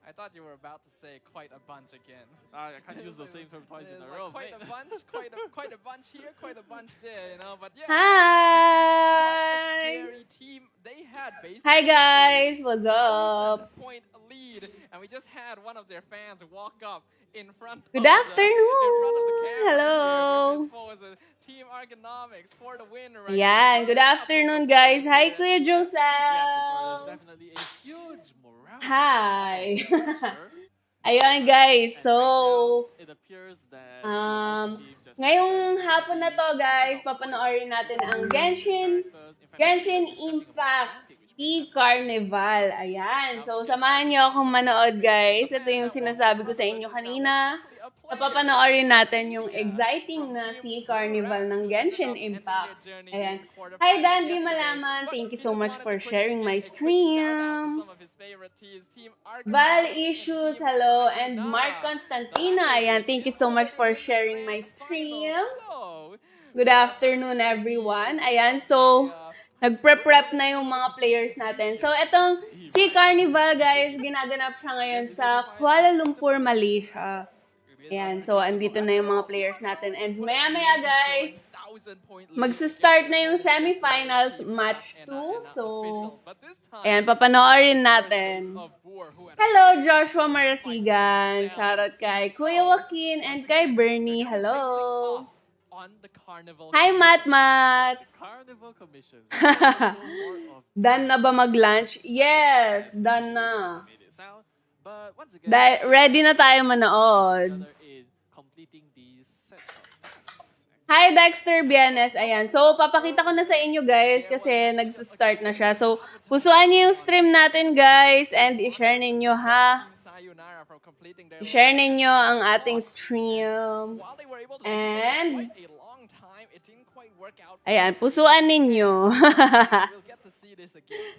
I thought you were about to say quite a bunch again. I can't use the same term twice in a row. Quite a bunch, quite a bunch here, quite a bunch there, you know. But yeah, Hi! scary team. They had basically Hi guys, what's a up? 1,000-point lead, and we just had one of their fans walk up in front. Good in front of afternoon! the camera. Hello! This was a Team Ergonomics for the win right Yan, now. good afternoon guys. Hi Kuya Yes, of course, Joseph! definitely a huge morale. Hi! Sure. Ayun guys, And so right now, it appears that ngayong hapon na to guys, papanoorin natin ang Genshin Impact Carnival. Ayan. So, samahan niyo akong manood, guys. Ito yung sinasabi ko sa inyo kanina. Papanoorin natin yung exciting na Carnival ng Genshin Impact. Ayan. Hi, Dandy Malaman. Thank you so much for sharing my stream. Val Issues, hello. And Mark Constantina. Ayan. Thank you so much for sharing my stream. Good afternoon, everyone. Ayan. So, nagpre-prep na yung mga players natin. So, etong Carnival, guys, ginaganap siya ngayon sa Kuala Lumpur, Malaysia. Ayan, so, andito na yung mga players natin. And maya-maya, guys, magsa-start na yung semifinals match 2. So, ayan, papanoorin natin. Hello, Joshua Marasigan. Shoutout kay Kuya Joaquin and kay Bernie. Hello. Hi, Mat. Carnival commissions. Done na ba mag-lunch? Yes, done na. But once again, Ready na tayo manood. completing these sets of tasks. Hi, Dexter Bienes. Ayan. So, papakita ko na sa inyo, guys, kasi nagsa-start na siya. So, pusuan niyo yung stream natin, guys, and i-share ninyo, ha? I-share ninyo ang ating stream. And, ayan, pusuan ninyo.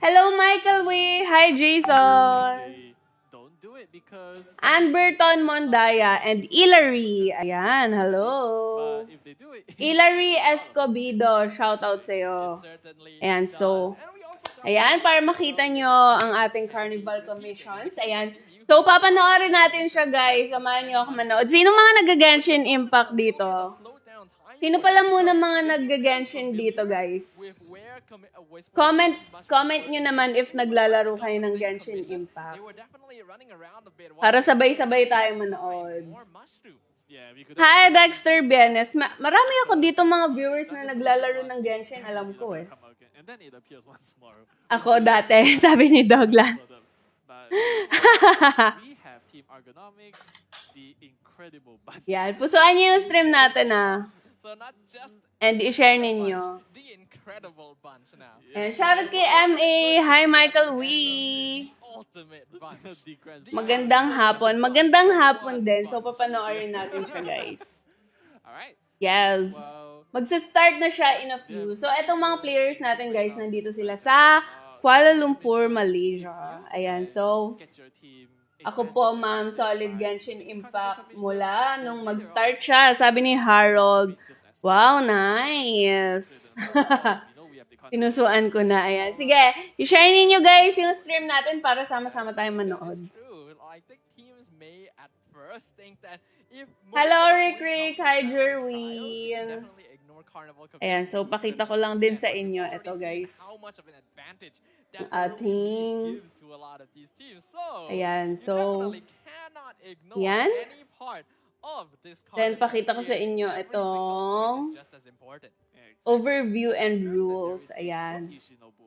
Hello, Michael Wee. Hi, Jason. Don't do it because Anberton Mondaya and Hilary. Ayan, hello. if they do it, Hilary Escobido, shout out sa'yo. Ayan, so, ayan, para makita nyo ang ating Carnival commissions. Ayan. So, papanoorin natin siya, guys. Samahan nyo ako manood. Sino mga nag-Genshin Impact dito? Sino pala muna mga nag-Genshin dito, guys? Comment nyo naman if naglalaro kayo ng Genshin Impact. Para sabay-sabay tayo manood. Hi, Dexter Bienes. Marami ako dito mga viewers na naglalaro ng Genshin. Alam ko eh. and then it appears once more. Ako dati, sabi ni Douglas. We have Team Ergonomics, the incredible bunch. Yan, pusuan niyo yung stream natin So not just And i-share ninyo. the incredible bunch now. And shoutout kay MA. Hi, Michael Wee. Ultimate bunch. The grand Magandang hapon. Magandang hapon din. So, papanoorin natin siya, guys. Alright. Yes. Wow. Magsa-start na siya in a few. So, etong mga players natin, guys, nandito sila sa Kuala Lumpur, Malaysia. Ayan. So, Get your team. ako po, ma'am, solid Genshin Impact mula nung mag-start siya. Sabi ni Harold, wow, nice. Pinusuan ko na. Ayan. Sige, i-share ninyo, guys, yung stream natin para sama-sama tayong manood. True. I think teams may at first think that if Hello, Rick. Hi, Jerwin. definitely ignore Carnival Ayan, so pakita ko lang din sa inyo. Ito, guys. how much of an advantage Ang that ating... gives to a lot of these teams. So, Ayan, you so... definitely cannot ignore Yan. any part of this Then, Carnival pakita ko sa game. inyo Every single itong point is just as important. overview and rules. Ayan.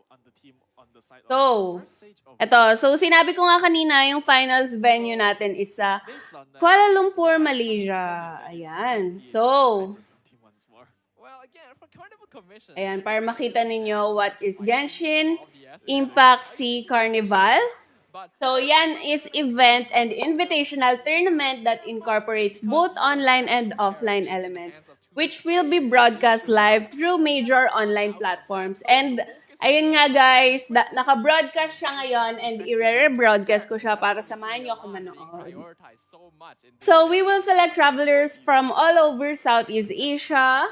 On the team on the side So, of first stage of ito. So, sinabi ko nga kanina, yung finals venue natin is sa based on that, Kuala Lumpur, Malaysia. Ayan. So, team once more. Well, again, for Carnival Commission, ayan, para makita ninyo what is Genshin obvious, Impact Carnival. but So, yan is event and invitational tournament that incorporates both online and offline elements, which will be broadcast live through major online platforms. And, ayun nga guys, naka-broadcast siya ngayon and i-re-broadcast ko siya para samahan niyo ako manood. prioritize so much in So, we will select travelers from all over Southeast Asia.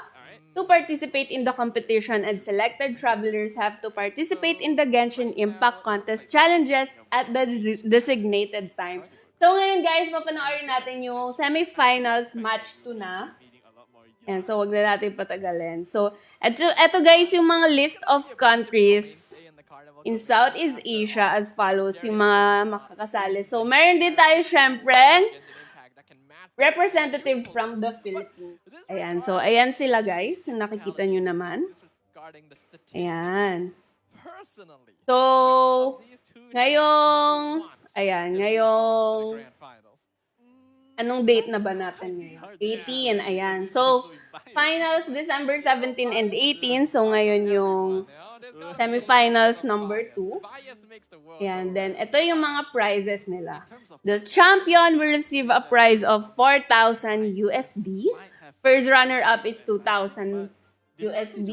to participate in the competition, and selected travelers have to participate in the Genshin Impact Contest challenges at the designated time. So ngayon guys, papanoorin natin yung semifinals match 2 na. And so, wag na natin patagalin. So, eto guys, yung mga list of countries in Southeast Asia as follows, yung mga makakasali. So, meron din tayo syempre, representative from the Philippines. Ayan, so, ayan sila guys, yung nakikita nyo naman. Ayan. So, ngayong, anong date na ba natin ngayon? 18, ayan. So, finals December 17 and 18. So, ngayon yung semifinals number 2. Ayan, then ito yung mga prizes nila. The champion will receive a prize of 4,000 USD. First runner-up is 2,000 USD.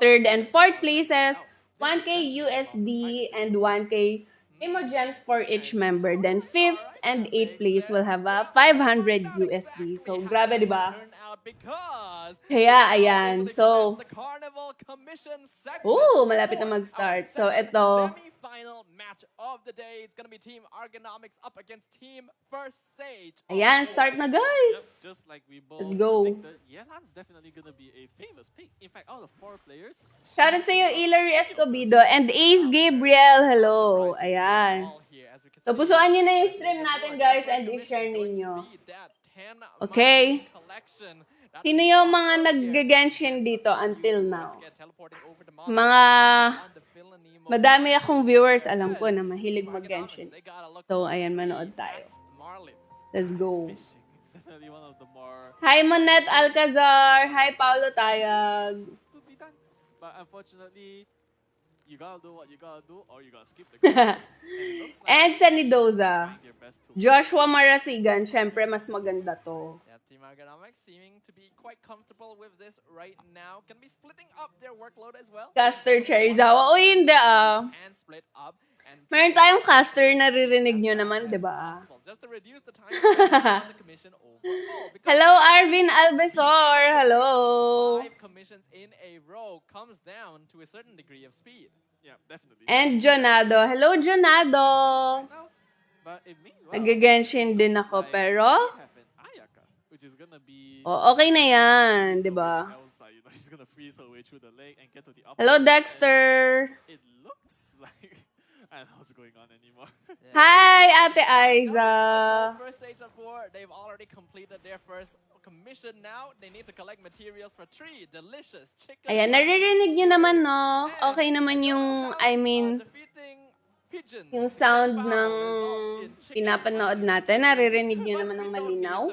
Third and fourth places, 1K USD and 1K Gems for each member. Then, 5th and 8th place will have a 500 USD. So, grabe, di ba? Kaya, ayan. So, malapit na mag-start. So, ito. Semi-final match of the day. It's gonna be Team Argonomics up against Team First Sage. Ayan, start na, guys. Just like we both Let's go. Yelan's definitely gonna be a famous pick. In fact, out of 4 players, Shoutout sa'yo, Hilary Escobedo and Ace Gabriel. Hello. Ayan. So, pusuan nyo na yung stream natin, guys, and i-share ninyo. Okay. Sino yung mga nag-Genshin dito until now? Madami akong viewers, alam ko, na mahilig mag-Genshin. So, ayan, manood tayo. Let's go. Hi, Monet Alcazar. Hi, Paulo Tayag. but unfortunately, you gotta do what you gotta do, or you gotta skip the course. And Sanidoza. Joshua Marasigan, syempre mas maganda to. Yeah, Team Argonomics seeming to be quite comfortable with this right now. Can be splitting up their workload as well. Caster Cherizawa. O hindi And split up. And Meron tayong caster, naririnig nyo naman, di ba? just to reduce the time on the commission overall. Because Hello, Arvin Albesor. Hello. 5 commissions in a row comes down to a certain degree of speed. Yeah, definitely. And Jonado. Hello, Jonado. But it meanwhile, Nag-Genshin din ako, pero we have an Ayaka, which is gonna be okay na yan, di ba? outside, you know, she's gonna freeze her way through the lake and get to the upper Hello, side. Dexter. It looks like I don't know what's going on anymore. Hi, Ate Aiza. First stage of 4, they've already completed their first commission now. They need to collect materials for 3 delicious chicken. Ayan, naririnig nyo naman, no? Okay naman yung, Defeating pigeons. yung sound ng pinapanood natin. Naririnig nyo naman ng malinaw.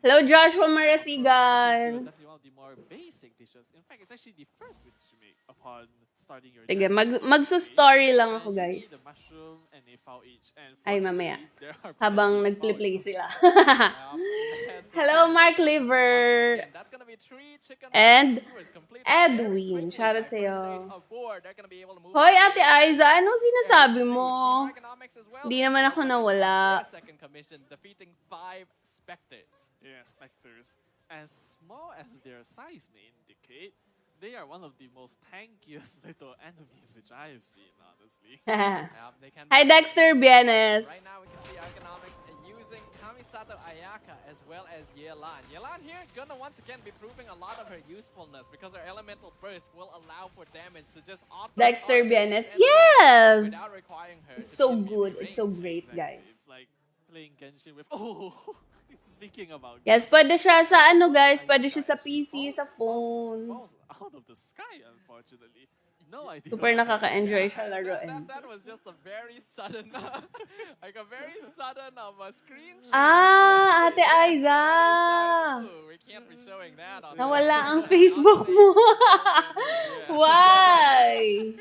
Hello, Joshua Marasigan. Definitely one of the more basic dishes. In fact, it's actually the first dish you make upon starting your Sige, journey. magsa-story lang ako, You guys. need the mushroom and a fowl each. And Ay, mamaya. fortunately, there are Habang plenty of nag-play fowl. sila. Hello, Mark Liver. That's gonna be 3 chicken And skewers completed Edwin. very quickly Shoutout by sa'yo. first stage of 4. They're gonna be able to move Hoy, on. Ate Aiza, anong sinasabi mo? Team Argonomics as well. Di naman ako nawala. Their second commission, defeating 5 specters. Yeah, specters. As small as their size may indicate, they are one of the most tankiest little enemies which I have seen, honestly. They can Hi, Dexter Bienes. Right now we can see Argonomics using Kamisato Ayaka as well as Yelan. Yelan here gonna once again be proving a lot of her usefulness because her elemental burst will allow for damage to just auto Dexter Bienes. and Yes! without requiring her It's to so be in good. It's so range. great, guys. It's like playing Genshin with... Oh! Speaking about... Yes, pwede siya sa ano, guys. Pwede siya sa PC, sa phone. Falls out of the sky, unfortunately. No idea. Super nakaka-enjoy siya That laruin. was just a very sudden, like a very sudden screen change. Ah, Ate Very Aiza. sad. Ooh, we can't be showing that on Nawala ang Facebook mo. Why?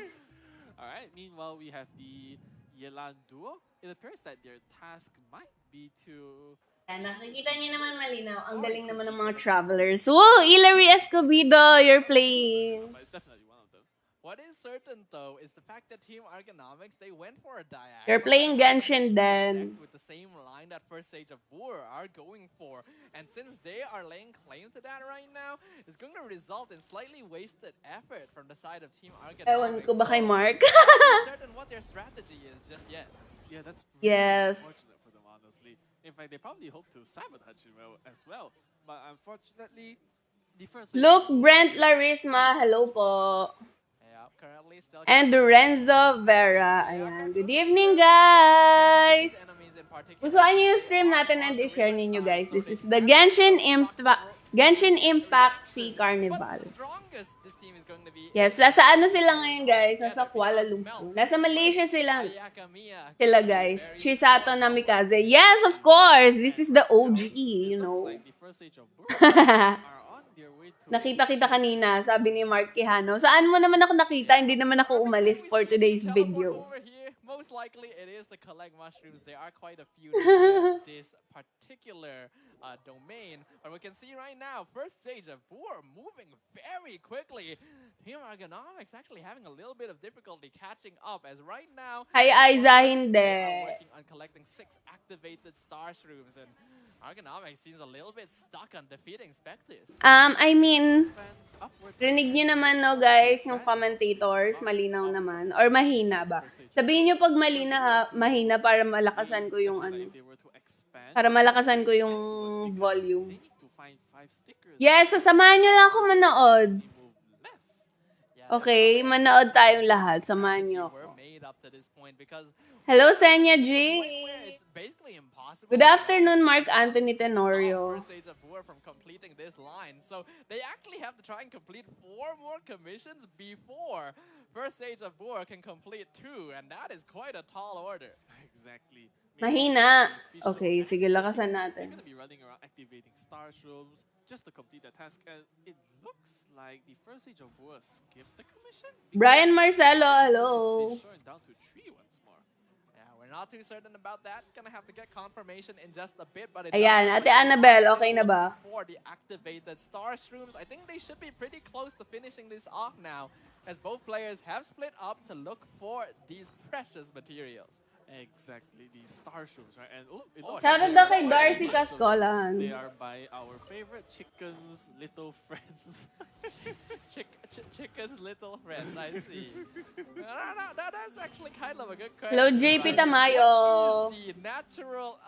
Alright, meanwhile, we have the Yelan duo. It appears that their task might be to... Yan, nakikita niyo naman malinaw. Ang galing naman ng mga travelers. Whoa, Hilary Escobedo, you're playing. But it's definitely one of them. What is certain though is the fact that Team Argonomics, they went for a diagonal. You're playing Genshin then. With the same line find that first stage of Boer are going for. And since they are laying claim to that right now, it's going to result in slightly wasted effort from the side of Team Argonomics. Ewan ko ba kay Mark? I'm not certain what their strategy is just yet. Yeah, that's really Yes. unfortunate for them, honestly. In fact, they probably hope to sabotage him as well. But unfortunately, the first... Look, Brent Larisma, hello po. Yeah, currently still... And Lorenzo Vera. Ayan. Good evening, guys! Gustuhan niyo yung stream natin and i-share ninyo, guys. This is the Genshin Impact Sea Carnival. Yes, nasa ano sila ngayon, guys? Nasa Kuala Lumpur. Nasa Malaysia sila. Sila, guys. Chisato Namikaze. Yes, of course! This is the OG, you know. Nakita kita kanina, sabi ni Mark Quijano. Saan mo naman ako nakita? Hindi naman ako umalis for today's video. Most likely it is the collect mushrooms. There are quite a few in this particular domain. But we can see right now, first stage of Boer moving very quickly. Team Argonomics actually having a little bit of difficulty catching up as right now. Hi, Aiza, hindi. They are working on collecting 6 activated star shrooms and Argonomics seems a little bit stuck on defeating Spectres. I mean, rinig nyo naman, no, guys, yung commentators, malinaw naman. Or mahina ba? Sabihin nyo pag mahina para malakasan ko yung ano. Para malakasan ko yung volume. Yes, sasamahan nyo lang ako manood. Okay, manood tayong lahat. Samahan nyo ako. Hello, Senya G. Good afternoon, Mark Anthony Tenorio. From completing this line. So they actually have to try and complete 4 more commissions before first stage of Boer can complete 2, and that is quite a tall order. Exactly. Mahina. Okay, sige, lakasan natin. They're going to be running around activating star shrooms just to complete the task, and it looks like the first stage of Boer skipped the commission. Brian Marcelo, hello. Down to 3 once more. We're not too certain about that. Gonna have to get confirmation in just a bit, but ayan, Ate Annabelle, okay na ba? For the activated star shrooms, I think they should be pretty close to finishing this off now, as both players have split up to look for these precious materials. Exactly, the star shrooms, right? And it looks Shoutout daw kay Darcy Cascolan. They are by our favorite chicken's little friends. Chicken's little friends, I see. That's actually kind of a good question. Hello, JP Tamayo. What is the natural,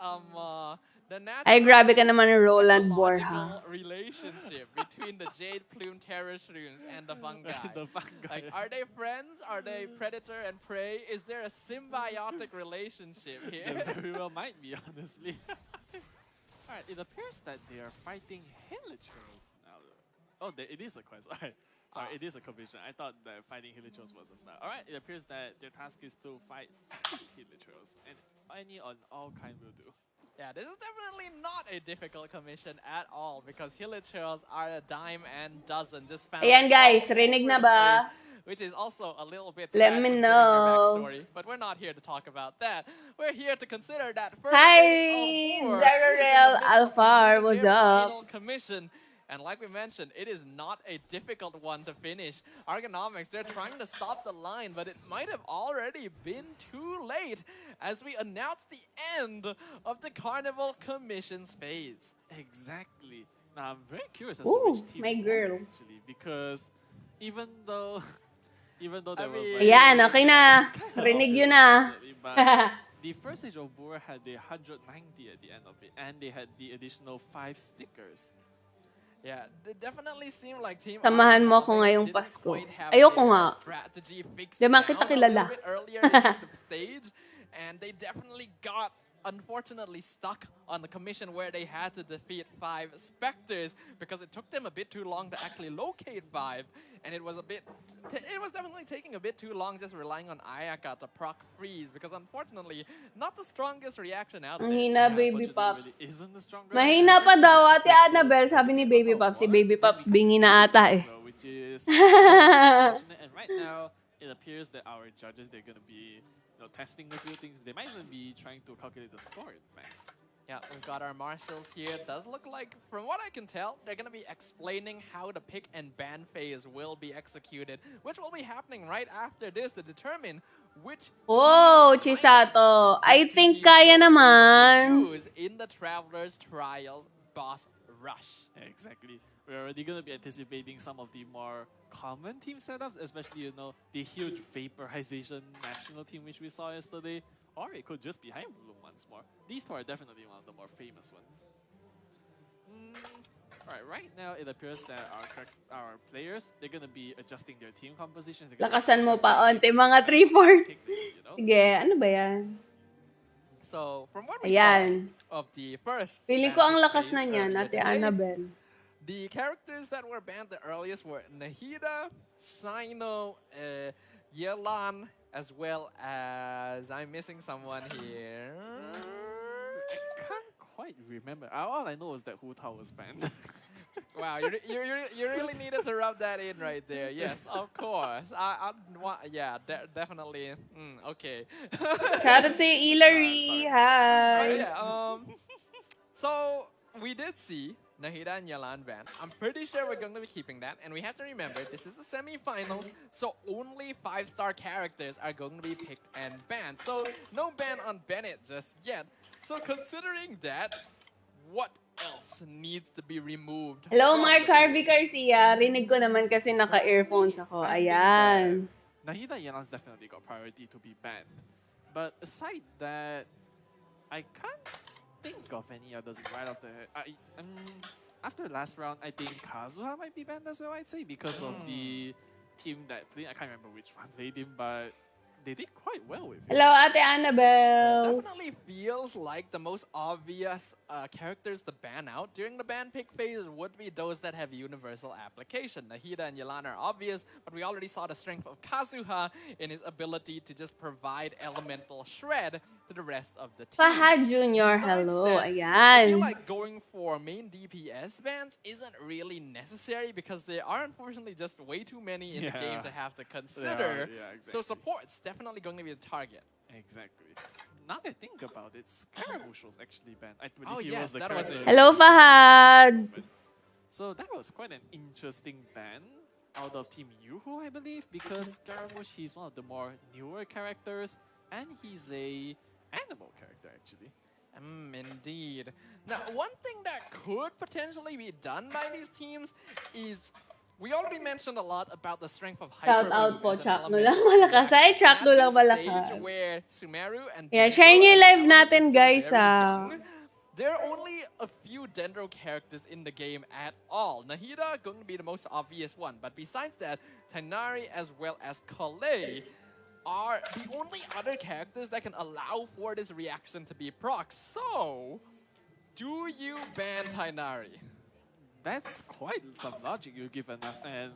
Ay, grabe ka naman, Roland Borja. Relationship between the jade plume terror shrooms and the fungi. The fungi. Like, are they friends? Are they predator and prey? Is there a symbiotic relationship here? They very well might be, honestly. Alright, it appears that they are fighting hilichurls now. Oh, it is a quest. Alright. Sorry, it is a commission. I thought that fighting hilichurls wasn't that. Alright, it appears that their task is to fight hilichurls. And any on all kind will do. Yeah, this is definitely not a difficult commission at all because hilichurls are a dime and dozen. Just found Ayan guys, rinig na ba? Which is also a little bit Let sad me considering know. their backstory. But we're not here to talk about that. We're here to consider that first Hi, Zararel Alfar, what's up? Commission. And like we mentioned, it is not a difficult one to finish. Argonomics, they're trying to stop the line, but it might have already been too late as we announce the end of the Carnival commissions phase. Exactly. Now, I'm very curious as to Ooh, which team my won, girl. actually, because even though there was like... Ayan, okay na. Rinig yun na. But the first stage of Boer had the 190 at the end of it, and they had the additional 5 stickers. Yeah, they definitely seem like Team Samahan mo ako ngayong Pasko. Ayoko nga. Di man kita kilala. Earlier into the stage, and they definitely got unfortunately stuck on the commission where they had to defeat 5 Spectres because it took them a bit too long to actually locate 5, and it was definitely taking a bit too long just relying on Ayaka to proc freeze because unfortunately not the strongest reaction out there. Ang hina, Baby Pops. Really isn't the strongest. Mahina pa daw, Ate Annabelle. Sabi ni Baby Pops, si Baby Pops bingi na ata eh. Which is unfortunate. And right now, it appears that our judges, they're going to be testing a few things. They might even be trying to calculate the score, in fact. Yeah, we've got our marshals here. It does look like, from what I can tell, they're going to be explaining how the pick and ban phase will be executed, which will be happening right after this to determine which Oh, team Chisato. items I these two think teams kaya will be able naman. to use in the Traveler's Trials boss rush. Exactly. We're already going to be anticipating some of the more common team setups, especially, you know, the huge vaporization national team which we saw yesterday. Or it could just be High Bloom once more. These two are definitely one of the more famous ones. Alright, right now it appears that our players, they're going to be adjusting their team compositions. Lakasan mo pa onte mga 3-4. You know? Sige, ano ba yan? So, from what we Ayan. saw of the first Feeling ban ko ang pick lakas phase na niyan, earlier Ate today, Annabelle. the characters that were banned the earliest were Nahida, Sino, Yelan, as well as I'm missing someone here. I can't quite remember. All I know is that Hu Tao was banned. Wow, you really needed to rub that in right there. Yes, of course. Yeah, definitely. Okay. Shout out sa'yo, Hilary. But Hi. yeah, so we did see Nahida and Yalan ban. I'm pretty sure we're going to be keeping that. And we have to remember, this is the semi-finals, so only 5-star characters are going to be picked and banned. So no ban on Bennett just yet. So considering that, what else needs to be removed? Hello, from Mark the Harvey pool? Garcia. Rinig ko naman kasi naka-earphones ako. Ayan. Nahida Yelan's definitely got priority to be banned. But aside that, I can't think of any others right off the head. After last round, I think Kazuha might be banned as well, I'd say, because of the team that played. I can't remember which one played him, but they did quite well with him. Hello, Ate Annabelle. Definitely feels like the most obvious characters to ban out during the ban pick phase would be those that have universal application. Nahida and Yelan are obvious, but we already saw the strength of Kazuha in his ability to just provide elemental shred to the rest of the team. Fahad Jr., Besides hello. that, I feel Ayan. like going for main DPS bans isn't really necessary because there are unfortunately just way too many in the game to have to consider. Exactly. So support's definitely going to be the target. Exactly. Now that I think about it, Scaramouche was actually banned. I believe Oh, he yes, was the that was character. it. Hello, Fahad. So that was quite an interesting ban out of Team Yuhu, I believe, because Scaramouche, he's one of the more newer characters, and he's a animal character, actually. Indeed. Now, one thing that could potentially be done by these teams is we already mentioned a lot about the strength of Shout Hyper out po, as an Chakno element lang of malakas. Ay, reaction Chakno at lang this malakas. stage where Sumeru and Yeah, Dendro share nyo yung and live Element natin, is still guys, very ah. young. There are only a few Dendro characters in the game at all. Nahida going to be the most obvious one, but besides that, Tainari as well as Kalei are the only other characters that can allow for this reaction to be proc. So, do you ban Tainari? That's quite some logic you've given us, and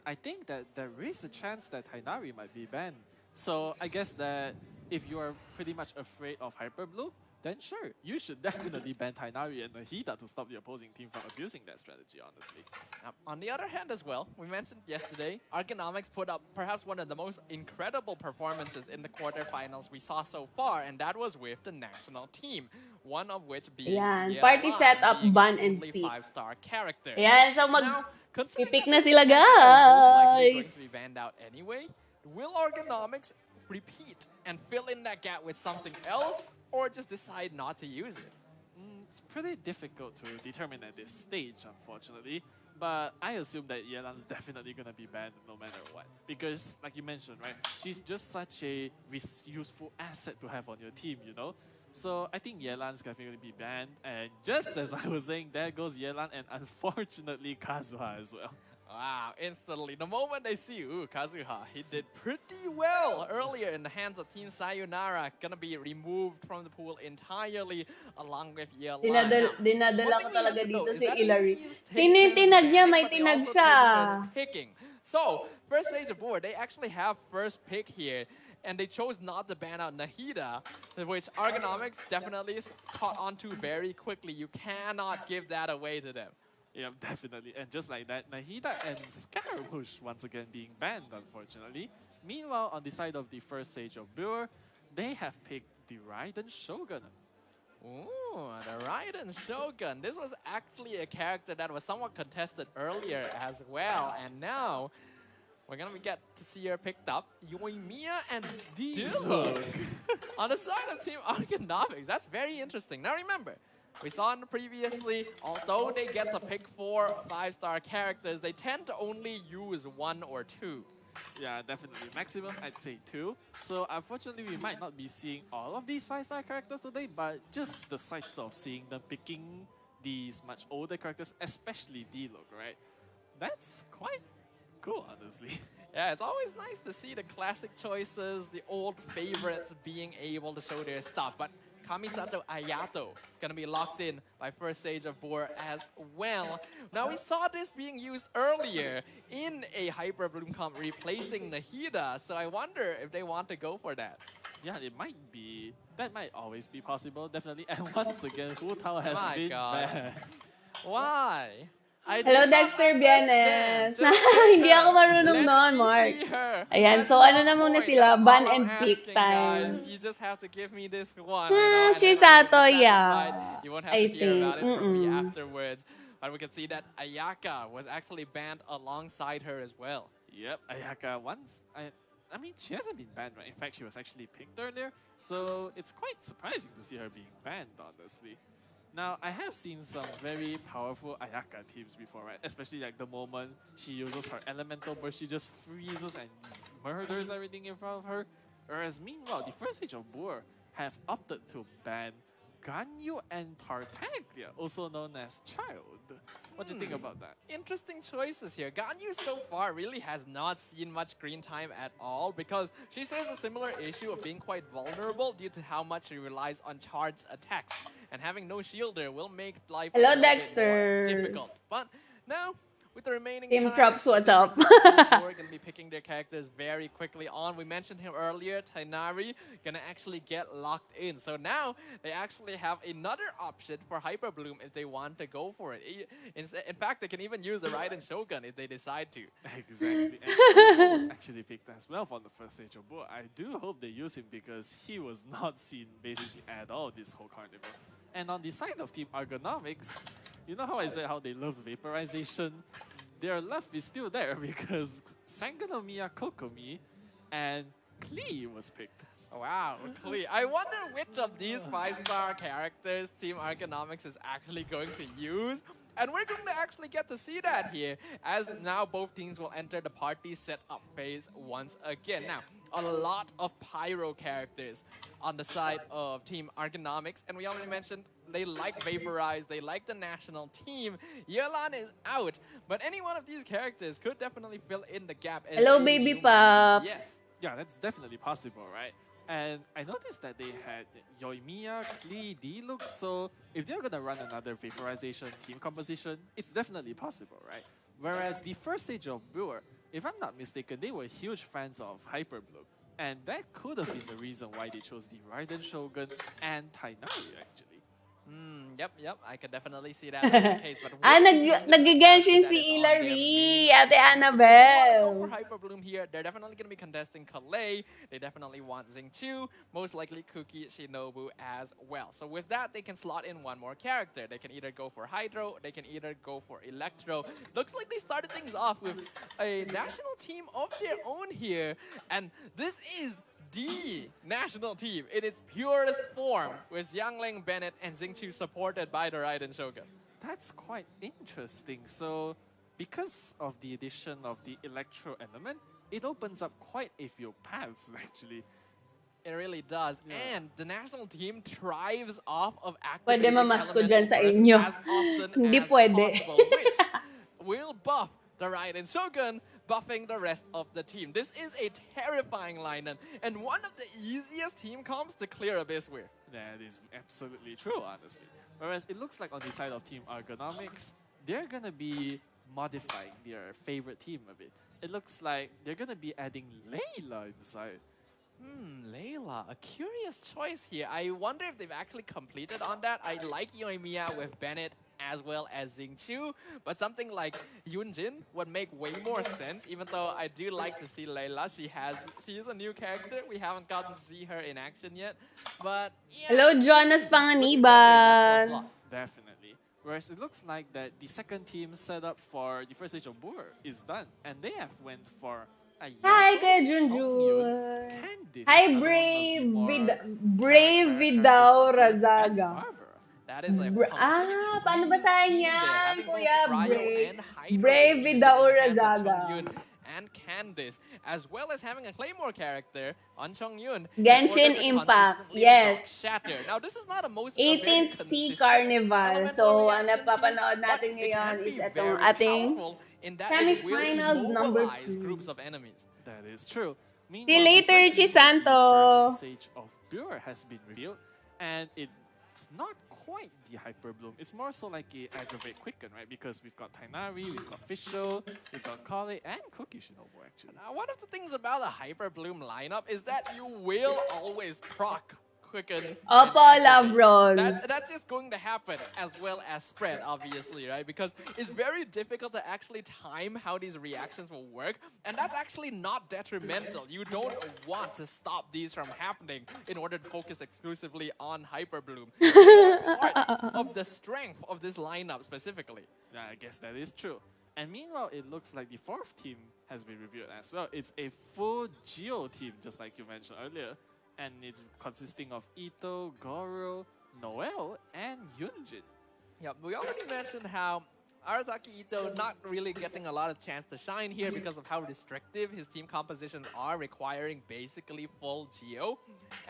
I think that there is a chance that Tainari might be banned. So I guess that if you are pretty much afraid of Hyper Blue, then sure, you should definitely ban Tainari and Nahida to stop the opposing team from abusing that strategy, honestly. On the other hand as well, we mentioned yesterday, Argonomics put up perhaps one of the most incredible performances in the quarterfinals we saw so far, and that was with the national team. One of which being Ayan, Yelan, party setup, being ban its and only pick. 5-star character. Ayan, so Now, considering pick that na this sila, character is most likely going guys. to be banned out anyway, will Argonomics repeat and fill in that gap with something else, or just decide not to use it? It's pretty difficult to determine at this stage, unfortunately. But I assume that Yelan's definitely gonna be banned no matter what. Because, like you mentioned, right, she's just such a useful asset to have on your team, you know? So I think Yelan's definitely be banned. And just as I was saying, there goes Yelan and unfortunately Kazuha as well. Wow, instantly. The moment they see, Kazuha, he did pretty well earlier in the hands of Team Sayonara. Gonna be removed from the pool entirely along with Yelan. Dinadala ko talaga dito si Hilary. Tinag niya, may tinag siya. Picking. So, first stage aboard, they actually have first pick here. And they chose not to ban out Nahida, which Argonomics definitely caught onto very quickly. You cannot give that away to them. Yeah, definitely. And just like that, Nahida and Scaramouche once again being banned, unfortunately. Meanwhile, on the side of the first stage of Brewer, they have picked the Raiden Shogun. Ooh, the Raiden Shogun. This was actually a character that was somewhat contested earlier as well. And now, we're gonna get to see her picked up. Yoimiya and Diluc on the side of Team Argonomics. That's very interesting. Now remember, we saw in the previously, although they get to pick 4 5-star characters, they tend to only use 1 or 2. Yeah, definitely. Maximum, I'd say 2. So unfortunately, we might not be seeing all of these 5-star characters today, but just the sight of seeing them picking these much older characters, especially Diluc, right? That's quite cool, honestly. Yeah, it's always nice to see the classic choices, the old favorites being able to show their stuff. But Kamisato Ayato gonna be locked in by first stage of Boar as well. Now we saw this being used earlier in a Hyper Bloom comp replacing Nahida, so I wonder if they want to go for that. Yeah, it might be. That might always be possible, definitely. And once again, Hu Tao has My been God. banned. Why? I Hello, do not Dexter understand. Bienes. Just Hindi her. ako marunong Let nun, me Mark. see her. Ayan, At so some ano na muna point, sila, that's ban all and I'm pick asking, time. guys. You just have to give me this one. You know, and then I will be Chisato, satisfied. yeah. You won't have I to hear about it think, from me afterwards. But we can see that Ayaka was actually banned alongside her as well. Yep, Ayaka once. I mean, she hasn't been banned, right? In fact, she was actually picked earlier, so it's quite surprising to see her being banned, honestly. Now, I have seen some very powerful Ayaka teams before, right? Especially like the moment she uses her elemental burst, she just freezes and murders everything in front of her. Whereas meanwhile, the first stage of Boar have opted to ban Ganyu and Tartaglia, also known as Child. What do you think about that? Interesting choices here. Ganyu so far really has not seen much screen time at all because she shares a similar issue of being quite vulnerable due to how much she relies on charged attacks. And having no shielder will make life Hello, a little bit Dexter. more difficult. But now, with the remaining Team time, Props, what's up? We're going to be picking their characters very quickly on. We mentioned him earlier, Tainari, going to actually get locked in. So now, they actually have another option for Hyper Bloom if they want to go for it. In fact, they can even use the Raiden Shogun if they decide to. Exactly. And he was actually picked as well for the first stage of Boar. I do hope they use him because he was not seen basically at all this whole carnival. And on the side of Team Argonomics, you know how I said how they love vaporization? Their love is still there because Sangonomiya Kokomi and Klee was picked. Wow, Klee. I wonder which of these 5-star characters Team Argonomics is actually going to use. And we're going to actually get to see that here, as now both teams will enter the party setup phase once again. Now, a lot of Pyro characters on the side of Team Argonomics, and we already mentioned they like Vaporize, they like the national team. Yelan is out, but any one of these characters could definitely fill in the gap. as Hello, a baby new pups. Yes. Yeah, that's definitely possible, right? And I noticed that they had Yoimiya, Klee, Diluc, so if they're gonna run another vaporization team composition, it's definitely possible, right? Whereas the first stage of Boar, if I'm not mistaken, they were huge fans of Hyper Bloom. And that could have been the reason why they chose the Raiden Shogun and Tainari, actually. Yep. I could definitely see that being the case. But Nag-Genshin si Hilary, Ate Annabelle. For Hyper Bloom here, they're definitely going to be contesting Kalei. They definitely want Xingqiu, most likely Kuki Shinobu as well. So with that, they can slot in one more character. They can either go for Hydro, they can either go for Electro. Looks like they started things off with a national team of their own here. And this is the national team in its purest form, with Xiangling, Bennett, and Xingqiu supported by the Raiden Shogun. That's quite interesting. So, because of the addition of the Electro element, it opens up quite a few paths, actually. It really does. Yeah. And the national team thrives off of Pwede activating mamasko dyan sa elemental bursts inyo. as often Hindi as pwede. possible, which will buff the Raiden Shogun, buffing the rest of the team. This is a terrifying lineup and one of the easiest team comps to clear Abyss with. That is absolutely true, honestly. Whereas it looks like on the side of Team Argonomics, they're gonna be modifying their favorite team a bit. It looks like they're gonna be adding Layla inside. Layla, a curious choice here. I wonder if they've actually completed on that. I like Yoimiya with Bennett as well as Xingqiu, but something like Yunjin would make way more sense, even though I do like to see Layla. She is a new character. We haven't gotten to see her in action yet, but yeah. Hello, Jonas Panganiban. Definitely. Whereas it looks like that the second team set up for the first stage of Boar is done, and they have went for Hi, Kuya Chongyun, Junjun. Candice, Hi, another one of the more Brave Vidao characters, and Razaga. Barbara. That is a completely Paano freeze basahin team there, yan, having both Kuya? Cryo and Hydro Brave Illusion Vidao in the hands of Razaga. Chongyun and Candice, as well as having a Claymore character on Chongyun Genshin Impact, yes. Shatter. Now, this is not a most 18th Sea Carnival. So, ang napapanood natin ngayon is itong ating semifinals number 2. Groups of enemies. That is true. See you later, Chisanto. The first Sage of Pure has been revealed, and it's not quite the Hyper Bloom. It's more so like a Aggravate Quicken, right? Because we've got Tainari, we've got Fischl, we've got Kale, and Cookie Shinobu, actually. Now, one of the things about a Hyper Bloom lineup is that you will always proc Quicken. Opo, love roll. That's just going to happen, as well as spread, obviously, right? Because it's very difficult to actually time how these reactions will work, and that's actually not detrimental. You don't want to stop these from happening in order to focus exclusively on Hyper Bloom. Part of the strength of this lineup specifically. Yeah, I guess that is true. And meanwhile, it looks like the fourth team has been revealed as well. It's a full Geo team, just like you mentioned earlier. And it's consisting of Ito, Goro, Noel, and Yunjin. Yeah, we already mentioned how Arataki Ito not really getting a lot of chance to shine here because of how restrictive his team compositions are, requiring basically full Geo.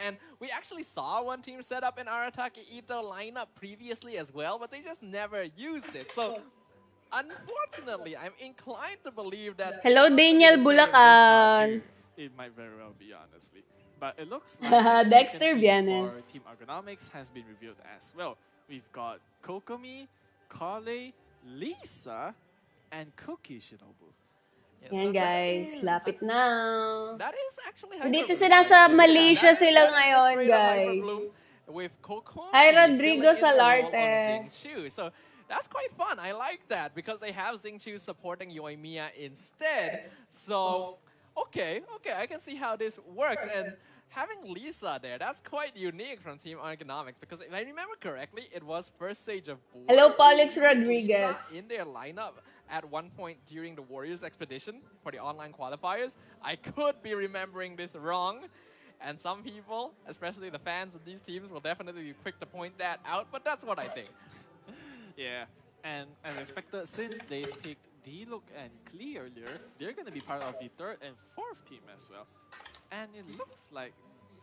And we actually saw one team set up in Arataki Ito lineup previously as well, but they just never used it. So, unfortunately, I'm inclined to believe that... Hello, Daniel Bulacan. It might very well be, honestly. But it looks like Dexter the Vianes for Team Ergonomics has been revealed as well. We've got Kokomi, Kale, Lisa, and Cookie Shinobu. Yes, Yan guys, lapit na. That is actually Dito sila sa Malaysia sila ngayon, guys. With Kokomi. Hi, Rodrigo Salarte. So that's quite fun. I like that because they have Xingqiu supporting Yoimiya instead. So, okay, I can see how this works. And having Lisa there, that's quite unique from Team Ergonomics because if I remember correctly, it was first stage of Bull. Hello, Polix Rodriguez. Lisa in their lineup at one point during the Warriors expedition for the online qualifiers. I could be remembering this wrong. And some people, especially the fans of these teams, will definitely be quick to point that out, but that's what I think. Yeah, and as expected, since they picked D-Look and Klee earlier, they're going to be part of the third and fourth team as well. And it looks like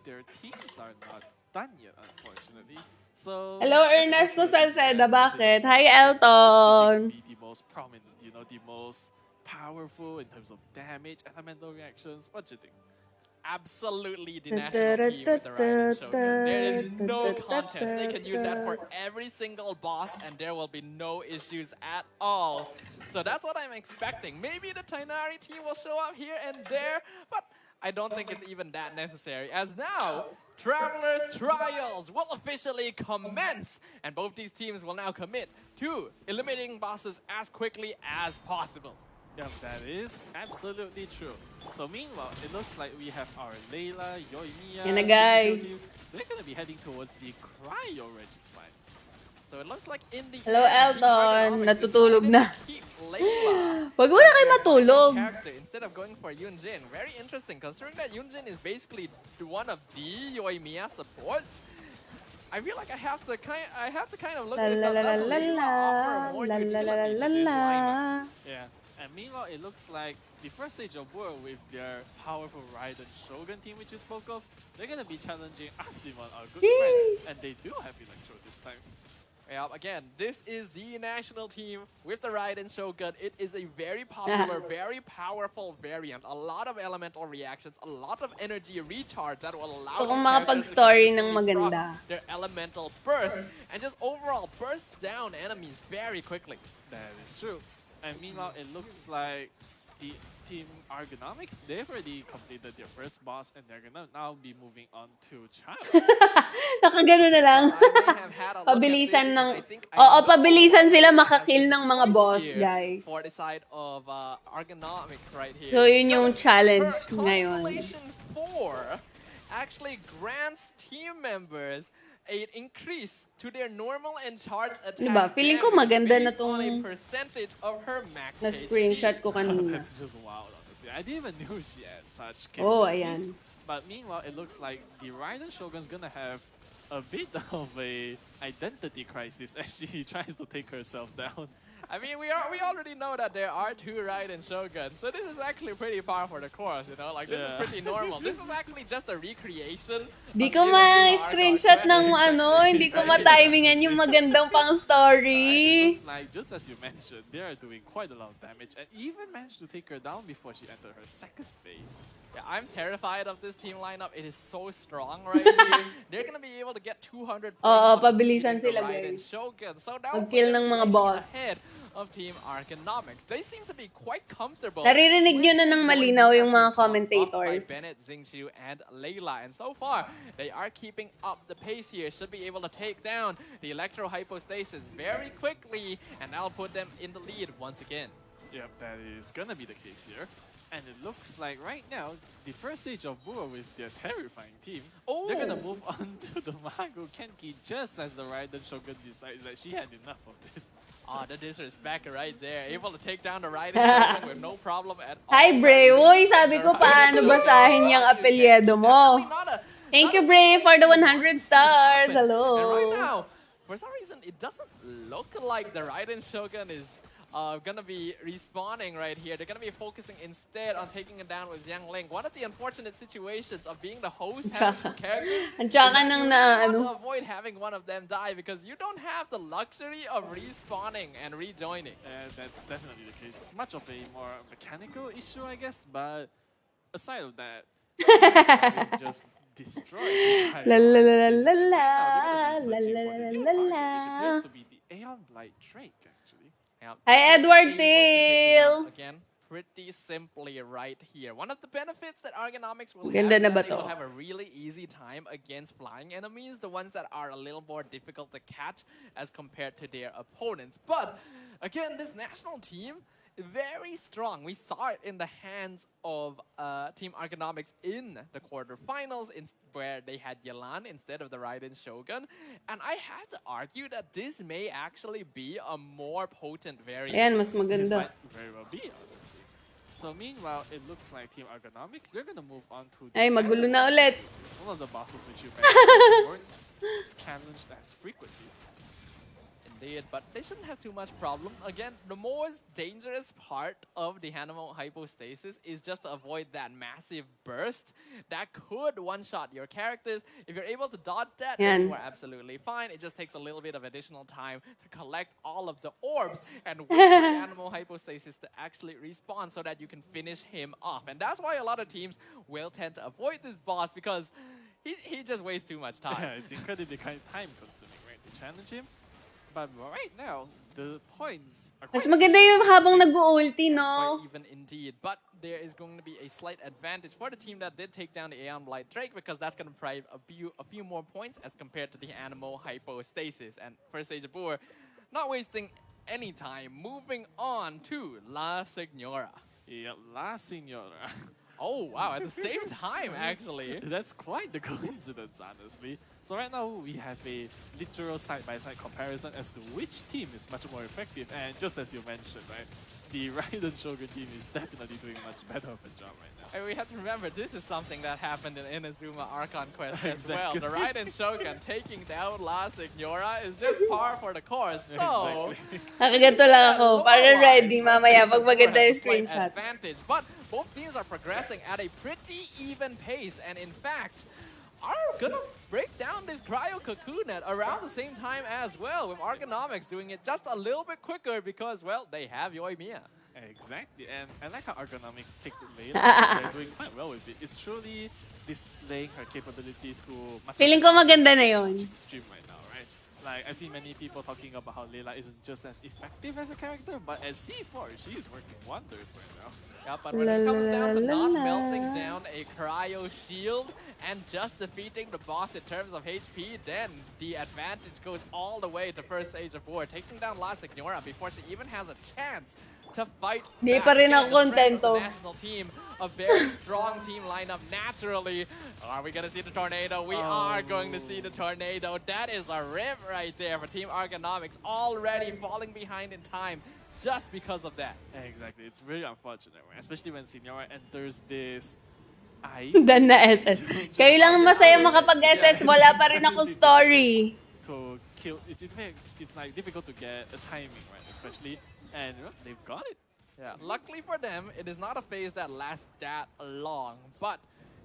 their teams are not done yet, unfortunately. So hello, Ernesto Salceda. Bakit? Hi, Elton. The most prominent, you know, the most powerful in terms of damage, elemental reactions. What do you think? Absolutely the national team with the Raiden Shogun. There is no contest. They can use that for every single boss and there will be no issues at all. So that's what I'm expecting. Maybe the Tainari team will show up here and there, but I don't think it's even that necessary. As now, Traveler's Trials will officially commence and both these teams will now commit to eliminating bosses as quickly as possible. Yep, that is absolutely true. So meanwhile, it looks like we have our Layla, Yoimiya, Yan na guys. They're going to be heading towards the Cryo Registry. So it looks like in the hello, Elton. Natutulog na. Wag mo na kayo matulog. Instead of going for Yunjin. Very interesting considering that Yunjin is basically one of the Yoimiya supports. I feel like I have to kind of look this up. Does Layla offer more utility to this lineup? Yeah. And meanwhile, it looks like the first stage of World with their powerful Raiden Shogun team, which you spoke of, they're going to be challenging Asimon, our good friend. And they do have Electro this time. Yeah, again, this is the national team with the Raiden Shogun. It is a very popular, very powerful variant. A lot of elemental reactions, a lot of energy recharge that will allow kung makapag-story ng maganda. Their elemental burst and just overall burst down enemies very quickly. That is true. And meanwhile, it looks like the Team Ergonomics, they've already completed their first boss and they're gonna now be moving on to Child. Nakagano na lang. Pabilisan ng... Oo, pabilisan sila makakill ng mga boss, guys. For the side of Ergonomics right here. So, yun yung challenge ngayon. Constellation 4 actually grants team members an increase to their normal and charged attack. Diba? Feeling ko maganda na based on a tong percentage of her max na screenshot ko kanina. That's just wild, honestly. I didn't even know she had such Oh, capabilities. ayan. But meanwhile, it looks like the Raiden Shogun's gonna have a bit of a identity crisis as she tries to take herself down. I mean, we already know that there are 2 Raiden Shoguns, so this is actually pretty par for the course, you know? Like, this is Yeah. pretty normal. This is actually just a recreation. Di of ko Inazuma ma-screenshot Arcon ng Quest. ano, hindi ko ma-timingan yung magandang pang It story. looks like, just as you mentioned, they are doing quite a lot of damage and even managed to take her down before she entered her second phase. Yeah, I'm terrified of this team lineup. It is so strong right here. They're gonna be able to get 200 points. Oo, on pabilisan defeating the sila, Raiden guys. Shogun. So now Mag-kill they're ng mga slightly boss. ahead of Team Arcanomics. They seem to be quite comfortable. Naririnig nyo na with ng this malinaw going yung actually mga buffed by commentators. Bennett, Xingqiu, and Layla. And so far, they are keeping up the pace here. Should be able to take down the Electro Hypostasis very quickly, and that'll put them in the lead once again. Yep, that is gonna be the case here. And it looks like right now, the first stage of Bua with their terrifying team, they're gonna move on to the Mago Kenki just as the Raiden Shogun decides that she had enough of this. Oh, the disrespect right there. Able to take down the Raiden Shogun with no problem at all. Hi, Bray. Uy, sabi ko paano basahin yung apelyido mo. Thank you, Bray, for the 100 stars. Hello. And right now, for some reason, it doesn't look like the Raiden Shogun is gonna be respawning right here. They're gonna be focusing instead on taking it down with Xiang Ling. One of the unfortunate situations of being the host having 2 characters Ang is tsaka that ng you na, want to ano. avoid having one of them die because you don't have the luxury of respawning and rejoining. That's definitely the case. It's much of a more mechanical issue, I guess, but aside of that, it's just destroyed. La la la la la Now la they're la gonna be searching for the new la target, la. which appears to be the Aeon Blight Drake, actually. Yeah, Hi, should be Edward able to take it Tail. down again, pretty simply right here. One of the benefits that Argonomics will have Ganda is na that ba they will to? have a really easy time against flying enemies, the ones that are a little more difficult to catch as compared to their opponents. But again, this national team, very strong. We saw it in the hands of Team Argonomics in the quarterfinals, where they had Yelan instead of the Raiden Shogun. And I have to argue that this may actually be a more potent variant. Ayan, mas It maganda. might very well be, honestly. So meanwhile, it looks like Team Argonomics, they're gonna move on to the Ay, magulo na ulit. It's one of the bosses which you mentioned weren't challenged as frequently. Indeed, but they shouldn't have too much problem. Again, the most dangerous part of the Animal Hypostasis is just to avoid that massive burst that could one-shot your characters. If you're able to dodge that, then Yan. you are absolutely fine. It just takes a little bit of additional time to collect all of the orbs and wait for the Animal Hypostasis to actually respawn so that you can finish him off. And that's why a lot of teams will tend to avoid this boss because he just wastes too much time. Yeah, it's incredibly time consuming, right, to challenge him. But right now, the points are Mas quite maganda yung habang nag-ulti, Quite no? even indeed. But there is going to be a slight advantage for the team that did take down the Aeon Blight Drake because that's going to provide a few more points as compared to the Animal Hypostasis. And first Sage Boer, not wasting any time, moving on to La Signora. Yeah, La Signora. Oh, wow, at the same time, actually. That's quite the coincidence, honestly. So right now, we have a literal side-by-side comparison as to which team is much more effective. And just as you mentioned, right, the Raiden Shogun team is definitely doing much better of a job right now. And we have to remember, this is something that happened in Inazuma Archon Quest as well. Exactly. The Raiden Shogun taking down La Signora is just par for the course. So, Exactly. Nakaganto lang ako. Para ready mamaya pag maganda yung screenshot. Advantage, but both teams are progressing at a pretty even pace, and in fact, are gonna break down this cryo cocoon at around the same time as well, with Argonomics doing it just a little bit quicker because, well, they have Yoimiya. Exactly, and I like how Argonomics picked Layla. They're doing quite well with it. It's truly displaying her capabilities to much Feeling ko maganda na yun. stream right now, right? Like, I've seen many people talking about how Layla isn't just as effective as a character, but at C4, she's working wonders right now. Yeah, but when it comes down to not melting down a cryo shield and just defeating the boss in terms of HP, then the advantage goes all the way to first Age of War, taking down La Signora before she even has a chance to fight Di back. pa rin Again, ako the strength of kontento. the national team a very strong team lineup naturally. Are we gonna see the tornado? We are going to see the tornado. That is a rip right there for Team Argonomics, already falling behind in time just because of that. Exactly, it's very unfortunate, right? Especially when Signora enters this. Dan na SS. Kayo lang masaya makapag-SS, wala pa rin akong story. To kill, it's like difficult to get the timing, right? Especially, and they've got it. Yeah. Luckily for them, it is not a phase that lasts that long, but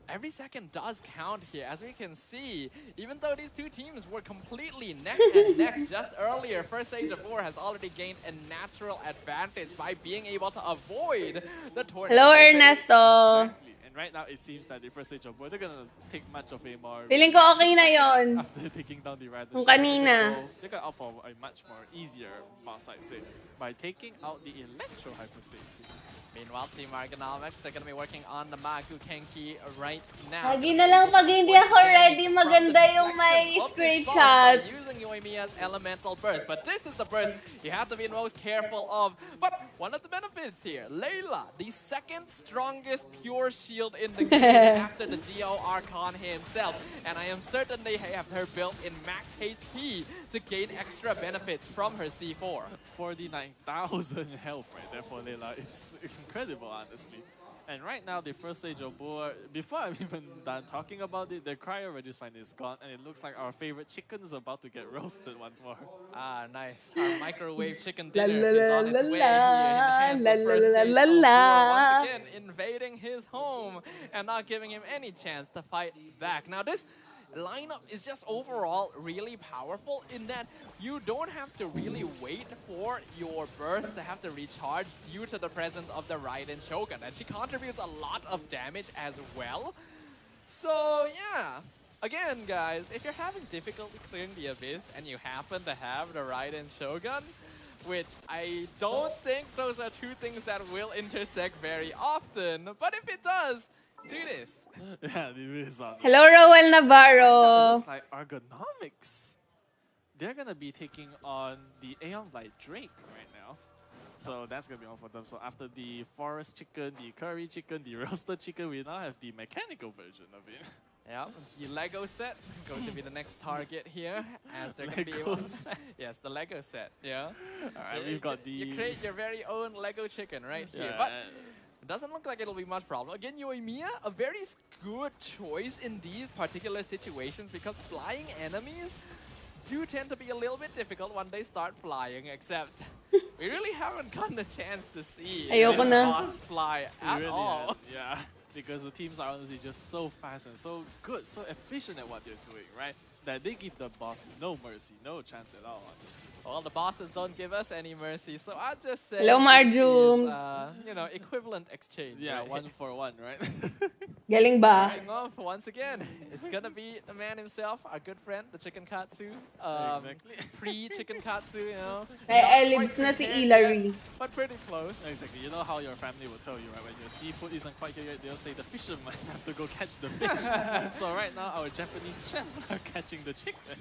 every second does count here. As we can see, even though these two teams were completely neck and neck just earlier, First Age of War has already gained a natural advantage by being able to avoid the tornado. Hello, Ernesto. Exactly. And right now, it seems that the First Age of War, they're gonna take much of a more... Feeling ko okay na yon. After taking down the Rider. Kung kanina. They're gonna opt for a much more easier boss, I'd say, by taking out the Electro Hypostasis. Meanwhile, Team Argonomics, they're gonna be working on the Magu Kenki right now. Lagi na lang pag hindi ako ready, maganda yung may screenshot. Using Yoimiya's elemental burst, but this is the burst you have to be most careful of. But one of the benefits here, Layla, the second strongest pure shield in the game after the Geo Archon himself, and I am certain they have her built in max HP to gain extra benefits from her C4. 49,000 health right there for Layla. It's incredible, honestly. And right now, the First Age of War, before I'm even done talking about it, the Cryo Registry is gone, and it looks like our favorite chicken is about to get roasted once more. Ah, nice. Our microwave chicken dinner is on its way here in the hands of First Age of War, once again invading his home and not giving him any chance to fight back. Now this lineup is just overall really powerful in that you don't have to really wait for your burst to have to recharge due to the presence of the Raiden Shogun, and she contributes a lot of damage as well. So yeah, again guys, if you're having difficulty clearing the Abyss and you happen to have the Raiden Shogun, which I don't think those are two things that will intersect very often, but if it does, do this. Yeah, it is honest. Hello, Roel It Navarro. looks like Argonomics. They're gonna be taking on the Aeon Light Drake right now. So that's gonna be all for them. So after the forest chicken, the curry chicken, the roasted chicken, we now have the mechanical version of it. Yeah, the Lego set going to be the next target here, as they're going to be Lego able to... set. Yes, the Lego set, yeah. Alright, we've got the... You create your very own Lego chicken right here, Yeah. but it doesn't look like it'll be much problem. Again, Yoimiya, a very good choice in these particular situations because flying enemies do tend to be a little bit difficult when they start flying, except we really haven't gotten a chance to see Ayoko this na. boss fly We at really all. have, yeah, because the teams are honestly just so fast and so good, so efficient at what they're doing, right? That they give the boss no mercy, no chance at all, honestly. Well, the bosses don't give us any mercy, so I just say Hello, this is, Marjoom. you know, equivalent exchange. Yeah, right? 1 for 1, right? Galing ba? Starting off once again, it's gonna be the man himself, our good friend, the Chicken Katsu. Exactly. Pre-Chicken Katsu, you know. Ay, Not libs quite na si prepared Hilary. yet, but pretty close. Exactly. You know how your family will tell you, right? When your seafood isn't quite here yet, they'll say the fisherman have to go catch the fish. So right now, our Japanese chefs are catching the chicken.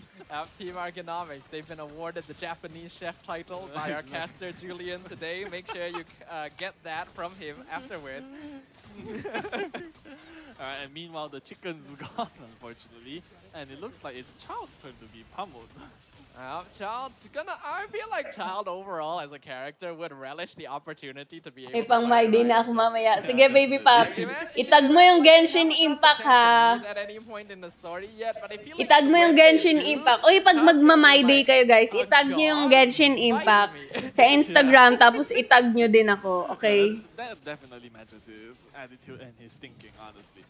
Team Argonomics, they've been awarded the Japanese chef title by our caster Julian today. Make sure you get that from him afterwards. Alright, and meanwhile, the chicken's gone, unfortunately. And it looks like it's Child's turn to be pummeled. I feel like Child overall as a character would relish the opportunity to be able May to pang fight my day na Raiden ako Shogun. mamaya. Sige, baby pops. Imagine Itag mo yung Genshin Impact, ha? At any point in the story yet, but I feel like Itag mo yung when they Genshin do, Impact. Uy, pag Child's magma-my gonna be day like, kayo, guys, "Oh, itag nyo yung God, Genshin fight Impact me." sa Instagram, tapos itag nyo din ako, okay? That definitely matches his attitude and his thinking, honestly.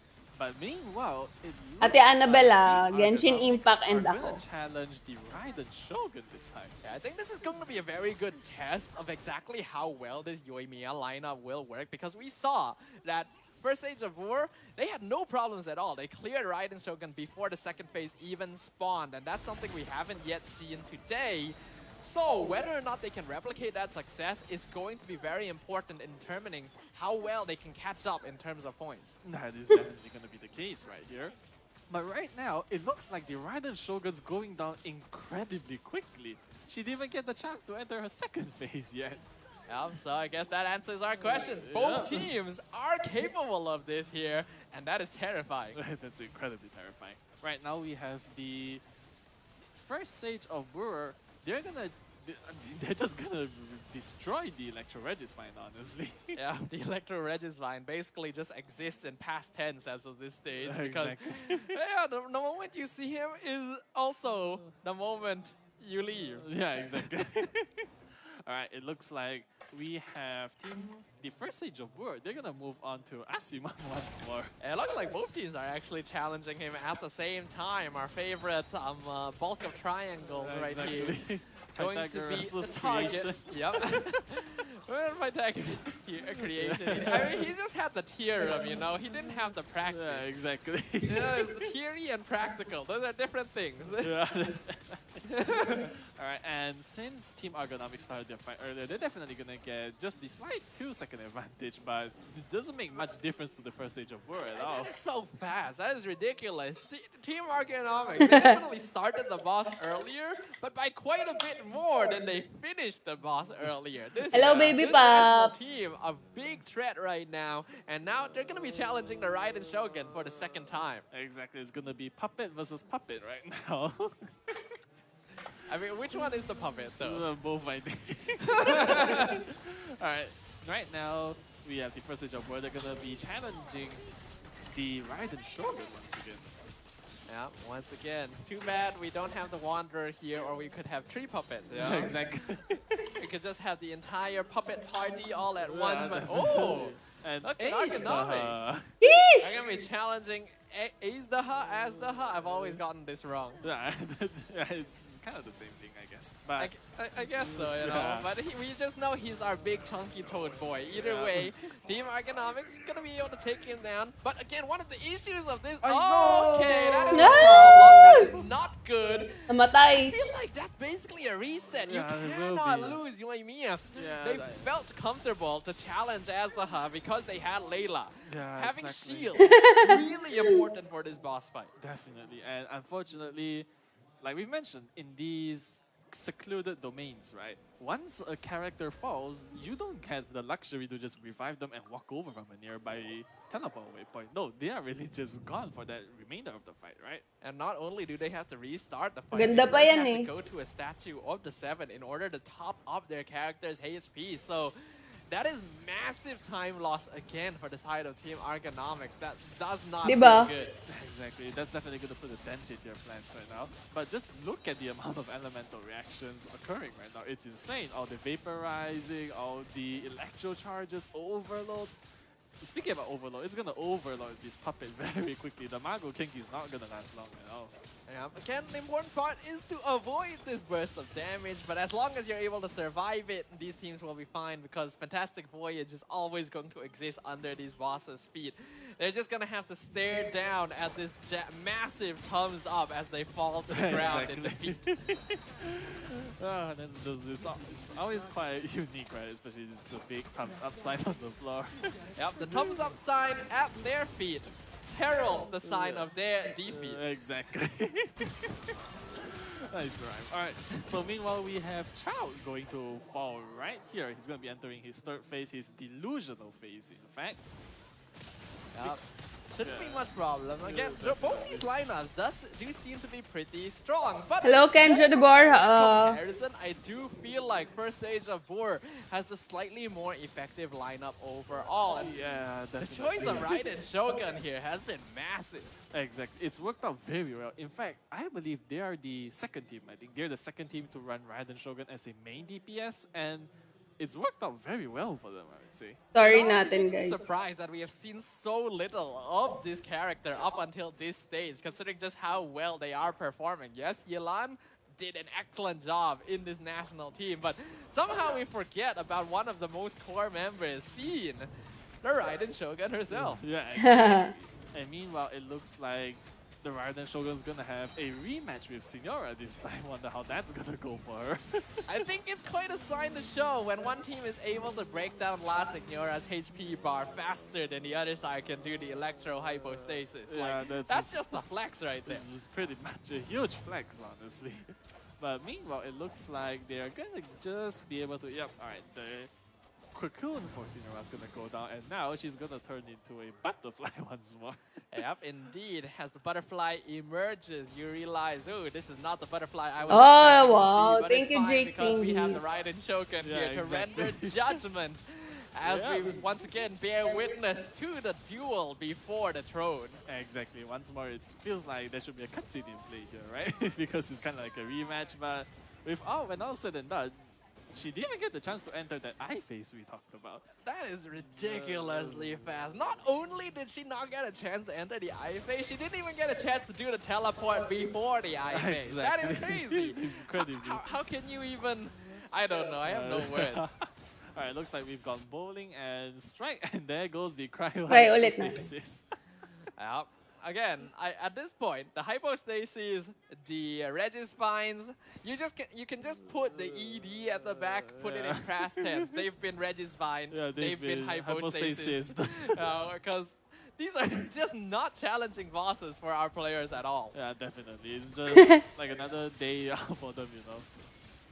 But meanwhile, it looks Ate Annabella, like the Genshin Argonomics Impact and are ako. gonna challenge the Raiden Shogun this time. Yeah, I think this is going to be a very good test of exactly how well this Yoimiya lineup will work, because we saw that First Age of War, they had no problems at all. They cleared Raiden Shogun before the second phase even spawned, and that's something we haven't yet seen today. So whether or not they can replicate that success is going to be very important in determining how well they can catch up in terms of points. That is definitely going to be the case right here. But right now, it looks like the Raiden Shogun's going down incredibly quickly. She didn't even get the chance to enter her second phase yet. So I guess that answers our questions. Both teams are capable of this here, and that is terrifying. That's incredibly terrifying. Right now we have the first stage of Brewer. They're just gonna destroy the Electro Regisvine, honestly. Yeah, the Electro Regisvine basically just exists in past tense as of this stage because yeah, the moment you see him is also the moment you leave. Yeah, exactly. Alright, it looks like we have the first stage of Brewer. They're gonna move on to Asima once more. It looks like both teams are actually challenging him at the same time. Our favorite bulk of triangles right here. Going to be the target. Yep. Pythagoras' creation. I mean, he just had the theorem, you know. He didn't have the practice. Yeah, exactly. Yeah, it's the theory and practical. Those are different things. Yeah. Alright, and since Team Argonomics started their fight earlier, they're definitely gonna get just the slight 2-second advantage, but it doesn't make much difference to the first stage of War at all. That is so fast. That is ridiculous. Team Argonomics, they definitely started the boss earlier, but by quite a bit more than they finished the boss earlier. Hello, baby this national pops. team, a big threat right now, and now they're gonna be challenging the Raiden Shogun for the second time. Exactly, it's gonna be Puppet versus Puppet right now. I mean, which one is the puppet, though? Both, I think. Alright, right now we have the first stage of where they're gonna be challenging the Raiden Shogun once again. Yeah, once again. Too bad we don't have the Wanderer here, or we could have 3 puppets. Yeah, Exactly. We could just have the entire puppet party all at once, but oh! And Look at Argonomics. Yeesh! I'm gonna be challenging Azdaha, Azdaha. I've always gotten this wrong. Yeah, it's kind of the same thing, I guess. But I guess so, you know. Yeah. But we just know he's our big chunky toad boy. Either way, Team Argonomics is gonna be able to take him down. But again, one of the issues of this. Oh, okay, that is No! a problem. That is not good. I Namatay. feel like that's basically a reset. Yeah, You it will cannot be. lose, Yuamiya. Yeah, They that- felt comfortable to challenge Azdaha because they had Layla. Yeah, Having exactly. shield really important for this boss fight. Definitely, and unfortunately, like we mentioned, in these secluded domains, right? Once a character falls, you don't have the luxury to just revive them and walk over from a nearby teleport waypoint. No, they are really just gone for that remainder of the fight, right? And not only do they have to restart the fight, Ganda they pa just yan have eh. to go to a statue of the 7 in order to top up their character's HP. So that is massive time loss again for the side of Team Argonomics. That does not Diba? feel good. Exactly, that's definitely going to put a dent in their plans right now. But just look at the amount of elemental reactions occurring right now. It's insane. All the vaporizing, all the electro charges, overloads. Speaking about overload, it's going to overload this puppet very quickly. The Mago King is not going to last long at all. Yeah, again, the important part is to avoid this burst of damage, but as long as you're able to survive it, these teams will be fine because Fantastic Voyage is always going to exist under these bosses' feet. They're just going to have to stare down at this massive thumbs up as they fall to the ground in defeat. That's just, it's always quite unique, right? Especially it's a big thumbs up sign on the floor. Yep, the thumbs up sign at their feet heralds the sign of their defeat. Exactly. Nice rhyme. Alright, so meanwhile we have Chow going to fall right here. He's going to be entering his third phase, his delusional phase, in fact. Yep. Shouldn't be much problem. Again, both these lineups do seem to be pretty strong. But Hello, Kendra Debor. comparison, I do feel like first stage of Boar has the slightly more effective lineup overall. And Yeah, the definitely. choice of Raiden Shogun here has been massive. Exactly. It's worked out very well. In fact, I believe they are the second team. I think they're the second team to run Raiden Shogun as a main DPS, and it's worked out very well for them, I would say. Sorry Honestly, natin, makes me guys. surprised that we have seen so little of this character up until this stage, considering just how well they are performing. Yes, Yelan did an excellent job in this national team, but somehow we forget about one of the most core members, Seen, the Raiden Shogun herself. Yeah, exactly. And meanwhile, it looks like the Raiden Shogun's gonna have a rematch with Signora this time. Wonder how that's gonna go for her. I think it's quite a sign to show when one team is able to break down La Signora's HP bar faster than the other side can do the electro hypostasis. Yeah, Like, that's just a flex right there. This was pretty much a huge flex, honestly. But meanwhile, it looks like they are gonna just be able to. Yep, alright. cocoon for Cinera's gonna go down, and now she's gonna turn into a butterfly once more. Yep, indeed. As the butterfly emerges, you realize, oh, this is not the butterfly I was Oh, expecting wow. to see. But Thank it's you, fine Jake because we have the Stingies. right and Shoken Yeah, here to exactly. render judgment as Yeah. we once again bear witness to the duel before the throne. Exactly. Once more, it feels like there should be a cutscene in play here, right? Because it's kind of like a rematch. But when all said and done, she didn't even get the chance to enter that eye phase we talked about. That is ridiculously fast. Not only did she not get a chance to enter the eye phase, she didn't even get a chance to do the teleport before the eye phase. Exactly. That is crazy. Incredible. How can you even... I don't know. I have no words. Alright, looks like we've gone bowling and strike, and there goes the cryo Try ulit na. hypostasis. Yep. Again, at this point, the hypostasis, the Regispines, you can just put the ED at the back, put it in past tense. They've been Regispine, Yeah, they've been hypostasis. hypostasis. Because these are just not challenging bosses for our players at all. Yeah, definitely. It's just like another day for them, you know.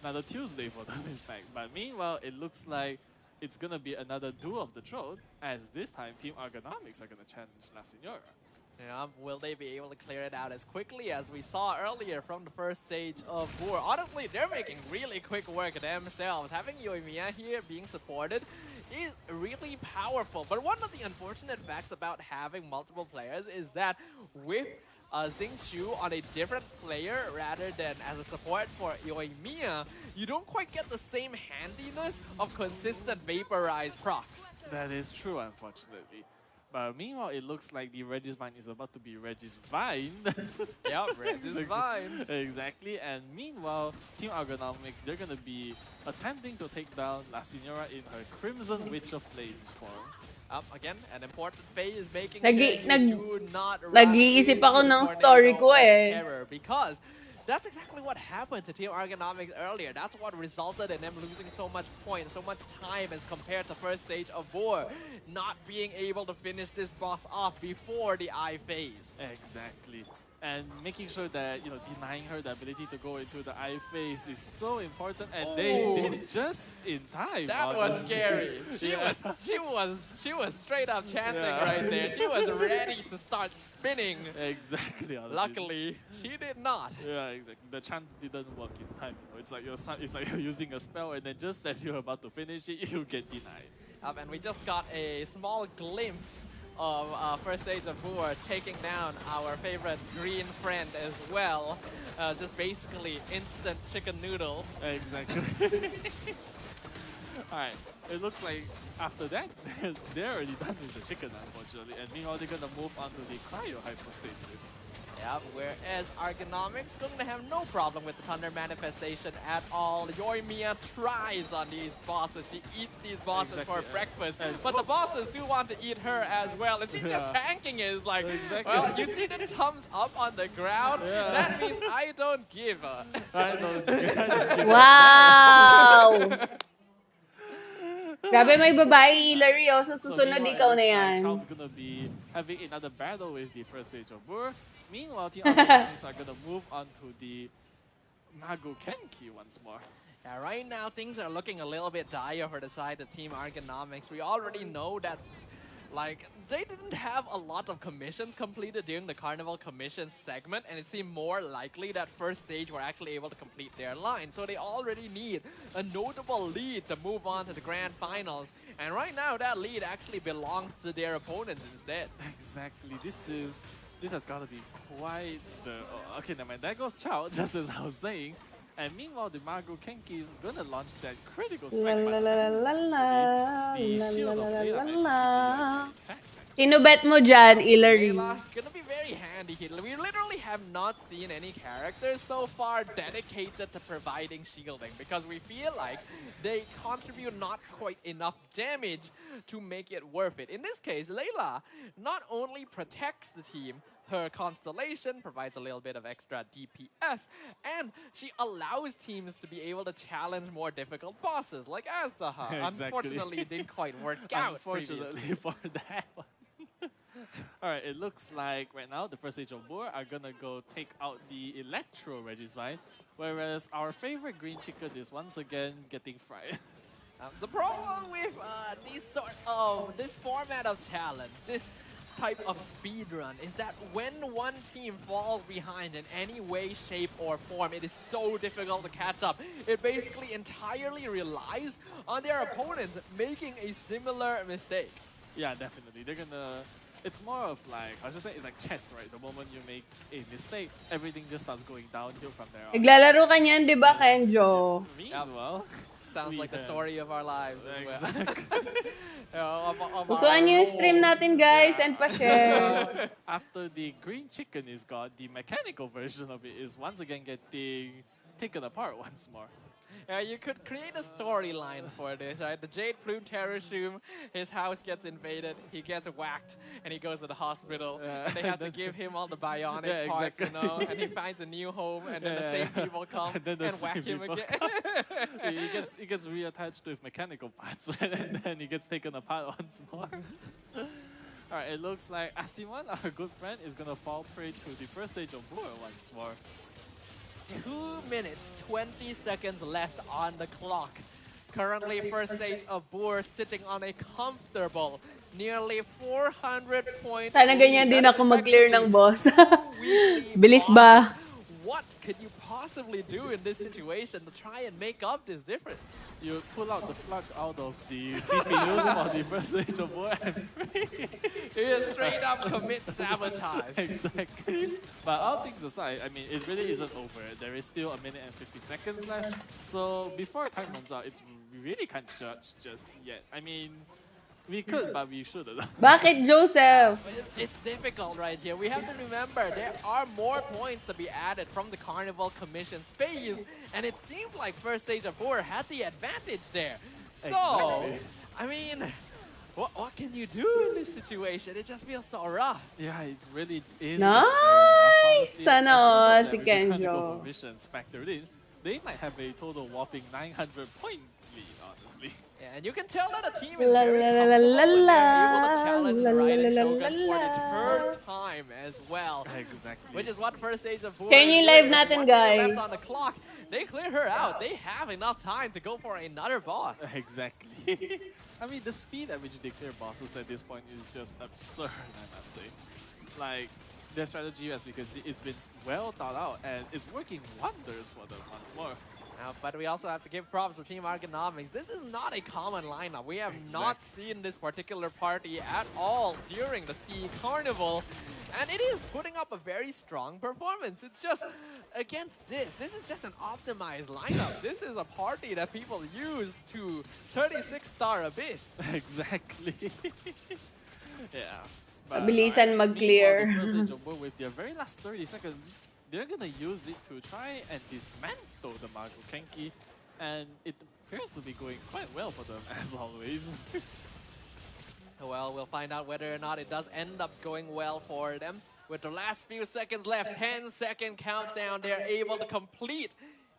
Another Tuesday for them, in fact. But meanwhile, it looks like it's gonna be another duel of the throne, as this time Team Argonomics are gonna challenge La Senora. Yeah, will they be able to clear it out as quickly as we saw earlier from the first stage of Boor? Honestly, they're making really quick work themselves. Having Yoimiya here being supported is really powerful. But one of the unfortunate facts about having multiple players is that with Xingqiu on a different player rather than as a support for Yoimiya, you don't quite get the same handiness of consistent vaporized procs. That is true, unfortunately. But meanwhile, it looks like the Regisvine is about to be Regisvine. Yep, Regisvine. Exactly. And meanwhile, Team Argonomics, they're going to be attempting to take down La Senora in her Crimson Witch of Flames form. Again, an important phase making Nag- sure nag- you do not nag-iisip ako ng story ko eh. Because that's exactly what happened to Team Argonomics earlier. That's what resulted in them losing so much points, so much time as compared to first stage of Boor. Not being able to finish this boss off before the eye phase. Exactly. And making sure that, you know, denying her the ability to go into the eye phase is so important, and they did it just in time. That was scary. She was straight up chanting right there. She was ready to start spinning. Exactly. Honestly. Luckily, she did not. Yeah, exactly. The chant didn't work in time. You know, it's like you're using a spell, and then just as you're about to finish it, you get denied. And we just got a small glimpse of first stage of Boor taking down our favorite green friend as well. Just basically instant chicken noodles. Exactly. Alright, it looks like after that, they're already done with the chicken, unfortunately. And meanwhile, they're gonna move on to the cryo hypostasis. Yeah, whereas Argonomics gonna have no problem with the Thunder Manifestation at all. Yoimiya tries on these bosses. She eats these bosses for breakfast. But the bosses do want to eat her as well. And she's just tanking it. It's like, well, you see the thumbs up on the ground? That means I don't give a... I don't give Wow! Grabe, may babae Hillary oh. So susunod ikaw na yan. Charles gonna be having another battle with the first stage of Boor. Meanwhile, Team Argonomics are gonna move on to the Mago Kenki once more. Yeah, right now things are looking a little bit dire for the side of Team Argonomics. We already know that, like, they didn't have a lot of commissions completed during the Carnival commission segment, and it seemed more likely that first stage were actually able to complete their line. So they already need a notable lead to move on to the grand finals. And right now, that lead actually belongs to their opponents instead. Exactly. This has got to be quite the... okay, never mind. There goes Chao, just as I was saying. And meanwhile, the Mago Kenki is gonna launch that critical La strike. la la la la The la shield la of la Layla la actually la. did impact. Sino bet mo dyan, Hillary? Layla, gonna be very handy here. We literally have not seen any characters so far dedicated to providing shielding because we feel like they contribute not quite enough damage to make it worth it. In this case, Layla not only protects the team, her constellation provides a little bit of extra DPS, and she allows teams to be able to challenge more difficult bosses like Aztaha. Exactly. Unfortunately, it didn't quite work out. Unfortunately for that one. Alright, it looks like right now the first stage of Boor are gonna go take out the Electro Regisvine, whereas our favorite green chicken is once again getting fried. The problem with this format of challenge, this type of speed run, is that when one team falls behind in any way, shape, or form, it is so difficult to catch up. It basically entirely relies on their opponents making a similar mistake. Yeah, definitely. They're gonna. It's more of like, I should say, it's like chess, right? The moment you make a mistake, everything just starts going downhill from there on. Naglalaro ka niyan, di ba, Kenjo? Meanwhile, Sounds we like the have- story of our lives as well. Exactly. Gustuhan niyo yung stream natin, guys, and pa-share. After the green chicken is gone, the mechanical version of it is once again getting taken apart once more. You could create a storyline for this, right? The Jade Plume Terrorist Room, his house gets invaded, he gets whacked, and he goes to the hospital. And they have to give him all the bionic Yeah, parts, exactly. you know? And he finds a new home, and then the same people come And then the and whack same him people again. he gets reattached with mechanical parts, right? And then he gets taken apart once more. Alright, it looks like Asimon, our good friend, is gonna fall prey to the first stage of War once more. 2 minutes, 20 seconds left on the clock. Currently, first stage of Boer sitting on a comfortable, nearly 400 point Sana ganyan din lead. That's ako mag-clear ng effectively boss. weekly Bilis bosses. ba? What could you possibly do in this situation to try and make up this difference? You pull out the plug out of the CPUs for the first stage of War and You straight up commit sabotage. exactly. But all things aside, I mean, it really isn't over. There is still a minute and 50 seconds left. So before time runs out, it's we really can't judge just yet. I mean, we could, but we shouldn't. Bakit, Joseph? It's difficult right here. We have to remember there are more points to be added from the Carnival Commission's phase, and it seemed like first stage of Boer had the advantage there. So, Exactly. I mean, what can you do in this situation? It just feels so rough. Yeah, it really is. Nice! Sana all, si Mechanical Kenjo. provisions factored in, they might have a total whopping 900 point lead, honestly. Yeah, and you can tell that the team is La very la la comfortable la when they're la, able to challenge la la Ryan and la Shogun la for the la. third time as well. Exactly. Which is what first stage of Boer Share niyo yung is live doing. natin, With 1 minute guys. left on the clock. They clear her out. They have enough time to go for another boss. Exactly. I mean, the speed at which they clear bosses at this point is just absurd, I must say. Like, their strategy, as we can see, it's been well thought out, and it's working wonders for them once more. But we also have to give props to Team Argonomics. This is not a common lineup. We have not seen this particular party at all during the Sea Carnival. And it is putting up a very strong performance. It's just, against this is just an optimized lineup. This is a party that people use to 36-star Abyss. Exactly. Yeah. Mabilisan mag-clear. Meanwhile, the first Age of War, with their very last 30 seconds, they're gonna use it to try and dismantle the Mago Kenki, and it appears to be going quite well for them, as always. Well, we'll find out whether or not it does end up going well for them. With the last few seconds left, 10-second countdown, they're able to complete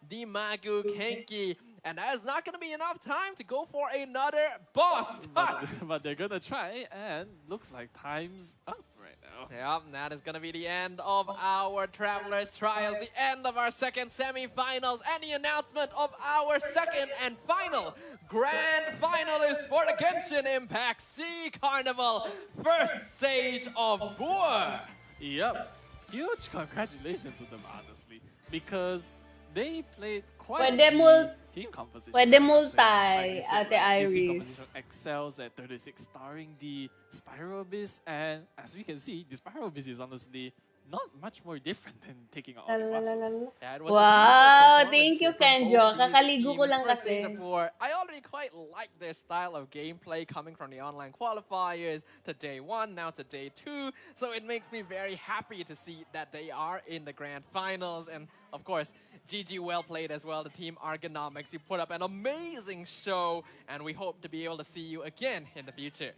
the Magu Kenki. And that is not going to be enough time to go for another boss touch. But they're gonna try, and looks like time's up right now. Yep, that is going to be the end of our Travelers Trials, the end of our second semifinals, and the announcement of our second and final grand finalist for the Genshin Impact Sea Carnival first stage of Boer. Yep. Huge congratulations to them, honestly, because they played quite Pwede team composition. pwede I would say. multi, Like you said, Ate right, this team Irie. composition excels at 36, starring the Spiral Abyss, and as we can see, the Spiral Abyss is honestly not much more different than taking out all the bosses. Yeah, it was Wow, a beautiful thank you, performance here from Kenjo. both these Kakaligo ko teams. lang First stage kasi. of War, I already quite like their style of gameplay coming from the online qualifiers to day 1, now to day 2. So it makes me very happy to see that they are in the grand finals. And of course, GG well played as well, the team Argonomics. You put up an amazing show, and we hope to be able to see you again in the future.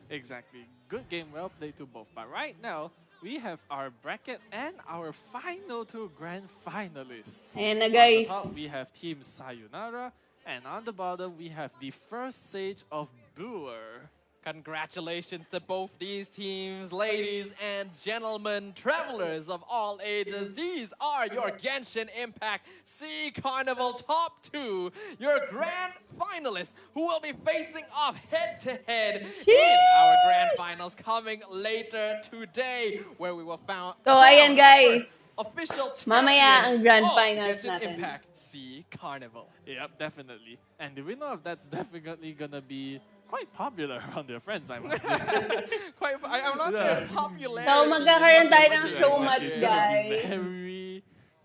Exactly. Good game, well played to both. But right now, we have our bracket and our final two grand finalists. Ayan na, On guys. the top, we have Team Sayonara, and on the bottom, we have the first stage of Boer. Congratulations to both these teams, ladies and gentlemen, travelers of all ages. These are your Genshin Impact Sea Carnival Top 2, your grand finalists who will be facing off head-to-head in our grand finals coming later today, where we will found So, ayan guys. official Mamaya ang champion grand of finals Genshin natin. Impact Sea Carnival. Yep, definitely. And the winner of that's definitely gonna be quite popular around their friends, I must say. I'm not sure if popularity. So, magkakaroon tayo ng is show what match, it is. guys.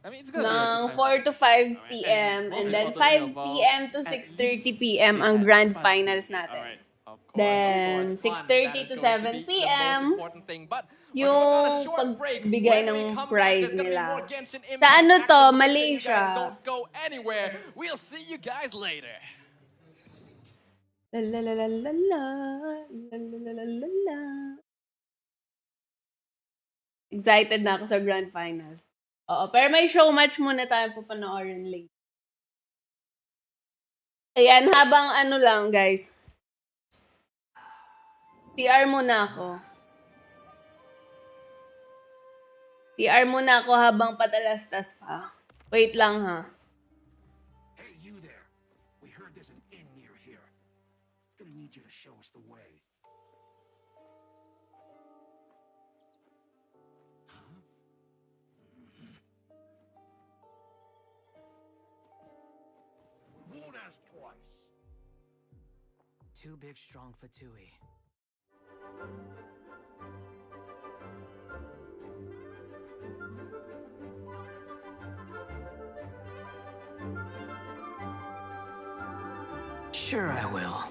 It's gonna Ng be 4 to 5 p.m. and then 5 p.m. to 6:30 p.m. ang grand finals natin. Alright. Of course, Then, of course, fun. 6:30 That to is going 7 be the most p.m. important thing. But we're yung going on a short break. pagbigay When we ng come prize back, there's gonna be nila. more Genshin Impact Sa ano to, action, so make sure Malaysia. You guys don't go anywhere. We'll see you guys later. La la la la la la la la la la la. Excited na ako sa grand finals. Oo, pero may show match muna tayo papanoorin later. Ayan, habang ano lang, guys. TR muna ako. TR muna ako habang patalastas pa. Wait lang, ha. Hey, you there. We heard there's an inn near here. Gonna need you to show us the way. We won't ask twice. Too big, strong for Tui. Sure I will.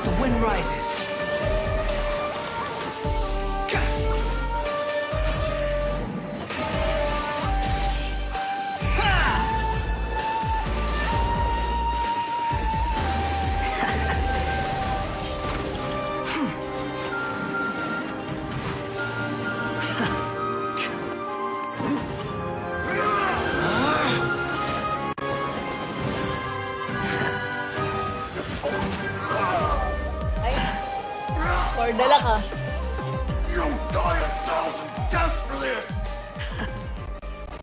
The wind rises. For the lakas. You'll die 1,000 deaths for this!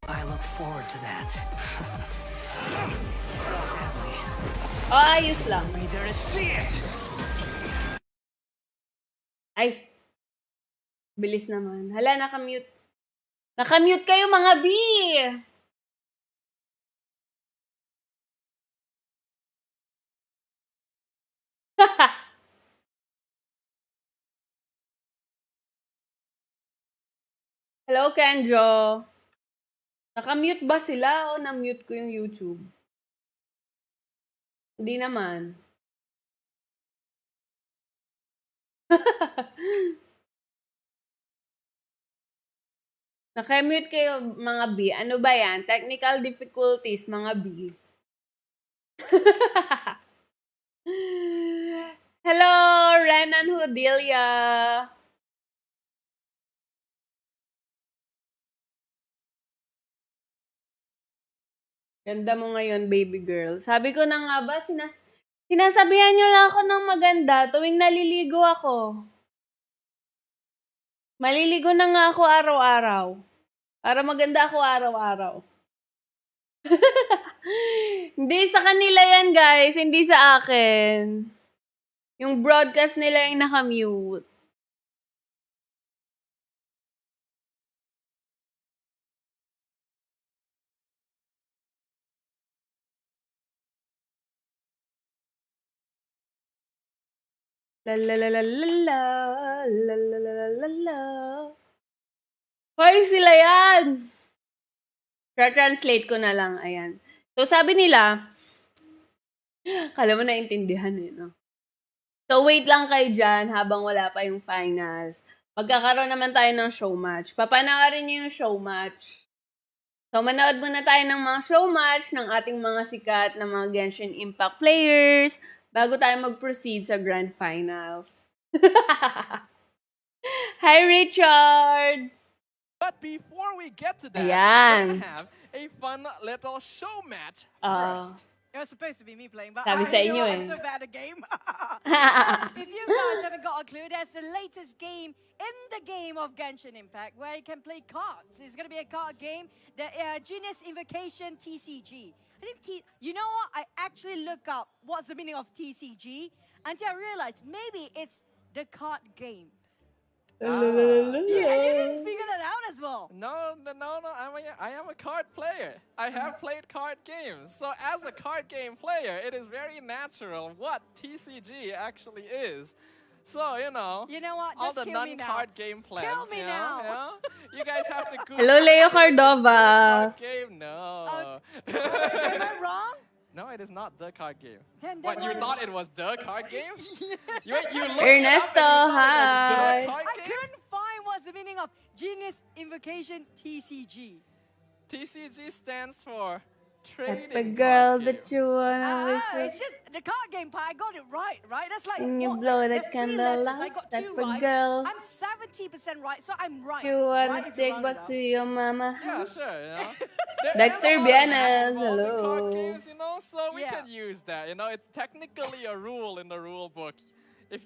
I look forward to that. Sadly, Ayos lang. be there to see it. Ay. Bilis naman. Hala, nakamute. Nakamute kayo mga B! Hello, Kenjo. Nakamute ba sila o na-mute ko yung YouTube? Hindi naman. Nakamute kayo, mga B. Ano ba yan? Technical difficulties, mga B. Hello, Renan Hudilia. Ganda mo ngayon, baby girl. Sabi ko na nga ba, sinasabihan nyo lang ako ng maganda tuwing naliligo ako. Maliligo na nga ako araw-araw. Para maganda ako araw-araw. Hindi sa kanila yan, guys. Hindi sa akin. Yung broadcast nila yung nakamute. La la la la la la la la la la la la. Hoy, sila yan! Translate ko na lang, ayan. So, sabi nila, kala mo naintindihan eh, no? So, wait lang kayo dyan habang wala pa yung finals. Magkakaroon naman tayo ng show match. Papanoorin niyo yung show match. So, manood muna tayo ng mga show match ng ating mga sikat na mga Genshin Impact players bago tayo mag-proceed sa Grand Finals. Hi, Richard! But before we get to that, Ayan. let's have a fun little show match Ah. first. It was supposed to be me playing, but Sabi sa inyo I'm eh. so bad at game. If you guys haven't got a clue, that's the latest game in the game of Genshin Impact where you can play cards. It's going to be a card game, the Genius Invocation TCG. I think you know what? I actually look up what's the meaning of TCG until I realized maybe it's the card game. Yeah, you didn't figure that out as well. No. I am a card player. I have played card games. So as a card game player, it is very natural what TCG actually is. So, You know what? all Just the kill me now. non-card game plans. Kill me now. Yeah? You guys have to Google Hello, Leo card Cordova. game. No. Am I wrong? No, it is not the card game. Then What, you what is thought it? it was the card game? you looked it up Ernesto, and you thought hi. it was the card I game? couldn't find what's the meaning of Genius Invocation TCG. TCG stands for That's Trading the girl Card that Game. you wanna It's just the card game part. I got it right? That's like Can you what, blow there's that 3 candle letters. out? I got That's 2 the right. girl. I'm 70% right, so I'm right. You wanna right if you take round back it to up. your mama? Yeah, sure. Dexter there's a lot of Bienes, involving card hello. games, so we Yeah. can use that. It's technically a rule in the rule book.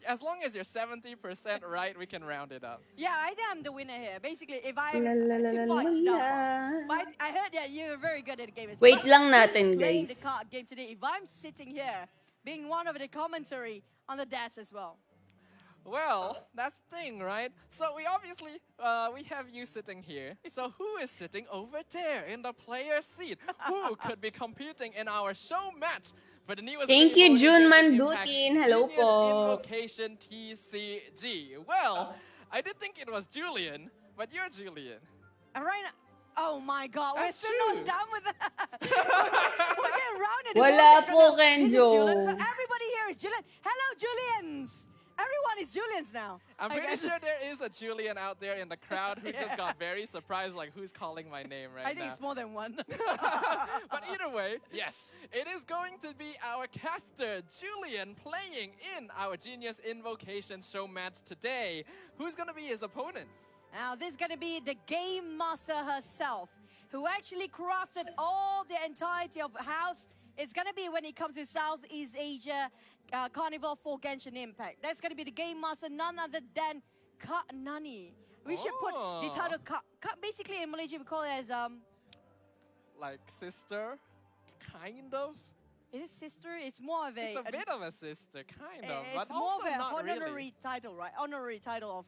As long as you're 70% right, we can round it up. Yeah, I think I'm the winner here. Basically, if I'm La, la, la, 2 la, points la, down. la. But I heard that you're very good at the game. Wait But lang who's natin, playing guys. the card game today? If I'm sitting here, being one of the commentary on the desk as well. Well, that's the thing, right? So we obviously, we have you sitting here. So who is sitting over there in the player seat? Who could be competing in our show match for the newest Thank you, label in June Genshin Impact, Mandutin. Hello Genius po. Invocation TCG. Well, I did think it was Julian, but you're Julian. Right now, oh my God, we're That's still true. not done with that. We're getting rounded. Wala This po, is Julian. So Kenjo. everybody here is Julian. Hello, Julians. Everyone is Julians now. I'm I pretty guess. sure there is a Julian out there in the crowd who just got very surprised, like, who's calling my name right I now? think it's more than one. But either way, yes, it is going to be our caster, Julian, playing in our Genius Invocation show match today. Who's going to be his opponent? Now, this is going to be the game master herself, who actually crafted all the entirety of house. It's going to be when it comes to Southeast Asia Carnival for Genshin Impact. That's going to be the game master, none other than Nani. We should put the title basically in Malaysia we call it as Like sister? Kind of? is it sister? It's more of It's a bit of a sister, kind of, it's but more also of a not honorary really. title, right? Honorary title of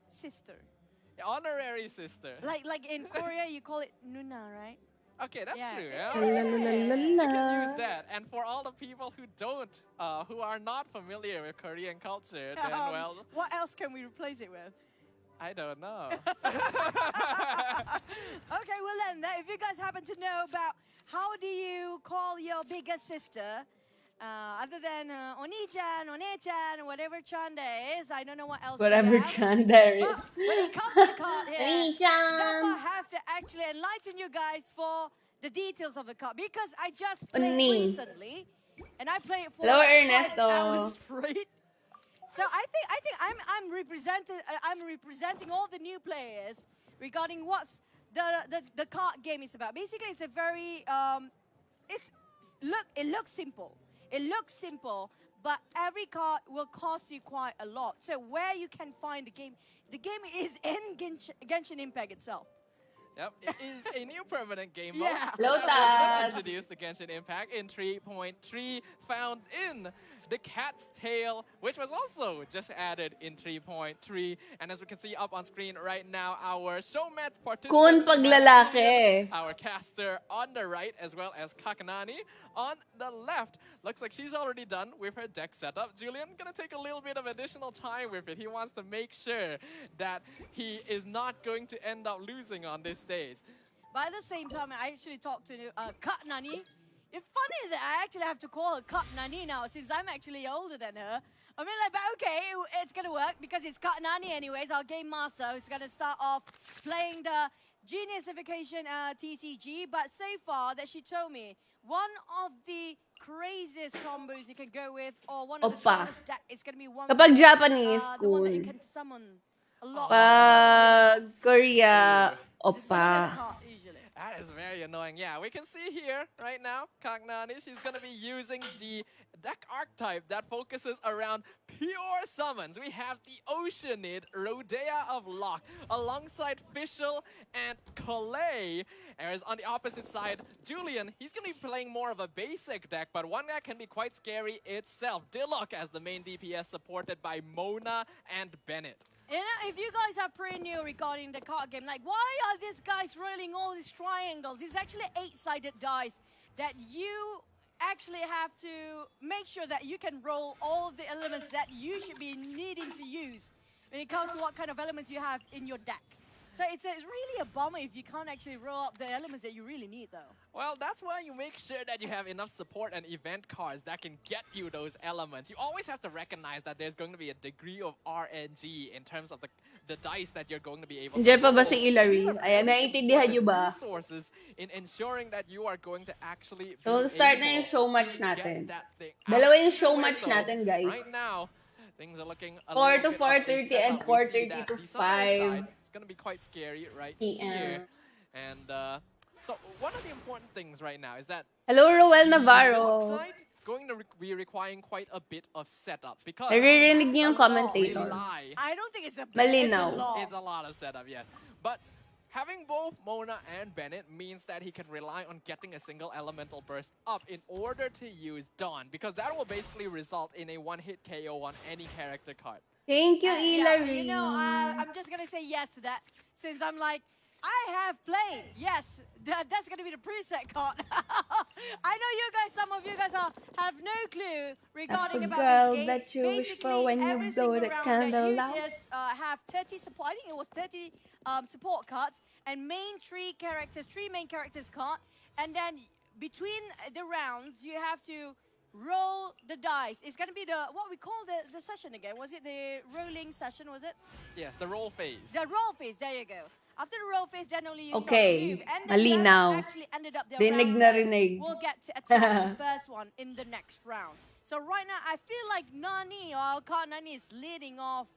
sister. Honorary sister. Like in Korea you call it Nuna, right? Okay, that's Yeah. true. La, Yeah. la, la, la, We can la. use that. And for all the people who are not familiar with Korean culture, then, well, What else can we replace it with? I don't know. Okay, well then, if you guys happen to know about how do you call your bigger sister, other than Oni-chan, One-chan, whatever chan there is, I don't know what else. we Whatever have. Chan there is. But when it comes to the card here, Oni-chan. Steffa have to actually enlighten you guys for the details of the card because I just played Oni. recently, and I played for Hello, like 5 Ernesto. hours straight. So I think I'm representing all the new players regarding what's the card game is about. Basically, it's a very it looks simple. It looks simple, but every card will cost you quite a lot. So where you can find the game is in Genshin Impact itself. Yep, it is a new permanent game mode. Yeah. Hello, That was just Tad. introduced to Genshin Impact in 3.3, found in the Cat's Tail, which was also just added in 3.3. And as we can see up on screen right now, our showmat Kun participants, paglalaki. our caster on the right, as well as Kakanani on the left. Looks like she's already done with her deck setup. Julian gonna take a little bit of additional time with it. He wants to make sure that he is not going to end up losing on this stage. But at the same time, I actually talked to Kat Nani. It's funny that I actually have to call her Kat Nani now since I'm actually older than her. I mean, like, but okay, it's gonna work because it's Kat Nani anyways, our game master. It's gonna start off playing the Geniusification TCG. But so far that she told me, one of the craziest easiest combos you can go with, or one of the Oppa. strongest deck is going to be one. Kapag Japanese, the one that you cool. can summon a lot. Pag Korea, The summoners Oppa. card usually. That is very annoying. Yeah, we can see here right now, Kagnani, she's going to be using the deck archetype that focuses around pure summons. We have the Oceanid, Rodea of Lock, alongside Fischl and Calais. Whereas on the opposite side, Julian, he's going to be playing more of a basic deck, but one that can be quite scary itself. Dilok as the main DPS, supported by Mona and Bennett. You know, if you guys are pretty new regarding the card game, like, why are these guys rolling all these triangles? It's actually 8-sided dice that you actually have to make sure that you can roll all of the elements that you should be needing to use when it comes to what kind of elements you have in your deck. So it's really a bummer if you can't actually roll up the elements that you really need, though. Well, that's why you make sure that you have enough support and event cards that can get you those elements. You always have to recognize that there's going to be a degree of RNG in terms of the dice that you're going to be able to Diyan pa ba roll. si Hilary? These are Ayan, very naiintindihan nyo important ba? resources in ensuring that you are going to actually be So, start na able yung show match to natin. get that thing out. Dalawa yung show Anyway, match though, natin, guys. Right now, things are looking a 4 little to bit of a 4:30 setup. and We see 4:30 that to the summoner side 5 is going to be quite scary right PM. here. And so one of the important things right now is that Hello, Roel the Navarro. Dilok side going to be requiring quite a bit of setup because Naririnig niyo yung it does not commentator. rely. I don't think it's a Malinaw. It's a lot. It's a lot of setup, yes. But having both Mona and Bennett means that he can rely on getting a single elemental burst up in order to use Dawn, because that will basically result in a one-hit KO on any character card. Thank you, Yeah, Hilary. you know, I'm just gonna say yes to that, since I'm like, I have played. Yes, that's gonna be the preset card. I know you guys, some of you guys have no clue regarding A about girl this game. that you wish for Basically, when you every blow single the round candle that out. you just have 30 support. I think it was 30 support cards and main three main characters card, and then between the rounds you have to roll the dice. It's gonna be what we call the session again. Was it the rolling session? Was it? Yes, the roll phase. The roll phase, there you go. After the roll phase, then only you start Okay, to move. And then whoever malinaw. actually ended up their Rinig round na first rinig. will get to attack the first one in the next round. So right now, I feel like Nani, or Alcott Nani, is leading off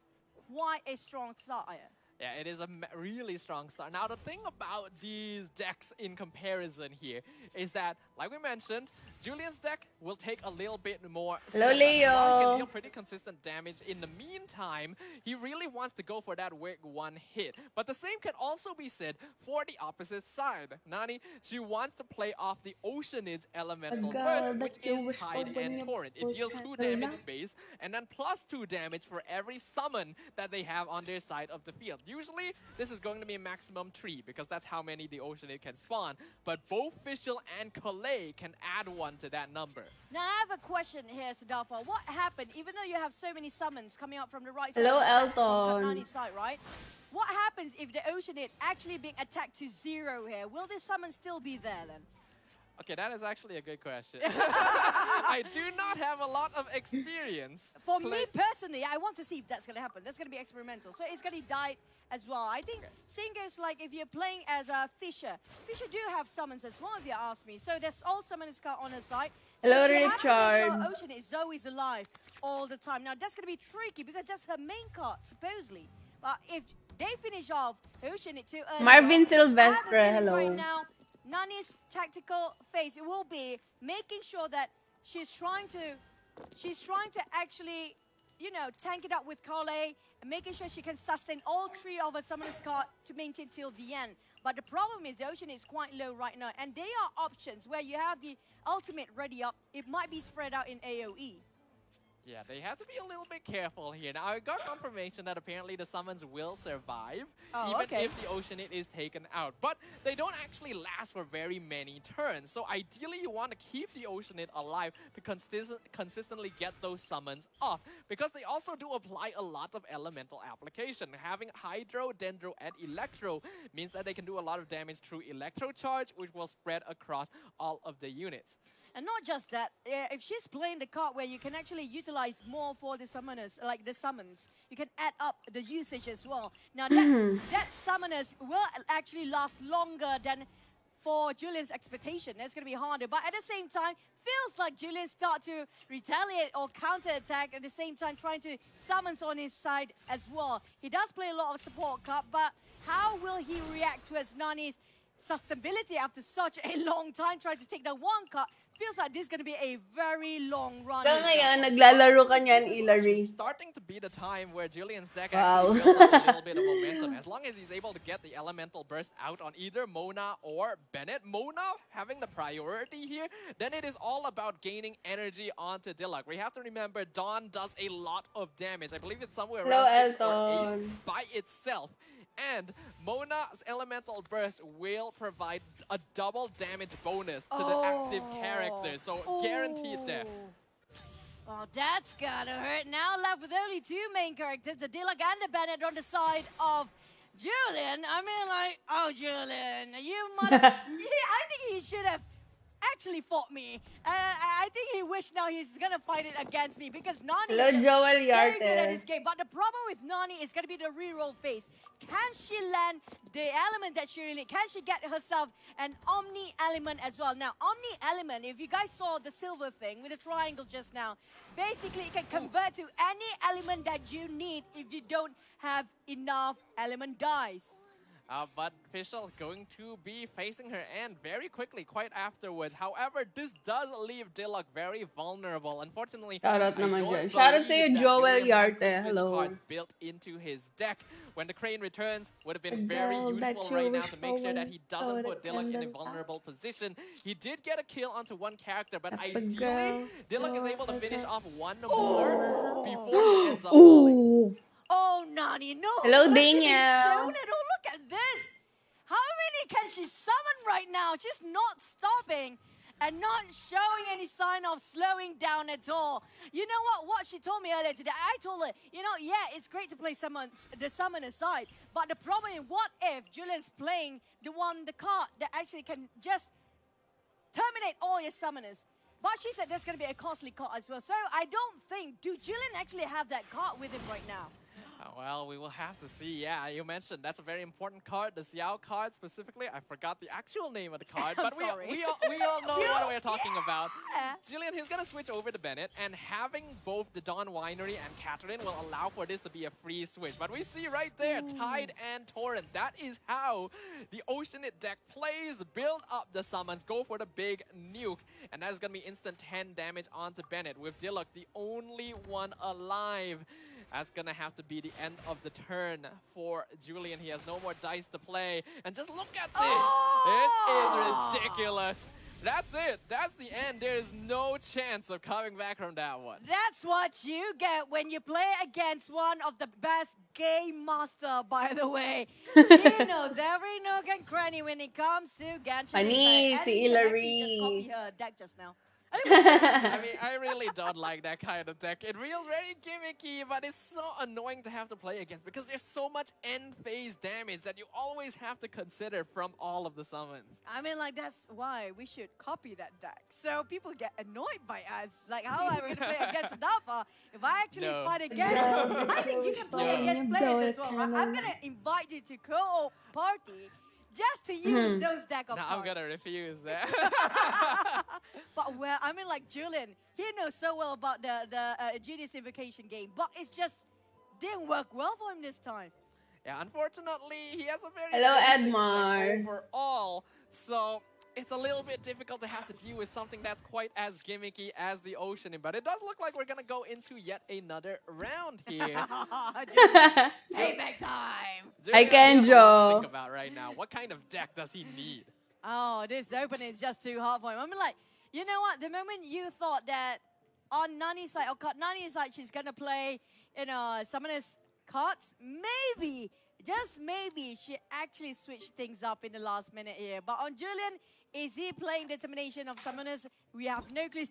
quite a strong start here. Yeah, it is a really strong start. Now, the thing about these decks in comparison here is that, like we mentioned, Julian's deck will take a little bit more. Hello, setup. Leo. While he can deal pretty consistent damage. In the meantime, he really wants to go for that wig one hit. But the same can also be said for the opposite side. Nani, she wants to play off the Oceanid's elemental A girl burst, that which you is wish for Tide when and you Torrent. It put deals that 2 damage light. base, and then plus 2 damage for every summon that they have on their side of the field. Usually, this is going to be a maximum 3, because that's how many the Oceanid can spawn. But both Fischl and Calais can add 1 to that number. Now, I have a question here, Siddhartha. What happened, even though you have so many summons coming out from the right Hello, side of the deck, Elton. from Nani's side, right? What happens if the Oceanid actually being attacked to 0 here? Will this summon still be there then? Okay, that is actually a good question. I do not have a lot of experience. For me personally, I want to see if that's going to happen. That's going to be experimental. So it's going to die as well. I think same goes like if you're playing as a Fisher. Fisher do have summons as well, if you ask me. So there's all summoners card on her side. So Hello, she has to make sure Richard. Ocean is Zoe's alive all the time. Now that's going to be tricky because that's her main card, supposedly. But if they finish off Ocean it too early, Marvin I have a Silvestre, feeling hello. Right now, Nani's tactical phase, it will be making sure that she's trying to actually, you know, tank it up with Calais and making sure she can sustain all 3 of her summoners card to maintain till the end. But the problem is the Ocean is quite low right now, and there are options where you have the ultimate ready up. It might be spread out in AoE. Yeah, they have to be a little bit careful here. Now, I got confirmation that apparently the summons will survive, Oh, even okay. if the Oceanid is taken out. But they don't actually last for very many turns. So ideally, you want to keep the Oceanid alive to consistently get those summons off, because they also do apply a lot of elemental application. Having Hydro, Dendro, and Electro means that they can do a lot of damage through Electro Charge, which will spread across all of the units. And not just that, if she's playing the card where you can actually utilize more for the summoners, like the summons, you can add up the usage as well. Now that summoners will actually last longer than for Julian's expectation. That's going to be harder. But at the same time, feels like Julian start to retaliate or counter-attack at the same time trying to summons on his side as well. He does play a lot of support card, but how will he react towards Nani's sustainability after such a long time trying to take the one card? Feels like this is going to be a very long run. Hanggang ngayon, naglalaro ka niyan, This is Ilari. starting to be the time where Julian's deck Wow. actually builds up a little bit of momentum. As long as he's able to get the elemental burst out on either Mona or Bennett. Mona having the priority here, then it is all about gaining energy onto Diluc. We have to remember Dawn does a lot of damage. I believe it's somewhere Hello, around 6 or 8 Elton. by itself. And Mona's elemental burst will provide a double damage bonus to the active character. So guaranteed death. Oh, that's gotta hurt. Now left with only two main characters, the Diluc and the Bennett on the side of Julian. I mean, like, oh, Julian, you mother... I think he should have actually fought me. I think he wished now he's gonna fight it against me because Nani Hello, is Joel very Yarte. good at this game. But the problem with Nani is gonna be the reroll phase. Can she land the element that she really... Can she get herself an Omni element as well? Now, Omni element, if you guys saw the silver thing with the triangle just now, basically it can convert to any element that you need if you don't have enough element dice. But Fischl going to be facing her end very quickly, quite afterwards. However, this does leave Diluc very vulnerable. Unfortunately, Shoutout I naman don't dyan. Shoutout sa'yo, believe that Joel Julian has Yarte. quick switch Hello. cards built into his deck. When the Crane returns, would have been very girl that useful you right now wish to make sure that he for doesn't would put Diluc in a handle vulnerable position. He did get a kill onto one character, but Pag ideally, girl, Diluc is girl, able to finish girl. off one more before he ends up falling. Ooh. Oh, Nani, no. Hello, Look at it, Daniel. shown it. Oh, look at this. How many can she summon right now? She's not stopping and not showing any sign of slowing down at all. You know what she told me earlier today? I told her, you know, yeah, it's great to play the summoner side, but the problem is, what if Julian's playing the card that actually can just terminate all your summoners? But she said there's going to be a costly card as well. So I don't think, do Julian actually have that card with him right now? Well, we will have to see. Yeah, you mentioned that's a very important card, the Xiao card specifically. I forgot the actual name of the card, but we all know what we're talking about. Julian, he's going to switch over to Bennett, and having both the Dawn Winery and Catherine will allow for this to be a free switch. But we see right there, Tide and Torrent. That is how the Oceanit deck plays. Build up the summons, go for the big nuke, and that's going to be instant 10 damage onto Bennett, with Diluc the only one alive. That's gonna have to be the end of the turn for Julian. He has no more dice to play. And just look at this. This is ridiculous. That's it. That's the end. There is no chance of coming back from that one. That's what you get when you play against one of the best game master, by the way. She knows every nook and cranny when it comes to Genshin. Pani, Impact. si And you can actually Hilary. just copy her deck just now. I mean, I really don't like that kind of deck. It feels very gimmicky, but it's so annoying to have to play against because there's so much end phase damage that you always have to consider from all of the summons. I mean, like, that's why we should copy that deck. So people get annoyed by us. Like, how am I going to play against Nafa if I actually fight against him? I think you can play against players as well. Right? I'm going to invite you to co-op party just to use those deck of Now cards. I'm going to refuse that. But well, I mean, like Julian, he knows so well about the Genius Invocation game, but it just didn't work well for him this time. Yeah, unfortunately, he has a very Hello, basic Edmar. deck overall, so it's a little bit difficult to have to deal with something that's quite as gimmicky as the Oceanin, but it does look like we're gonna go into yet another round here. Payback time! Julian, can, we have a lot to Joe. think about right now. What kind of deck does he need? Oh, this opening is just too hard for him. I mean, like, you know what? The moment you thought that on Nani's side, or Nani's side, she's gonna play, you know, Summoner's cards, maybe, just maybe, she actually switched things up in the last minute here. But on Julian, is he playing Determination of Summoners? We have no clue.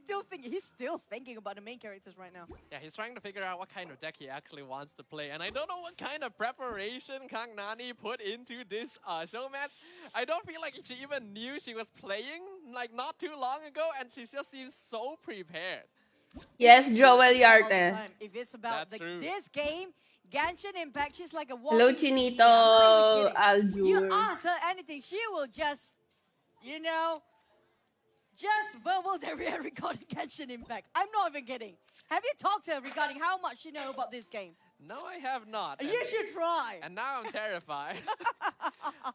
He's still thinking about the main characters right now. Yeah, he's trying to figure out what kind of deck he actually wants to play. And I don't know what kind of preparation Kang Nani put into this show match. I don't feel like she even knew she was playing, like, not too long ago, and she just seems so prepared. Yes, Joel All the Yarte. time. If it's about That's true. this game, Genshin Impact, she's like a Hello, walking Chinito TV. I'm not even kidding. You Aljur. ask her anything, she will just, you know, just verbal diarrhea regarding Genshin Impact. I'm not even kidding. Have you talked to her regarding how much you know about this game? No, I have not. You should try. And now I'm terrified.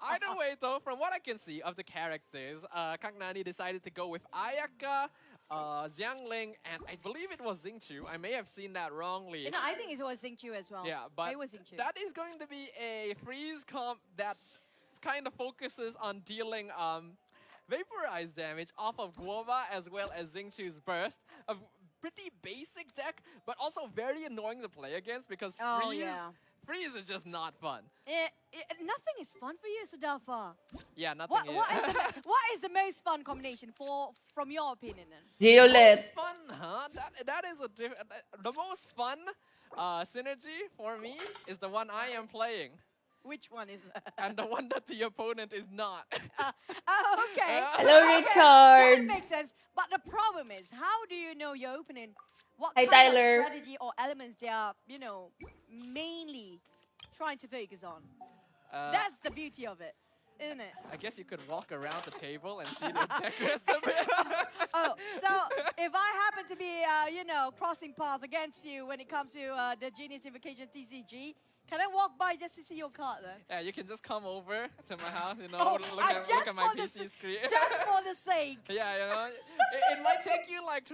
Either way, though, from what I can see of the characters, Kagnani decided to go with Ayaka, Xiangling, and I believe it was Xingqiu. I may have seen that wrongly. You know, I think it was Xingqiu as well. Yeah, but it was Xingqiu. that is going to be a freeze comp that kind of focuses on dealing vaporize damage off of Guova as well as Xingqiu's burst. A pretty basic deck, but also very annoying to play against because freeze is just not fun. Nothing is fun for you, Sadafa. Yeah, nothing is. What is the most fun combination from your opinion then? Giolet. Fun, huh? That is the most fun synergy for me is the one I am playing. Which one is that? And the one that the opponent is not. Oh, okay. Hello, Okay, Richard. that makes sense. But the problem is, how do you know your opponent? What Hi, kind Tyler. of strategy or elements they are, mainly trying to focus on? That's the beauty of it, isn't it? I guess you could walk around the table and see the deck recipe. Oh, so if I happen to be, crossing path against you when it comes to the Genius Invocation TCG, can I walk by just to see your card then? Yeah, you can just come over to my house, look just at my for the PC screen. Just for the sake. Yeah, it might take you like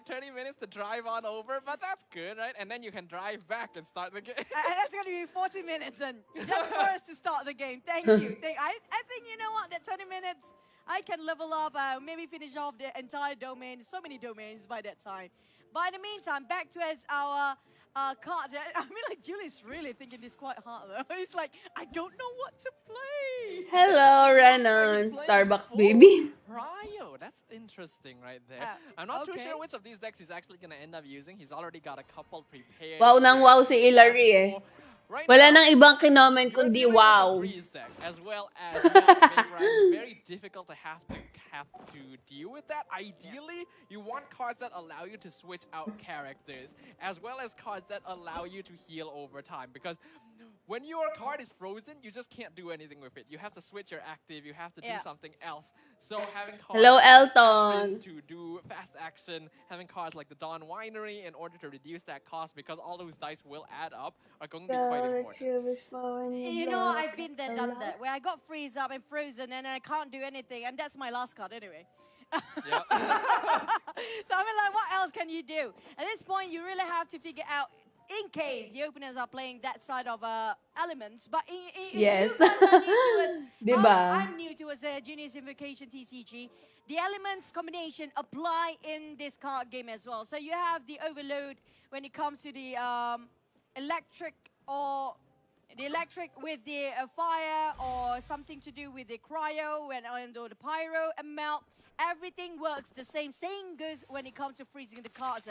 30 minutes to drive on over, but that's good, right? And then you can drive back and start the game. And that's going to be 40 minutes and just for us to start the game. Thank you. I think, you know what, that 20 minutes, I can level up, maybe finish off the entire domain. So many domains by that time. But in the meantime, back to our cards. I mean, like, Julie's really thinking this quite hard, though. It's like, I don't know what to play. Hello, Renan. Starbucks baby. Ryo, that's interesting right there. I'm not too sure which of these decks he's actually going to end up using. He's already got a couple prepared. Wow nang wow si Hilary eh. Right Wala now, nang ibang kinomen you're kundi dealing with a wow. freeze deck, as well as it's very difficult to have to deal with that. Ideally, you want cards that allow you to switch out characters, as well as cards that allow you to heal over time. Because when your card is frozen, you just can't do anything with it. You have to switch your active. You have to do something else. So having cards Hello, Elton. to do fast action, having cards like the Dawn Winery in order to reduce that cost, because all those dice will add up, are going to be quite important. You know, I've been there, done that, where I got freeze up and frozen and I can't do anything, and that's my last card anyway. Yep. So I mean, like, what else can you do? At this point, you really have to figure out, in case the openers are playing that side of elements, but Yes. you guys are new towards, Diba? I'm new towards Genius Invocation TCG. The elements combination apply in this card game as well. So you have the overload when it comes to the electric with the fire, or something to do with the cryo or the pyro and melt. Everything works the same. Same goes when it comes to freezing the cards.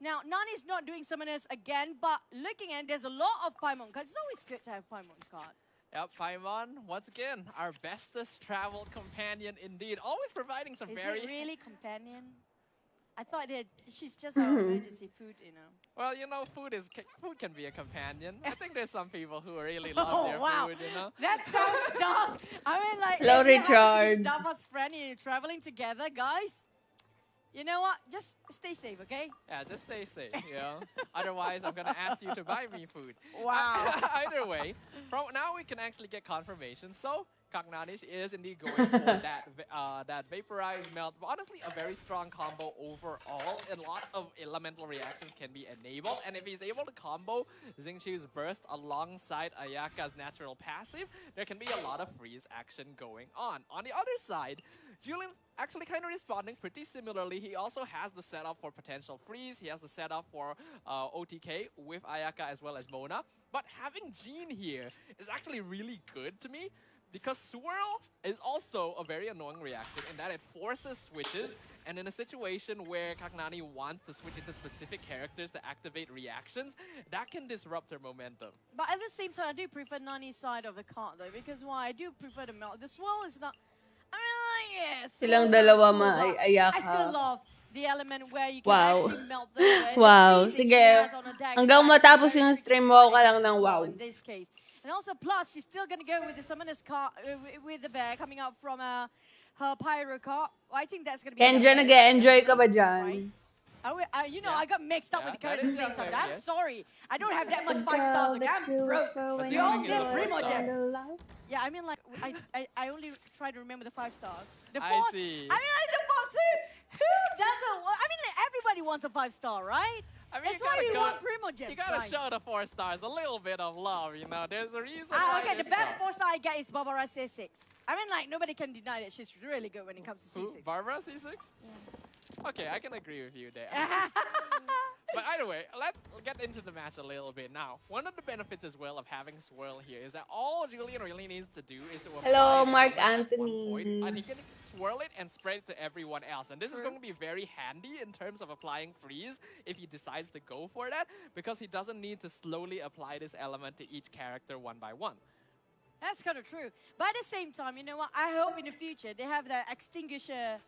Now, Nani's not doing summoners again, but looking at, there's a lot of Paimon cards. It's always good to have Paimon's card. Yep, Paimon, once again, our bestest traveled companion indeed. Always providing some Is very... it really companion? I thought that she's just our emergency food, you know. Well, food can be a companion. I think there's some people who really love their food, That sounds dumb. I mean, like, Hello, if you happen to Richard. be Starbucks friend and you're traveling together, guys, you know what? Just stay safe, okay? Yeah, just stay safe, Otherwise, I'm going to ask you to buy me food. Wow. Either way, from now we can actually get confirmation. So, Kagnanish is indeed going for that vaporized melt. Honestly, a very strong combo overall. A lot of elemental reactions can be enabled. And if he's able to combo Xingqiu's burst alongside Ayaka's natural passive, there can be a lot of freeze action going on. On the other side, Julian actually kind of responding pretty similarly. He also has the setup for potential freeze. He has the setup for OTK with Ayaka as well as Mona. But having Jean here is actually really good to me, because Swirl is also a very annoying reaction in that it forces switches, and in a situation where Kagnani wants to switch into specific characters to activate reactions, that can disrupt her momentum. But at the same time, I do prefer Nani's side of the card, though, because why? I do prefer the melt. The swirl is not... I mean, yes. Silang dalawa ma-ayaka. I still love the element where you can Wow. actually melt them. Wow, sige. Hanggang matapos yung stream mo ka lang ng wow. In this case. And also, plus, she's still going to go with the summoner's card, with the bear coming out from her pyro card. I think that's gonna be. Kendra, nag-enjoy ka ba dyan? Right? You know, I got mixed up with the that current is things. correct, I'm yes. sorry. I don't have that much 5 stars. Okay, I'm broke. But We you all think it's get the Primo 4 stars. gems. Yeah, I mean, like, I only try to remember the 5 stars. The I 4 see. I mean, like, the 4 too. Who doesn't want? I mean, like, everybody wants a 5-star, right? I mean, That's why we go, want Primo gems. you gotta right? show the 4 stars a little bit of love, you know. There's a reason. Ah, why okay, the this best star. 4 star I get is Barbara C6. I mean, like, nobody can deny that she's really good when it comes to Who? C6. Barbara C6? Okay, I can agree with you there. But either way, let's get into the match a little bit now. One of the benefits as well of having Swirl here is that all Julian really needs to do is to apply Hello, it Mark at one Anthony. point, and he can swirl it and spread it to everyone else. And this is going to be very handy in terms of applying freeze if he decides to go for that, because he doesn't need to slowly apply this element to each character one by one. That's kind of true. But at the same time, you know what? I hope in the future they have the extinguisher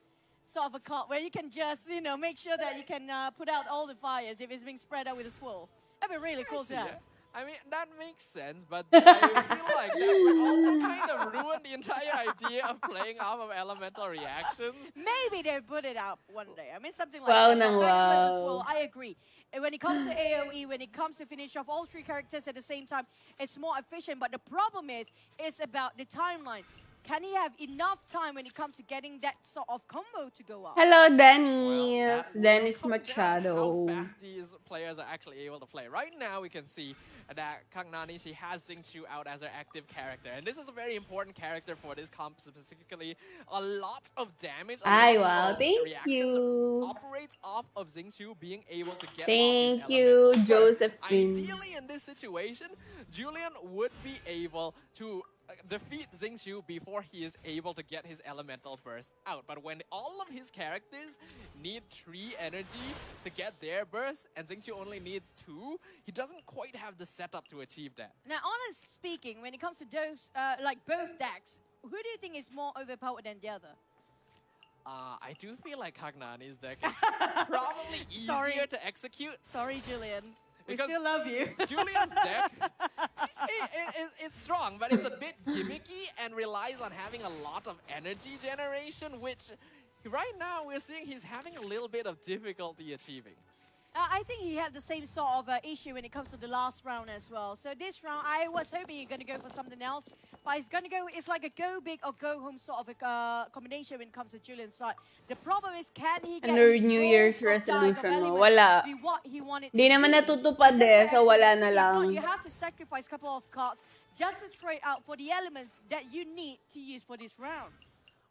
sort of a card where you can just, you know, make sure that you can put out all the fires if it's being spread out with a swirl. That'd be really cool to have. I mean, that makes sense, but I feel like that would also kind of ruin the entire idea of playing off of elemental reactions. Maybe they put it out one day. I mean, something like Wow that. nang But Max versus wow. Swirl, I agree. And when it comes to AoE, when it comes to finish off all 3 characters at the same time, it's more efficient. But the problem is, it's about the timeline. Can he have enough time when it comes to getting that sort of combo to go up? Hello, Well, Dennis. that will Dennis come down to Machado. How fast these players are actually able to play. Right now, we can see that Kangnani, she has Xingqiu out as her active character. And this is a very important character for this comp specifically. A lot of damage, a Ay, lot wow. of Thank reactions you. operates off of Xingqiu being able to get Thank off you, his elemental burst. Josephine. Ideally, in this situation, Julian would be able to defeat Xingqiu before he is able to get his elemental burst out. But when all of his characters need 3 energy to get their burst, and Xingqiu only needs 2, he doesn't quite have the setup to achieve that. Now, honestly speaking, when it comes to those, like both decks, who do you think is more overpowered than the other? I do feel like Kagnani's deck is probably easier Sorry. to execute. Sorry, Julian. We Because still love you. Julian's deck, it's strong, but it's a bit gimmicky and relies on having a lot of energy generation, which right now we're seeing he's having a little bit of difficulty achieving. I think he had the same sort of issue when it comes to the last round as well. So this round, I was hoping he's going to go for something else. But he's going to go, it's like a go big or go home sort of a combination when it comes to Julian's side. The problem is, can he get Ano his New full Year's size of resolution mo? element Wala. to be what he wanted Di to naman be? natutupad That's eh, so why wala if na not, lang. you have to sacrifice a couple of cards just to trade out for the elements that you need to use for this round.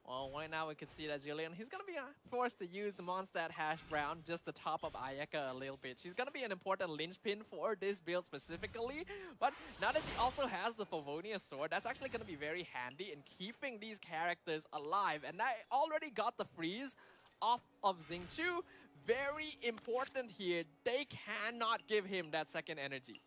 Well, right now we can see that Julian, he's going to be forced to use the Mondstadt Hash Brown just to top up Ayaka a little bit. She's going to be an important linchpin for this build specifically. But now that she also has the Favonius Sword, that's actually going to be very handy in keeping these characters alive. And I already got the freeze off of Xingqiu. Very important here. They cannot give him that second energy.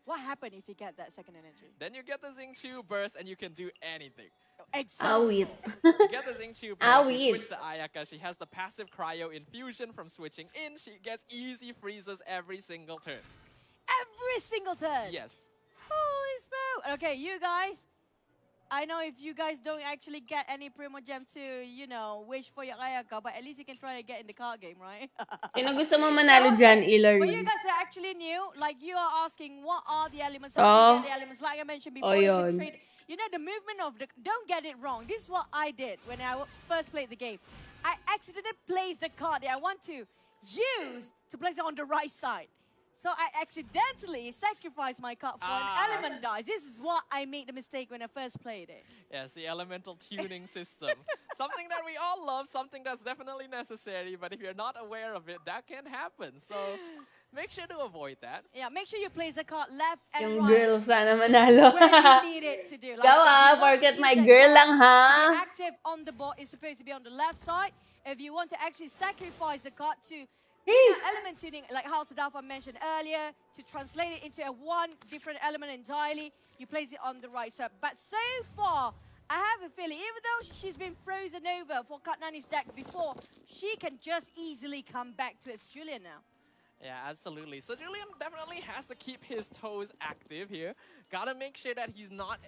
What happened if you get that second energy? Then you get the Xingqiu burst and you can do anything. Exactly. Awit. You get the Xingqiu burst, you Awit. switch to Ayaka. She has the passive cryo infusion from switching in. She gets easy freezes every single turn. Every single turn. Yes. Holy smoke. Okay, you guys. I know if you guys don't actually get any Primo Gem to, you know, wish for your Ayaka, but at least you can try to get in the card game, right? Sino gusto mo manalo dyan, For you Hillary? guys who are actually new, like you are asking what are the elements, Oh. how do you get the elements, like I mentioned before, Oh, you can yun. trade. You know, the movement of the, don't get it wrong, this is what I did when I first played the game. I accidentally placed the card that I want to use to place it on the right side. So I accidentally sacrificed my card for an element dice. This is what I made the mistake when I first played it. Yes, the elemental tuning system. Something that we all love, something that's definitely necessary, but if you're not aware of it, that can happen. So make sure to avoid that. Yeah, make sure you place the card left and Yung right. girl sana manalo. Where you need it to do. Like, Ikaw if you want to porket use my that girl card lang to ha. be active on the board, it's supposed to be on the left side. If you want to actually sacrifice the card to element tuning, like how Sadafa mentioned earlier, to translate it into a one different element entirely, you place it on the right side. But so far, I have a feeling, even though she's been frozen over for Katnani's deck before, she can just easily come back to its Julian now. Yeah, absolutely. So Julian definitely has to keep his toes active here. Gotta make sure that he's not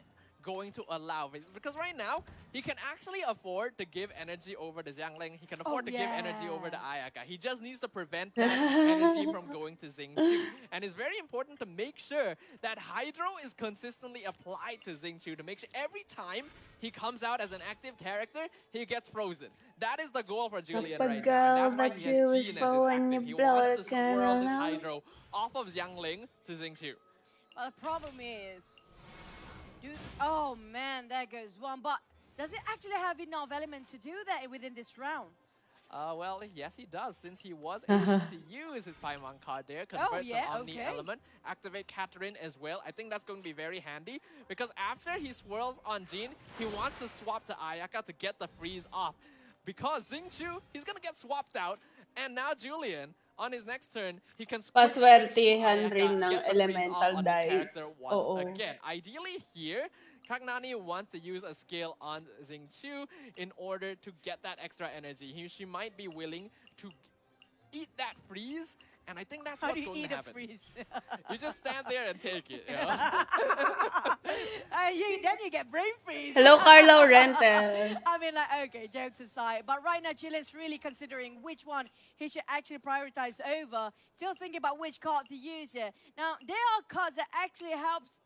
going to allow it? Because right now, he can actually afford to give energy over to Xiangling. He can afford to give energy over to Ayaka. He just needs to prevent that energy from going to Xingqiu. And it's very important to make sure that Hydro is consistently applied to Xingqiu to make sure every time he comes out as an active character, he gets frozen. That is the goal for Julian right now. And that's why he has Jean as his active. He wants to swirl his Hydro off of Xiangling to Xingqiu. Well, the problem is, oh man, there goes one. But does it actually have enough element to do that within this round? Well, yes, he does, since he was able to use his Paimon card there, convert some Omni element, activate Catherine as well. I think that's going to be very handy, because after he swirls on Jean, he wants to swap to Ayaka to get the freeze off. Because Xingqiu, he's going to get swapped out, and now Julian, on his next turn, he can paswertihan rin ng elemental dice. Once again. Ideally here, Kagnani wants to use a skill on Xingqiu in order to get that extra energy. She might be willing to eat that freeze, and I think that's what's going to happen. You just stand there and take it. You know? Then you get brain freeze. Hello, Carlo Rentel. I mean, like, okay, jokes aside. But right now, Julian's really considering which one he should actually prioritize over. Still thinking about which card to use here. Now, there are cards that actually helps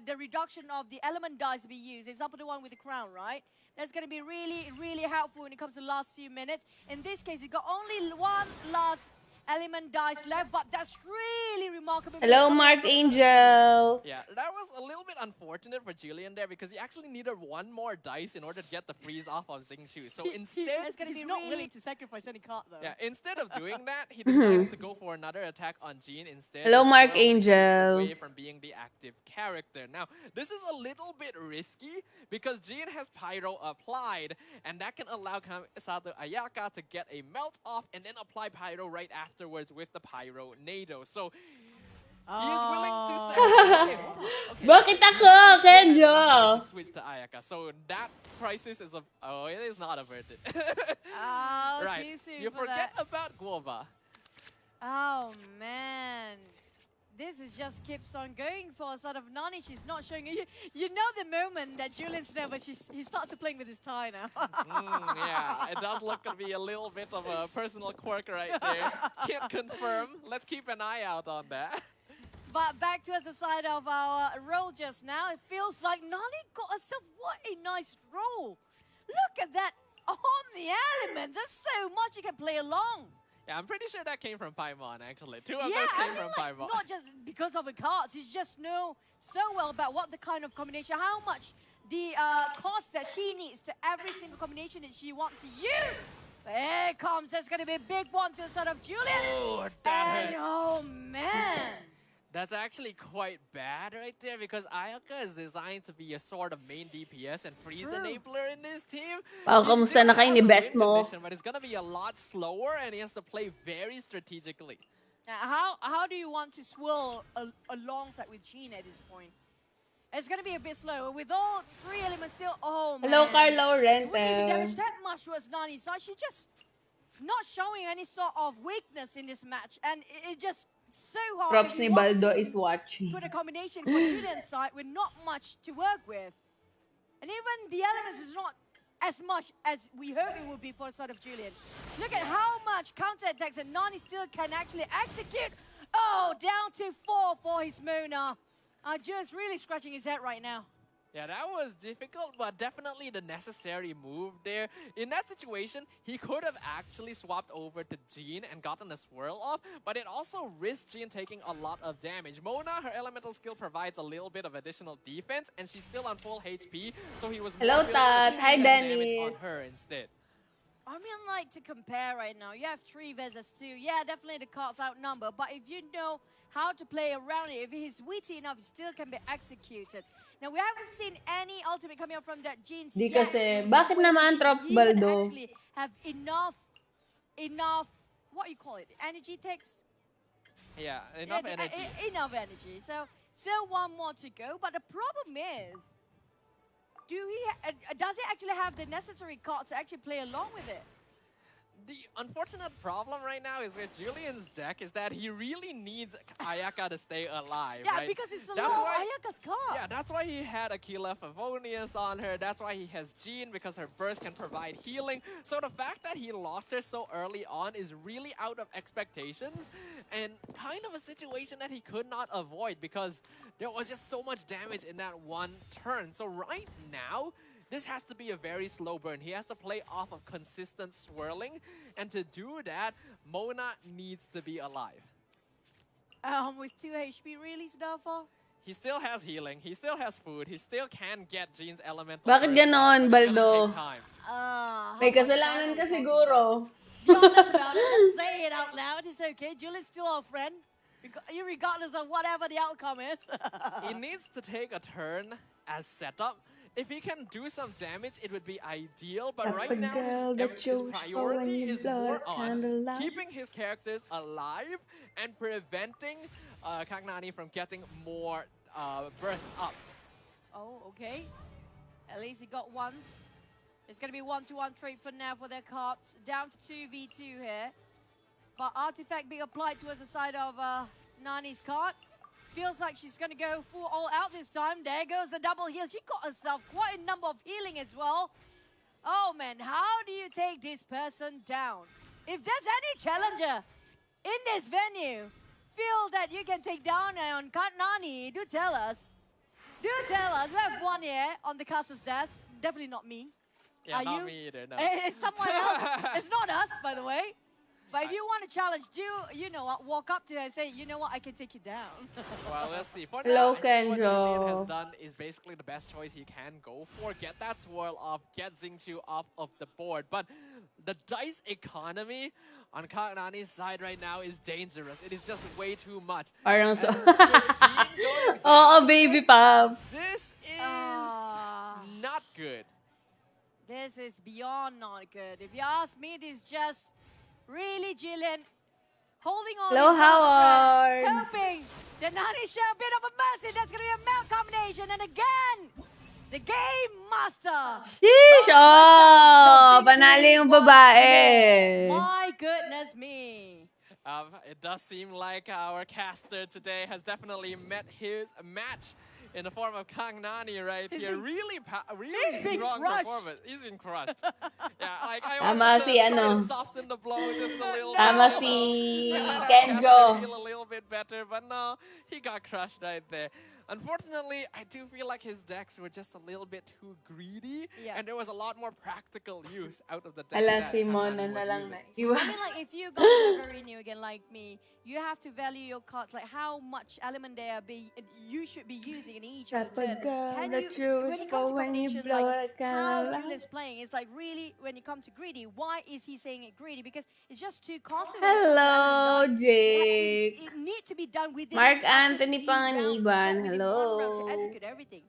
the reduction of the element dice to be used. Example, the one with the crown, right? That's going to be really, really helpful when it comes to the last few minutes. In this case, you got only one last element dice left, but that's really remarkable. Hello, Mark Angel. Yeah, that was a little bit unfortunate for Julian there, because he actually needed one more dice in order to get the freeze off of Xingqiu. So instead, he's not willing to sacrifice any card though. Yeah, instead of doing that, he decided to go for another attack on Jean instead. Hello, Mark Angel. Away from being the active character. Now, this is a little bit risky because Jean has Pyro applied, and that can allow Sato Ayaka to get a melt off and then apply Pyro right afterwards with the Pyro Nado. So he is willing to say, Bakit ako, Kenjo? switch to Ayaka. So that crisis is it is not averted. Right. Too soon You for forget that. about Guova. Oh man, this is just keeps on going for sort of Nani. She's not showing you. You know the moment that Julian's there, but he starts playing with his tie now. Yeah, it does look to be a little bit of a personal quirk right there. Can't confirm. Let's keep an eye out on that. But back towards the side of our roll just now, it feels like Nani got herself what a nice roll. Look at that on the element. There's so much you can play along. Yeah, I'm pretty sure that came from Paimon, actually. Two of those came from Paimon. Not just because of the cards. He just know so well about what the kind of combination, how much the cost that she needs to every single combination that she wants to use. There it comes. There's going to be a big one to sort of Julian. Oh, that hurts. Oh, man. That's actually quite bad right there, because Ayaka is designed to be a sort of main DPS and freeze enabler in this team. Kamusta na kayo ni best mo? But it's gonna be a lot slower, and he has to play very strategically. Now, how do you want to swirl alongside with Jean at this point? It's gonna be a bit slower with all three elements still. Oh man! Hello, Carlo Wouldn't even Rentel. damage that much towards Nani's side. She's just not showing any sort of weakness in this match, and it just so hard. Props if ni you want Baldo to is watching. put a combination for Julian's side with not much to work with, and even the elements is not as much as we hope it would be for the side of Julian. Look at how much counter attacks that Nani still can actually execute. Oh, down to 4 for his Mona. Just really scratching his head right now. Yeah, that was difficult, but definitely the necessary move there. In that situation, he could have actually swapped over to Jean and gotten a swirl off, but it also risks Jean taking a lot of damage. Mona, her elemental skill provides a little bit of additional defense, and she's still on full HP, so he was Hello, more willing Tat. to Hi, take that damage Dennis. on her instead. I mean, like, to compare right now, you have 3 versus 2. Yeah, definitely the cards outnumber, but if you know how to play around it, if he's witty enough, he still can be executed. Now, we haven't seen any ultimate coming out from that Jeans Di yet. kasi, bakit naman, Trops He can Baldo? actually have enough, what you call it, energy takes? Yeah, enough energy. Enough energy. So, still one more to go, but the problem is, does he actually have the necessary cards to actually play along with it? The unfortunate problem right now is with Julian's deck is that he really needs Ayaka to stay alive, Yeah, right? because it's a That's low why- Ayaka's card. Yeah, that's why he had Aquila Favonius on her. That's why he has Jean, because her burst can provide healing. So the fact that he lost her so early on is really out of expectations and kind of a situation that he could not avoid because there was just so much damage in that one turn. So right now, this has to be a very slow burn. He has to play off of consistent swirling. And to do that, Mona needs to be alive. With 2 HP, really, Snowfall? He still has healing. He still has food. He still can get Jean's elemental. Bakit burst, ganon, but it's gonna Baldo? take time. May kasalanan ka siguro. Be honest about it. Just say it out loud. It's okay. Julian's still our friend. Regardless of whatever the outcome is. He needs to take a turn as setup. If he can do some damage, it would be ideal. But right now, his priority is more on keeping his characters alive and preventing Kagnani from getting more bursts up. Oh, okay. At least he got ones. It's going to be 1-to-1 trade for now for their cards. Down to 2v2 here. But Artifact being applied towards the side of Nani's card. Feels like she's going to go full all out this time. There goes the double heal. She got herself quite a number of healing as well. Oh, man. How do you take this person down? If there's any challenger in this venue feel that you can take down on Nani, do tell us. Do tell us. We have one here on the caster's desk. Definitely not me. Yeah, Are not you? me either. No. It's someone else. It's not us, by the way. But if you want to challenge, you know what, walk up to her and say, you know what, I can take you down. Well, we'll see. For Hello, now, I think what Julian Kenjo. has done is basically the best choice he can go for. Get that swirl off, get Xingqiu off of the board. But the dice economy on Kagnani's side right now is dangerous. It is just way too much. Parang so. And with Jean going Oo, down, baby Pops. this is Ah. not good. This is beyond not good. If you ask me, this is just really Jillian holding on. Hello, his last Howard. breath, hoping that Nani show a bit of a mercy. That's going to be a mount combination. And again, the game master. Sheesh! Oh, The victory panalo yung once babae. again. My goodness me. It does seem like our caster today has definitely met his match in the form of Kagnani right He's here. been- Really he's been strong crushed. performance. He's been crushed. Yeah, like I Tama wanted to si try ano. to soften the blow just a little Tama bit. si Let our Kenjo. caster feel a little bit better, but no, he got crushed right there. Unfortunately, I do feel like his decks were just a little bit too greedy, Yeah. and there was a lot more practical use out of the decks Ala, that si Mona Kagnani na was lang using. naiwan. I mean, like, if you guys are very new again, like me, you have to value your cards, like how much element you should be using in each of the turn. Kapag Can the you, truth when it for comes to when you combination, blow like a how candle. Julian's playing, it's like really, when you come to greedy, why is he saying it greedy? Because it's just too costly. Hello, Jake. It needs to be done within Mark after Anthony 3 rounds, not Panganiban, within hello. 1 round to execute everything.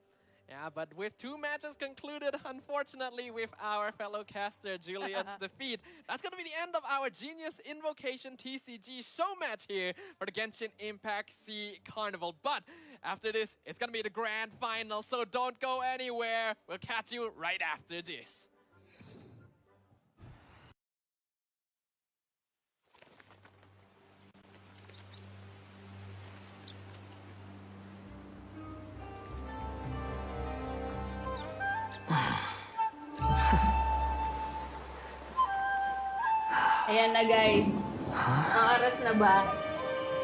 Yeah, but with 2 matches concluded, unfortunately, with our fellow caster Julian's defeat, that's going to be the end of our Genius Invocation TCG show match here for the Genshin Impact C Carnival. But after this, it's going to be the grand final, so don't go anywhere. We'll catch you right after this. Ayan na guys. Ang oras na ba?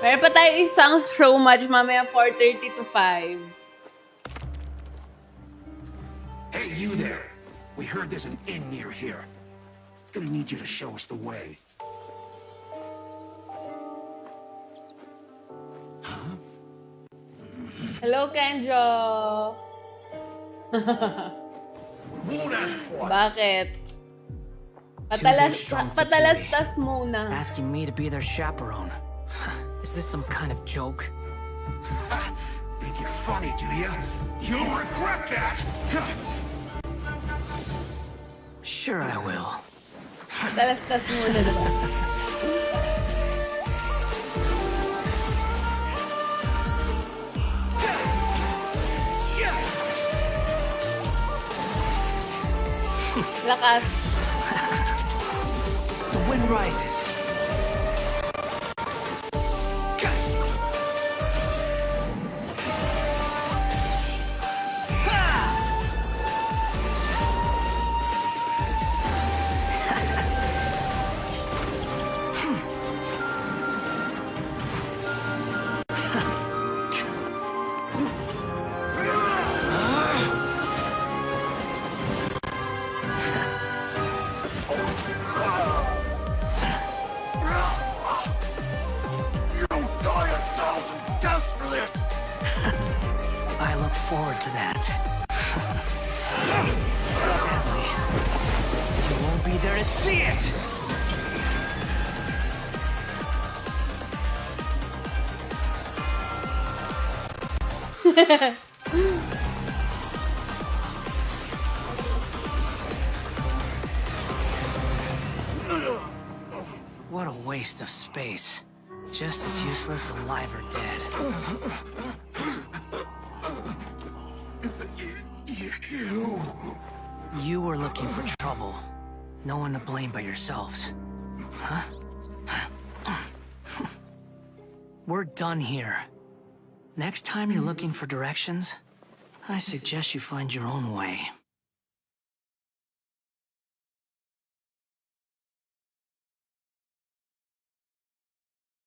Meron pa tayo isang show match mamaya 4:30 to 5. Hey, you there! We heard there's an inn near here. Gonna need you to show us the way. Hello, Kenjo. Won't ask twice. Bakit? Patalastas muna. Asking me to be their chaperone. Is this some kind of joke? Think you're funny, do you? You'll regret that! Sure I will. Patalastas muna, diba? Lakas. The wind rises. You'll die 1,000 deaths for this! I look forward to that. Sadly, you won't be there to see it! What a waste of space. Just as useless alive or dead. You were looking for trouble. No one to blame but yourselves. Huh? We're done here. Next time you're looking for directions, I suggest you find your own way.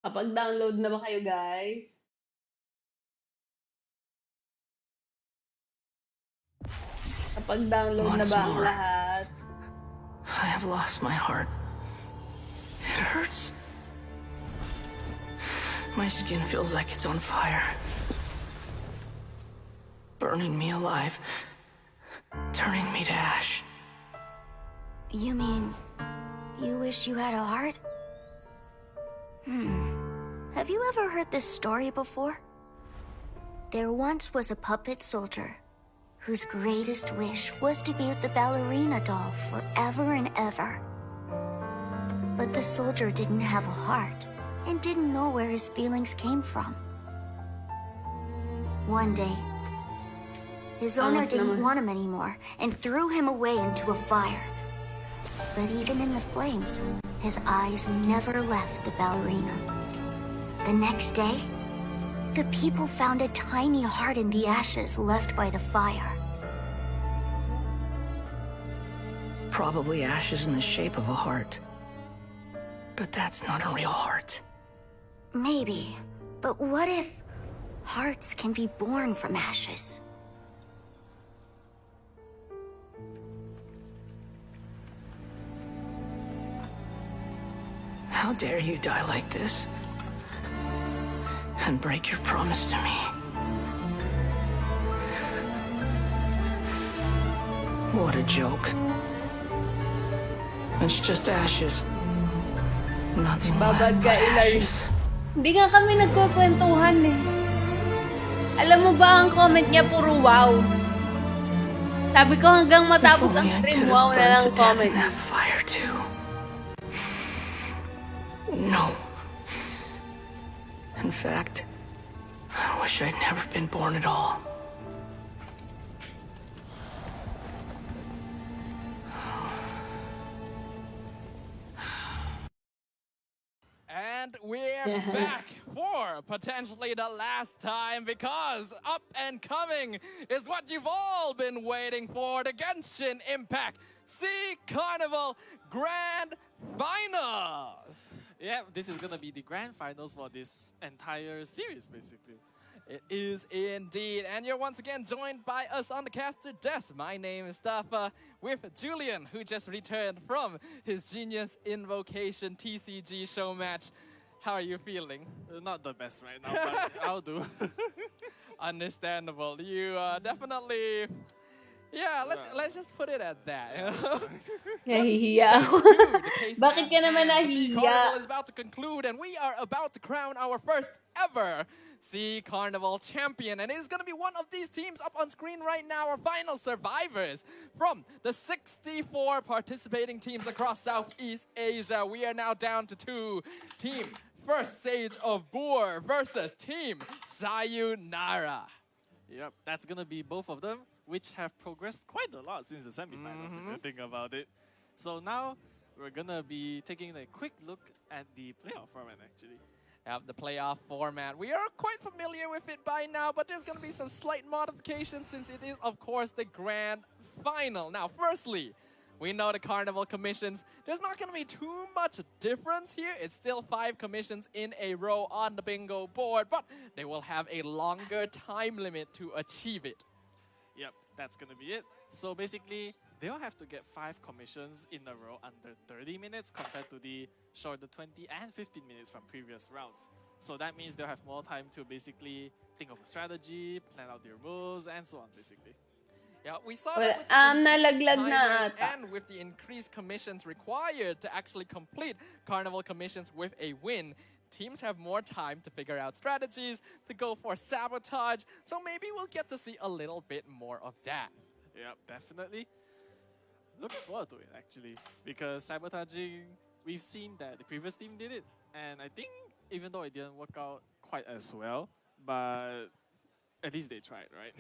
Kapag download na ba kayo, guys? Kapag download na Once ba ang more. lahat? I have lost my heart. It hurts. My skin feels like it's on fire. Burning me alive. Turning me to ash. You mean, you wish you had a heart? Have you ever heard this story before? There once was a puppet soldier whose greatest wish was to be with the ballerina doll forever and ever. But the soldier didn't have a heart and didn't know where his feelings came from. One day, his owner didn't want him anymore and threw him away into a fire. But even in the flames, his eyes never left the ballerina. The next day, the people found a tiny heart in the ashes left by the fire. Probably ashes in the shape of a heart. But that's not a real heart. Maybe, but what if hearts can be born from ashes? How dare you die like this? And break your promise to me. What a joke. It's just ashes. Nothing Babad left ka, but Ilary. ashes. Hindi nga kami nagkukwentuhan eh. Alam mo ba ang comment niya puro wow? Sabi ko hanggang matapos If ang only I stream, could wow have na burned lang to death comment. in that fire too. No. In fact, I wish I'd never been born at all. And we're back for potentially the last time, because up and coming is what you've all been waiting for, the Genshin Impact Sea Carnival Grand Finals. Yeah, this is gonna be the grand finals for this entire series, basically. It is indeed, and you're once again joined by us on the caster desk. My name is Stafa, with Julian, who just returned from his Genius Invocation TCG show match. How are you feeling? Not the best right now, but I'll do. Understandable. You definitely. Yeah, let's just put it at that. Nahihiya ako. Dude, the case Bakit ka at naman hand. The Sea nahihiya? Carnival is about to conclude, and we are about to crown our first ever Sea Carnival champion. And it is going to be one of these teams up on screen right now, our final survivors from the 64 participating teams across Southeast Asia. We are now down to 2. Team First Sage of Boer versus Team Sayonara. Yep, that's gonna be both of them, which have progressed quite a lot since the semifinals, if you think about it. So now, we're gonna be taking a quick look at the playoff format actually. The playoff format. We are quite familiar with it by now, but there's going to be some slight modifications since it is, of course, the grand final. Now, firstly, we know the Carnival commissions. There's not going to be too much difference here. It's still 5 commissions in a row on the bingo board, but they will have a longer time limit to achieve it. Yep, that's gonna be it. So basically, they'll have to get 5 commissions in a row under 30 minutes compared to the shorter 20 and 15 minutes from previous rounds. So that means they'll have more time to basically think of a strategy, plan out their moves, and so on basically. Yeah, we saw Well, that with the increased nalaglag na timers ata. and with the increased commissions required to actually complete Carnival commissions with a win. Teams have more time to figure out strategies, to go for sabotage, so maybe we'll get to see a little bit more of that. Yep, definitely. Looking forward to it actually, because sabotaging, we've seen that the previous team did it, and I think even though it didn't work out quite as well, but at least they tried, right?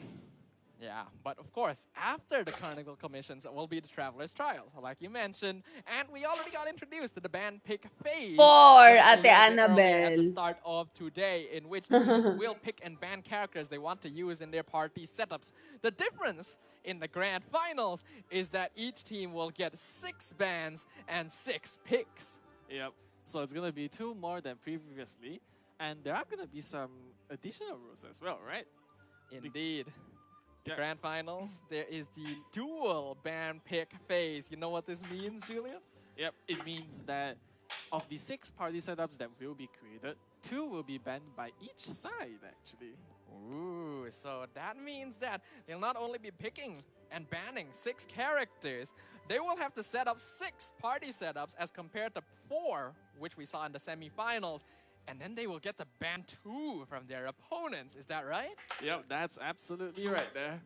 Yeah, but of course, after the Carnival commissions will be the Traveler's Trials, like you mentioned, and we already got introduced to the band pick phase For just a Ate little bit earlier at Annabelle. the start of today, in which teams will pick and ban characters they want to use in their party setups. The difference in the grand finals is that each team will get 6 bans and 6 picks. Yep. So it's gonna be 2 more than previously, and there are gonna be some additional rules as well, right? Indeed. The Yeah. grand finals, there is the dual ban pick phase. You know what this means, Julian? Yep. It means that of the 6 party setups that will be created, 2 will be banned by each side actually. Ooh, so that means that they'll not only be picking and banning 6 characters, they will have to set up 6 party setups as compared to 4, which we saw in the semifinals. And then they will get to ban 2 from their opponents. Is that right? Yep, that's absolutely right there.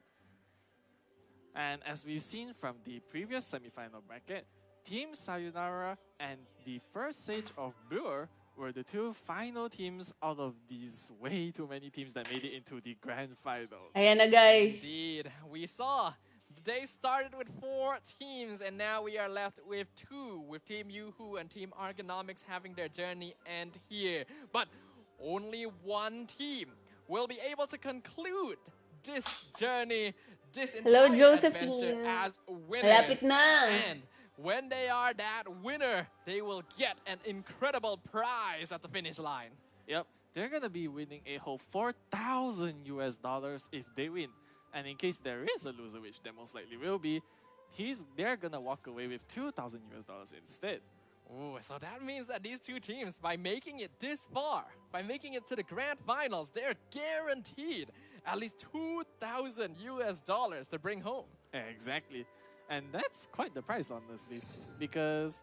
And as we've seen from the previous semi-final bracket, Team Sayonara and the First Sage of Brewer were the 2 final teams out of these way too many teams that made it into the grand finals. Ayan na guys. Indeed. We saw the day started with 4 teams, and now we are left with 2, with Team Yoo-Hoo and Team Argonomics having their journey end here. But only one team will be able to conclude this journey, this Hello, entire Josephine. adventure as winners. Malapit na. And when they are that winner, they will get an incredible prize at the finish line. Yep, they're gonna be winning a whole $4,000 US if they win. And in case there is a loser, which there most likely will be, they're gonna walk away with $2,000 US instead. Ooh, so that means that these 2 teams, by making it this far, by making it to the grand finals, they're guaranteed at least $2,000 US to bring home. Exactly. And that's quite the price, honestly, because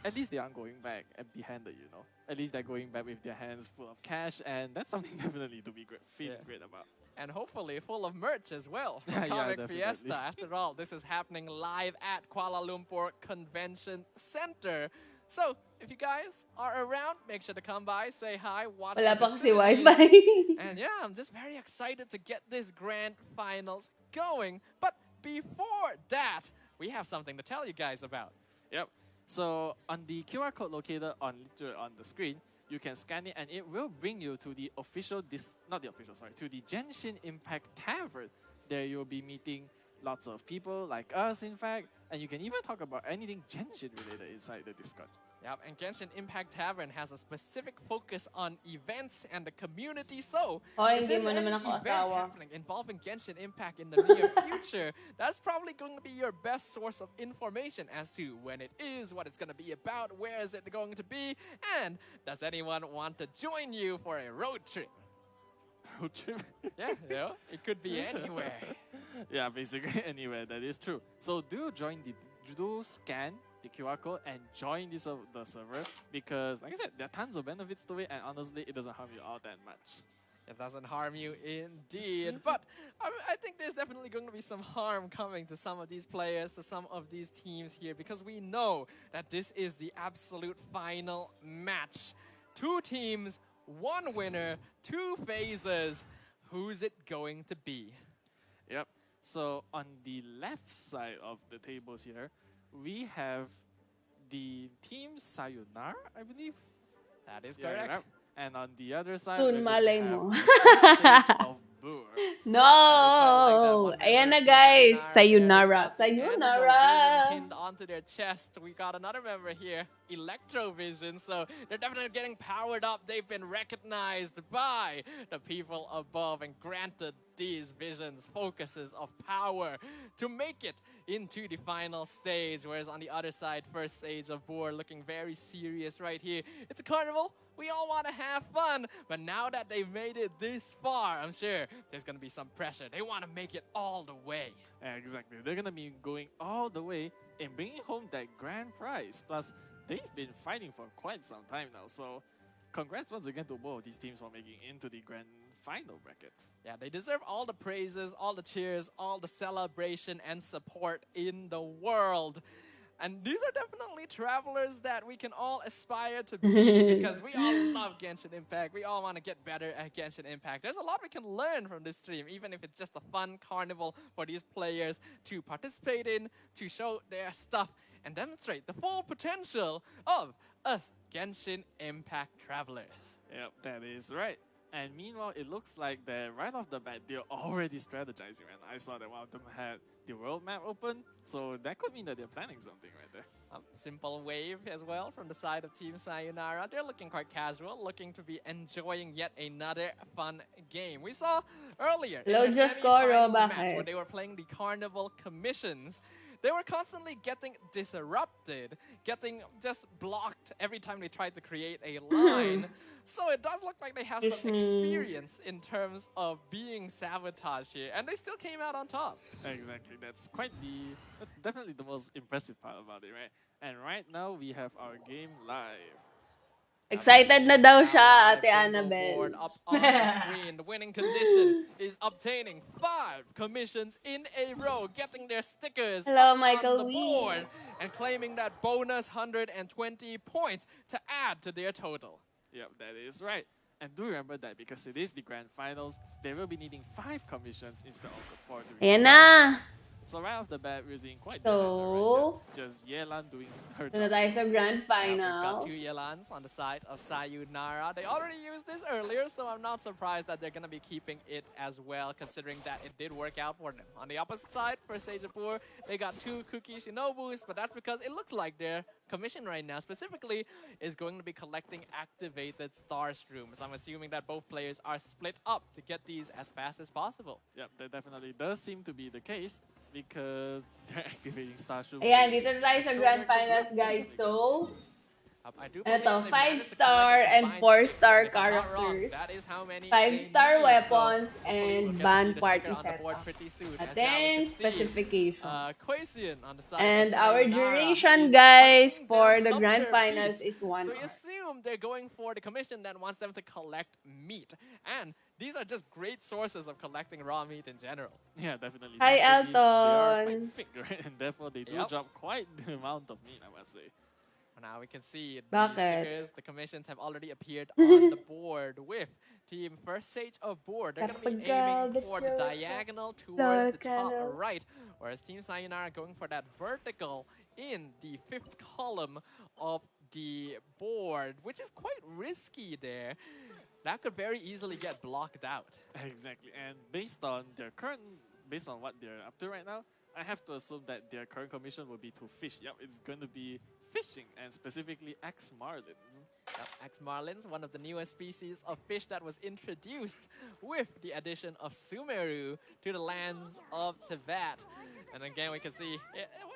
at least they aren't going back empty-handed, you know. At least they're going back with their hands full of cash, and that's something definitely to be feeling great about. And hopefully full of merch as well. Yeah, Comic definitely. Fiesta. After all, this is happening live at Kuala Lumpur Convention Center. So, if you guys are around, make sure to come by, say hi, watch Wala the pa kasi festivities. wifi. And yeah, I'm just very excited to get this grand finals going. But before that, we have something to tell you guys about. Yep. So on the QR code located on the screen, you can scan it and it will bring you to the official, to the GENSHIN Impact Tavern. There you'll be meeting lots of people like us, in fact, and you can even talk about anything Genshin related inside the Discord. Yep, and Genshin Impact Tavern has a specific focus on events and the community. So, Hoy, if hindi there's mo any naman ako events asawa. happening involving Genshin Impact in the near future, that's probably going to be your best source of information as to when it is, what it's going to be about, where is it going to be, and does anyone want to join you for a road trip? Road trip? Yeah, you know, it could be anywhere. Yeah, basically anywhere, that is true. So do scan the QR code and join the server, because like I said, there are tons of benefits to it, and honestly, it doesn't harm you all that much. It doesn't harm you indeed. But I think there's definitely going to be some harm coming to some of these players, to some of these teams here, because we know that this is the absolute final match. 2 teams, 1 winner, 2 phases. Who's it going to be? Yep. So on the left side of the tables here, we have the team Sayonara, I believe. That is Yeah, correct. right. And on the other side, Soon, we're going malay to mo. have Sage of Boor. No! Ayan na guys! Sayonara! Sayonara! Pinned onto their chest. We got another member here, Electrovision. So they're definitely getting powered up. They've been recognized by the people above and granted these visions, focuses of power to make it into the final stage. Whereas on the other side, first Sage of Boor looking very serious right here. It's a carnival. We all want to have fun, but now that they've made it this far, I'm sure there's going to be some pressure. They want to make it all the way. Exactly. They're going to be going all the way and bringing home that grand prize. Plus, they've been fighting for quite some time now. So, congrats once again to both of these teams for making into the grand final bracket. Yeah, they deserve all the praises, all the cheers, all the celebration and support in the world. And these are definitely travelers that we can all aspire to be because we all love Genshin Impact. We all want to get better at Genshin Impact. There's a lot we can learn from this stream, even if it's just a fun carnival for these players to participate in, to show their stuff, and demonstrate the full potential of us Genshin Impact travelers. Yep, that is right. And meanwhile, it looks like that right off the bat, they're already strategizing. And I saw that one of them had the world map open, so that could mean that they're planning something right there. Simple wave as well from the side of Team Sayonara. They're looking quite casual, looking to be enjoying yet another fun game. We saw earlier in Hello, the Diyos ko, semi-final Ro, match bakit? where they were playing the Carnival commissions. They were constantly getting disrupted, getting just blocked every time they tried to create a line. So it does look like they have some experience in terms of being sabotaged here, and they still came out on top. Exactly, that's definitely the most impressive part about it, right? And right now we have our game live. Excited na daw siya, Ate Bingo Annabelle. board up on the screen. The winning condition is obtaining 5 commissions in a row, getting their stickers Hello, up Michael on the Wee. board, and claiming that bonus 120 points to add to their total. Yep, that is right. And do remember that because it is the grand finals, they will be needing 5 commissions instead of the 4 to Ayan win. na! So right off the bat, we're seeing quite So, standard right there. Just Yelan doing her ito na job. tayo sa grand We've got finals. 2 Yelans on the side of Sayonara. They already used this earlier, so I'm not surprised that they're going to be keeping it as well, considering that it did work out for them. On the opposite side, for Sage of Boor, they got 2 Kuki Shinobus, but that's because it looks like their commission right now, specifically, is going to be collecting activated star shrooms. I'm assuming that both players are split up to get these as fast as possible. Yep, that definitely does seem to be the case because they're activating Starship. Ayan, dito na tayo sa grand finals, guys. So, I do Ano believe to, they managed to 5-star collect a and combined 4-star 6, if I'm not wrong. characters, That is how many 5-star they need, weapons, so and hopefully we'll get to see band the party sticker on the board setup. pretty soon, And as now we then, can see, specification. Quasian on the side And of our Sayonara duration, is guys, hunting for down the some grand their finals beasts. is 1 So hour. you assume they're going for the commission that wants them to collect meat. And these are just great sources of collecting raw meat in general. Yeah, definitely. Hi, Some of these, they are Elton. quite thick, right? And therefore they do Yep. drop quite the amount of meat, I must say. Now we can see the Bakit? stickers, the commissions have already appeared on the board with Team First Sage of Board. They're going to be aiming for the diagonal towards the top right, whereas Team Sayonara going for that vertical in the 5th column of the board, which is quite risky there. That could very easily get blocked out. Exactly. And based on what they're up to right now, I have to assume that their current commission will be to fish. Yep, it's going to be fishing, and specifically X Marlins. X Marlins, one of the newest species of fish that was introduced with the addition of Sumeru to the lands of Tibet. And again, we can see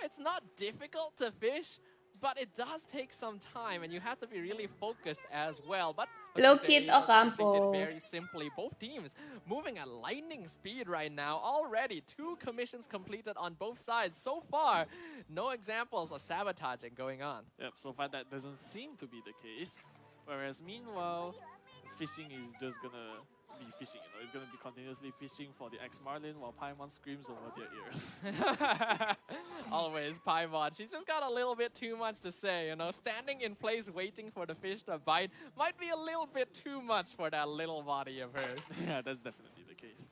it's not difficult to fish, but it does take some time, and you have to be really focused as well. But Hello, looks like Kit they're able to complete Ocampo. it very simply. Both teams moving at lightning speed right now. Already 2 commissions completed on both sides. So far, no examples of sabotaging going on. Yep, so far that doesn't seem to be the case. Whereas meanwhile, fishing is just gonna be fishing, you know, it's gonna be continuously fishing for the X Marlin while Paimon screams over their ears. Always Paimon. She's just got a little bit too much to say, you know. Standing in place waiting for the fish to bite might be a little bit too much for that little body of hers. Yeah, that's definitely the case.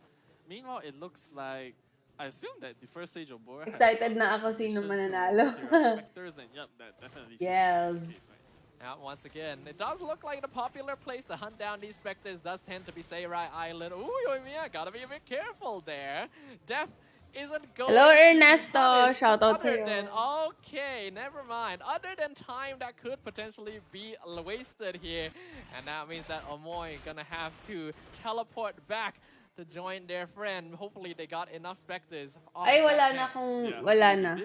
Meanwhile, it looks like I assume that the first stage of Bora Excited na ako sino mananalo. Specters, and yep, that definitely seems Yes. to be the case, right? Yeah, once again, it does look like the popular place to hunt down these specters does tend to be Seirai Island. Ooh, Yoimiya, gotta be a bit careful there. Def isn't going Hello, to be Ernesto. punished Shout out other sa'yo. than, okay, never mind. Other than time that could potentially be wasted here. And that means that Omoy gonna have to teleport back to join their friend. Hopefully they got enough specters. on Ay, wala that na hand. kung wala na.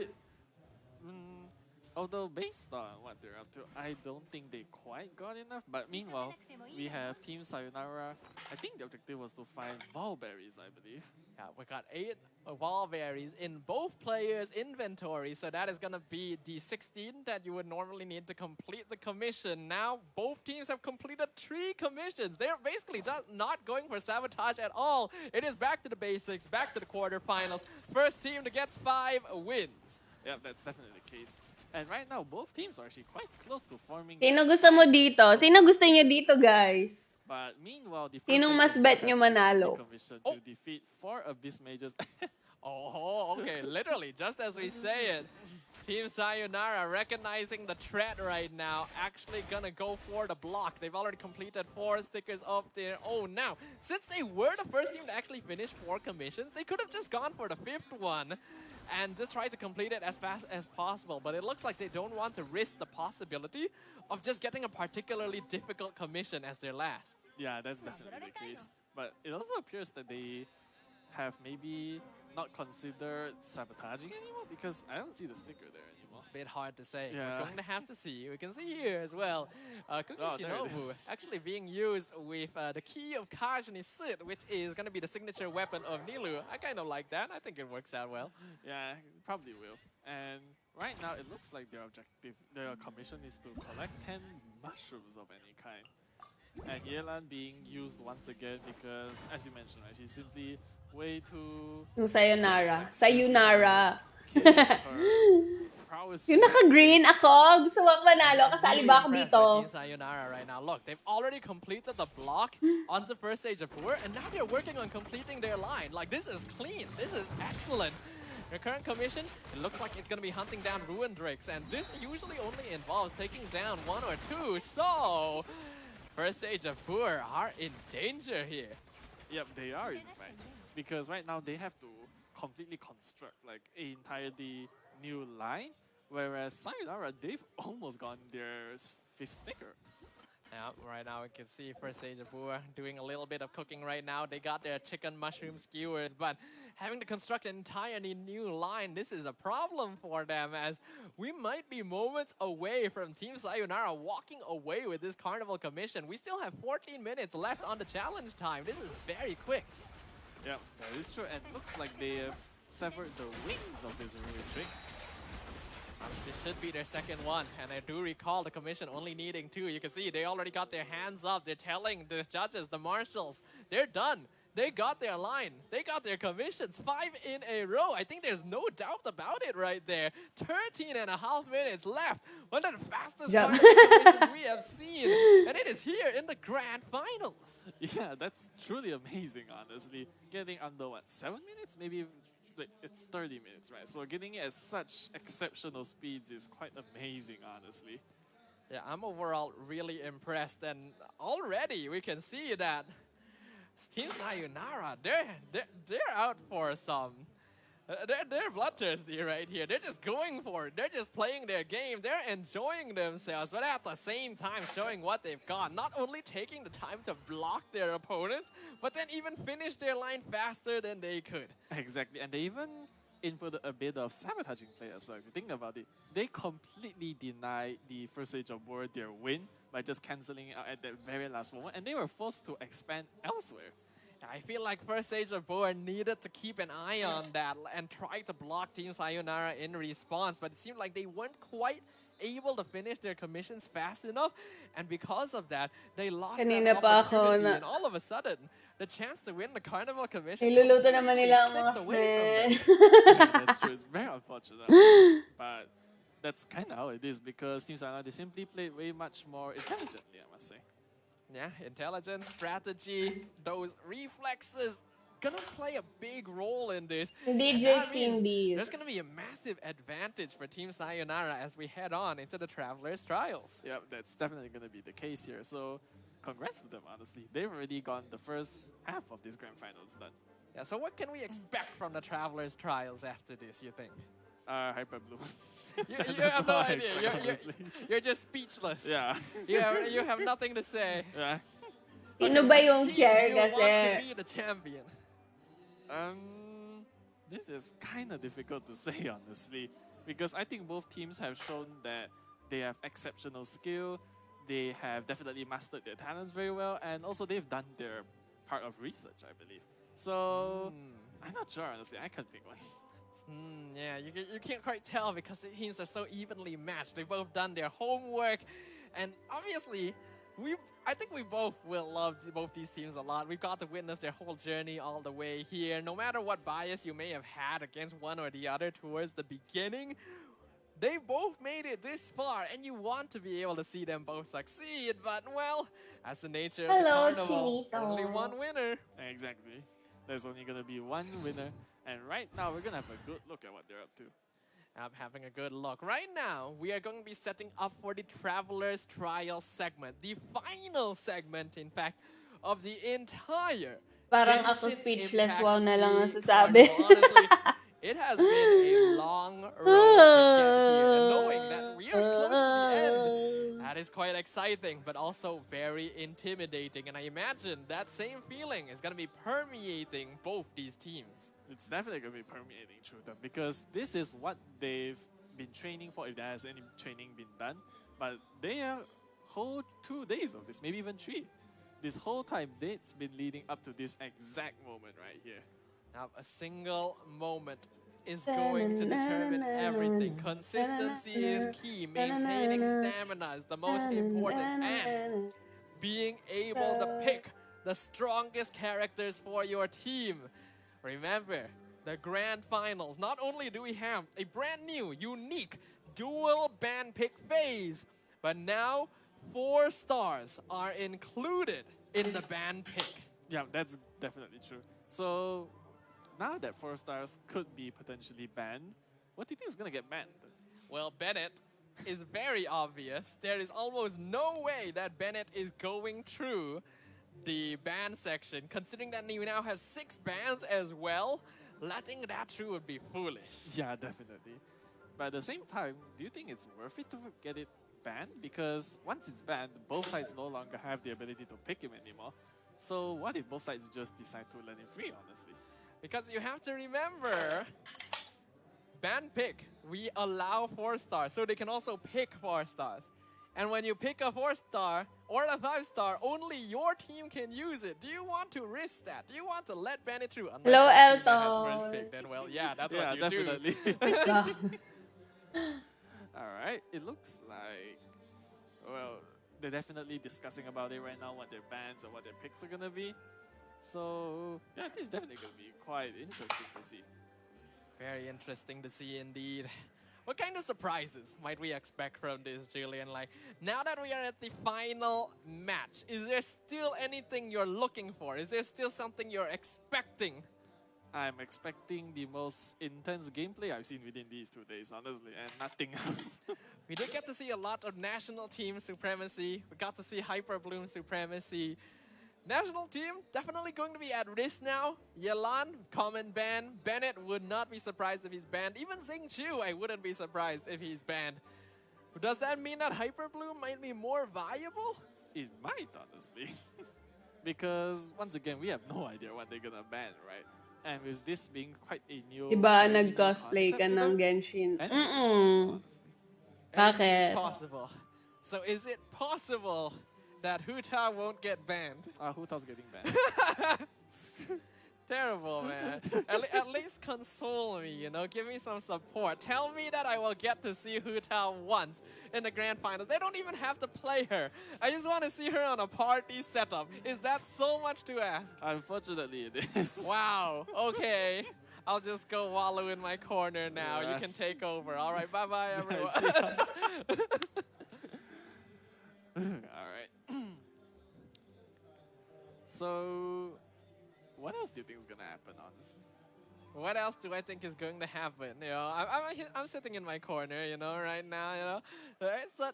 Although based on what they're up to, I don't think they quite got enough. But meanwhile, we have Team Sayonara. I think the objective was to find Valberries, I believe. Yeah, we got 8 Valberries in both players' inventory, so that is gonna be the 16 that you would normally need to complete the commission. Now, both teams have completed 3 commissions. They're basically just not going for sabotage at all. It is back to the basics, back to the quarterfinals. First team that gets 5 wins. Yeah, that's definitely the case. And right now, both teams are actually quite close to forming. Sino gusto mo dito? Sino gusto niyo dito, guys? But meanwhile, the Sinong mas first bet have nyo the manalo? city commission to defeat 4 Abyss Mages. Oh, okay, literally, just as we say it. Team Sayonara recognizing the threat right now, actually gonna go for the block. They've already completed 4 stickers of their own. Now, since they were the first team to actually finish 4 commissions, they could have just gone for the 5th one and just try to complete it as fast as possible. But it looks like they don't want to risk the possibility of just getting a particularly difficult commission as their last. Yeah, that's definitely the case. But it also appears that they have maybe not considered sabotaging anymore, because I don't see the sticker there anymore. It's a bit hard to say. Yeah. We're going to have to see. We can see here as well. Cookie Oh, there it is. Shinobu actually being used with the key of Kajani Sit, which is going to be the signature weapon of Nilu. I kind of like that. I think it works out well. Yeah, it probably will. And right now, it looks like their objective, their commission is to collect 10 mushrooms of any kind. And Yelan being used once again because, as you mentioned, right, she's simply way too... Yung Sayonara. Sayonara. killing her prowess. Yung naka-green ako. Gusto mo ako manalo. Kasali ba ako Impressed dito? by Team Sayonara right now. Look, they've already completed the block on the first stage of Poor, and now they're working on completing their line. Like, this is clean. This is excellent. Your current commission, it looks like it's going to be hunting down Ruin Drakes, and this usually only involves taking down 1 or 2. So, first stage of Poor are in danger here. Yep, they are in fact. Because right now they have to completely construct like an entirely new line, whereas Sayonara, they've almost gotten their 5th sticker. Yeah, right now we can see first stage of Poor doing a little bit of cooking right now. They got their chicken mushroom skewers, but having to construct an entirely new line, this is a problem for them, as we might be moments away from Team Sayonara walking away with this Carnival commission. We still have 14 minutes left on the challenge time. This is very quick. Yeah, that is true. And looks like they have severed the wings of this Ruin Drake. This should be their second one, and I do recall the commission only needing 2. You can see they already got their hands up. They're telling the judges, the marshals, they're done. They got their line. They got their commissions 5 in a row. I think there's no doubt about it right there. 13.5 minutes left. One of the fastest commissions we have seen. And it is here in the grand finals. Yeah, that's truly amazing, honestly. Getting under, what, 7 minutes? Maybe like, it's 30 minutes, right? So getting it at such exceptional speeds is quite amazing, honestly. Yeah, I'm overall really impressed. And already we can see that Team Sayonara, they're out for some. They're bloodthirsty right here. They're just going for it. They're just playing their game. They're enjoying themselves, but at the same time showing what they've got. Not only taking the time to block their opponents, but then even finish their line faster than they could. Exactly, and they even input a bit of sabotaging play as well. If you think about it, they completely denied the first stage of war their win by just cancelling it out at the very last moment, and they were forced to expand elsewhere. I feel like first stage of Boer needed to keep an eye on that and try to block Team Sayonara in response, but it seemed like they weren't quite able to finish their commissions fast enough, and because of that, they lost Kanina that pa ako opportunity, na- and all of a sudden, the chance to win the Carnival commission Niluluto naman completely nila ang slipped mga away from them. friend. Yeah, that's true. It's very unfortunate, but that's kind of how it is because Team Sayonara, they simply played way much more intelligently, I must say. Yeah, intelligence, strategy, those reflexes gonna play a big role in this. Hindi And Jake that means Cindy's. there's gonna be a massive advantage for Team Sayonara as we head on into the Travelers Trials. Yeah, that's definitely going to be the case here. So, congrats to them, honestly. They've already gotten the first half of this grand finals done. Yeah, so what can we expect from the Travelers Trials after this, you think? Hyper Blue. You That's have no all I idea. expect, honestly. You're just speechless. Yeah. You have nothing to say. Yeah. Sino ba yung Which team chair do you want to kasi? be the champion? This is kind of difficult to say, honestly, because I think both teams have shown that they have exceptional skill. They have definitely mastered their talents very well, and also they've done their part of research, I believe. So I'm not sure, honestly. I can't pick one. Yeah, you can't quite tell because the teams are so evenly matched. They've both done their homework, and obviously, I think we both will love both these teams a lot. We've got to witness their whole journey all the way here. No matter what bias you may have had against one or the other towards the beginning, they both made it this far, and you want to be able to see them both succeed. But, well, that's the nature of the Hello, carnival. Chinito. Only one winner. Exactly. There's only going to be one winner. And right now, we're going to have a good look at what they're up to. I'm having a good look. Right now, we are going to be setting up for the Travelers Trial segment. The final segment, in fact, of the entire Parang ako Genshin speechless, Impact wow na lang ang Series sasabi. Carnival. Honestly, it has been a long road to get here. And knowing that we are close to the end, that is quite exciting, but also very intimidating. And I imagine that same feeling is going to be permeating both these teams. It's definitely going to be permeating through them because this is what they've been training for, if there has any training been done. But they are whole 2 days of this, maybe even 3. This whole time, it's been leading up to this exact moment right here. Now, a single moment is going to determine everything. Consistency is key. Maintaining stamina is the most important. And being able to pick the strongest characters for your team. Remember, the grand finals. Not only do we have a brand new, unique dual band pick phase, but now 4 stars are included in the band pick. Yeah, that's definitely true. So now that 4 stars could be potentially banned, what do you think is going to get banned? Well, Bennett is very obvious. There is almost no way that Bennett is going through the ban section, considering that you now have 6 bans as well. Letting that through would be foolish. Yeah, definitely. But at the same time, do you think it's worth it to get it banned? Because once it's banned, both sides no longer have the ability to pick him anymore. So what if both sides just decide to let him free, honestly? Because you have to remember, ban pick, we allow 4 stars, so they can also pick 4 stars. And when you pick a 4-star or a 5-star, only your team can use it. Do you want to risk that? Do you want to let Bennett through? Unless Hello, your team has Elton. first pick, then well, yeah, that's Yeah, what you definitely. do. Alright, it looks like, well, they're definitely discussing about it right now, what their bans and what their picks are going to be. So, yeah, this is definitely going to be quite interesting to see. Very interesting to see indeed. What kind of surprises might we expect from this, Julian? Like, now that we are at the final match, is there still anything you're looking for? Is there still something you're expecting? I'm expecting the most intense gameplay I've seen within these 2 days, honestly, and nothing else. We did get to see a lot of national team supremacy. We got to see Hyper Bloom supremacy. National team definitely going to be at risk now. Yelan, common ban. Bennett would not be surprised if he's banned. Even Xing Chu, I wouldn't be surprised if he's banned. Does that mean that Hyper Bloom might be more viable? It might, honestly. Because, once again, we have no idea what they're gonna ban, right? And with this being quite a new... Diba, very new nag-cosplay concept ka to ng them, Genshin? anything is possible, honestly. Bakit? It's possible. So is it possible that Huta won't get banned? Who thought getting banned? Terrible, man. At least console me, you know? Give me some support. Tell me that I will get to see Huta once in the grand finals. They don't even have to play her. I just want to see her on a party setup. Is that so much to ask? Unfortunately, it is. Wow. Okay. I'll just go wallow in my corner now. Yeah. You can take over. All right. Bye-bye, everyone. Alright. So, what else do you think is gonna happen? Honestly, What else do I think is going to happen? You know, I'm sitting in my corner, you know, right now, you know. Right?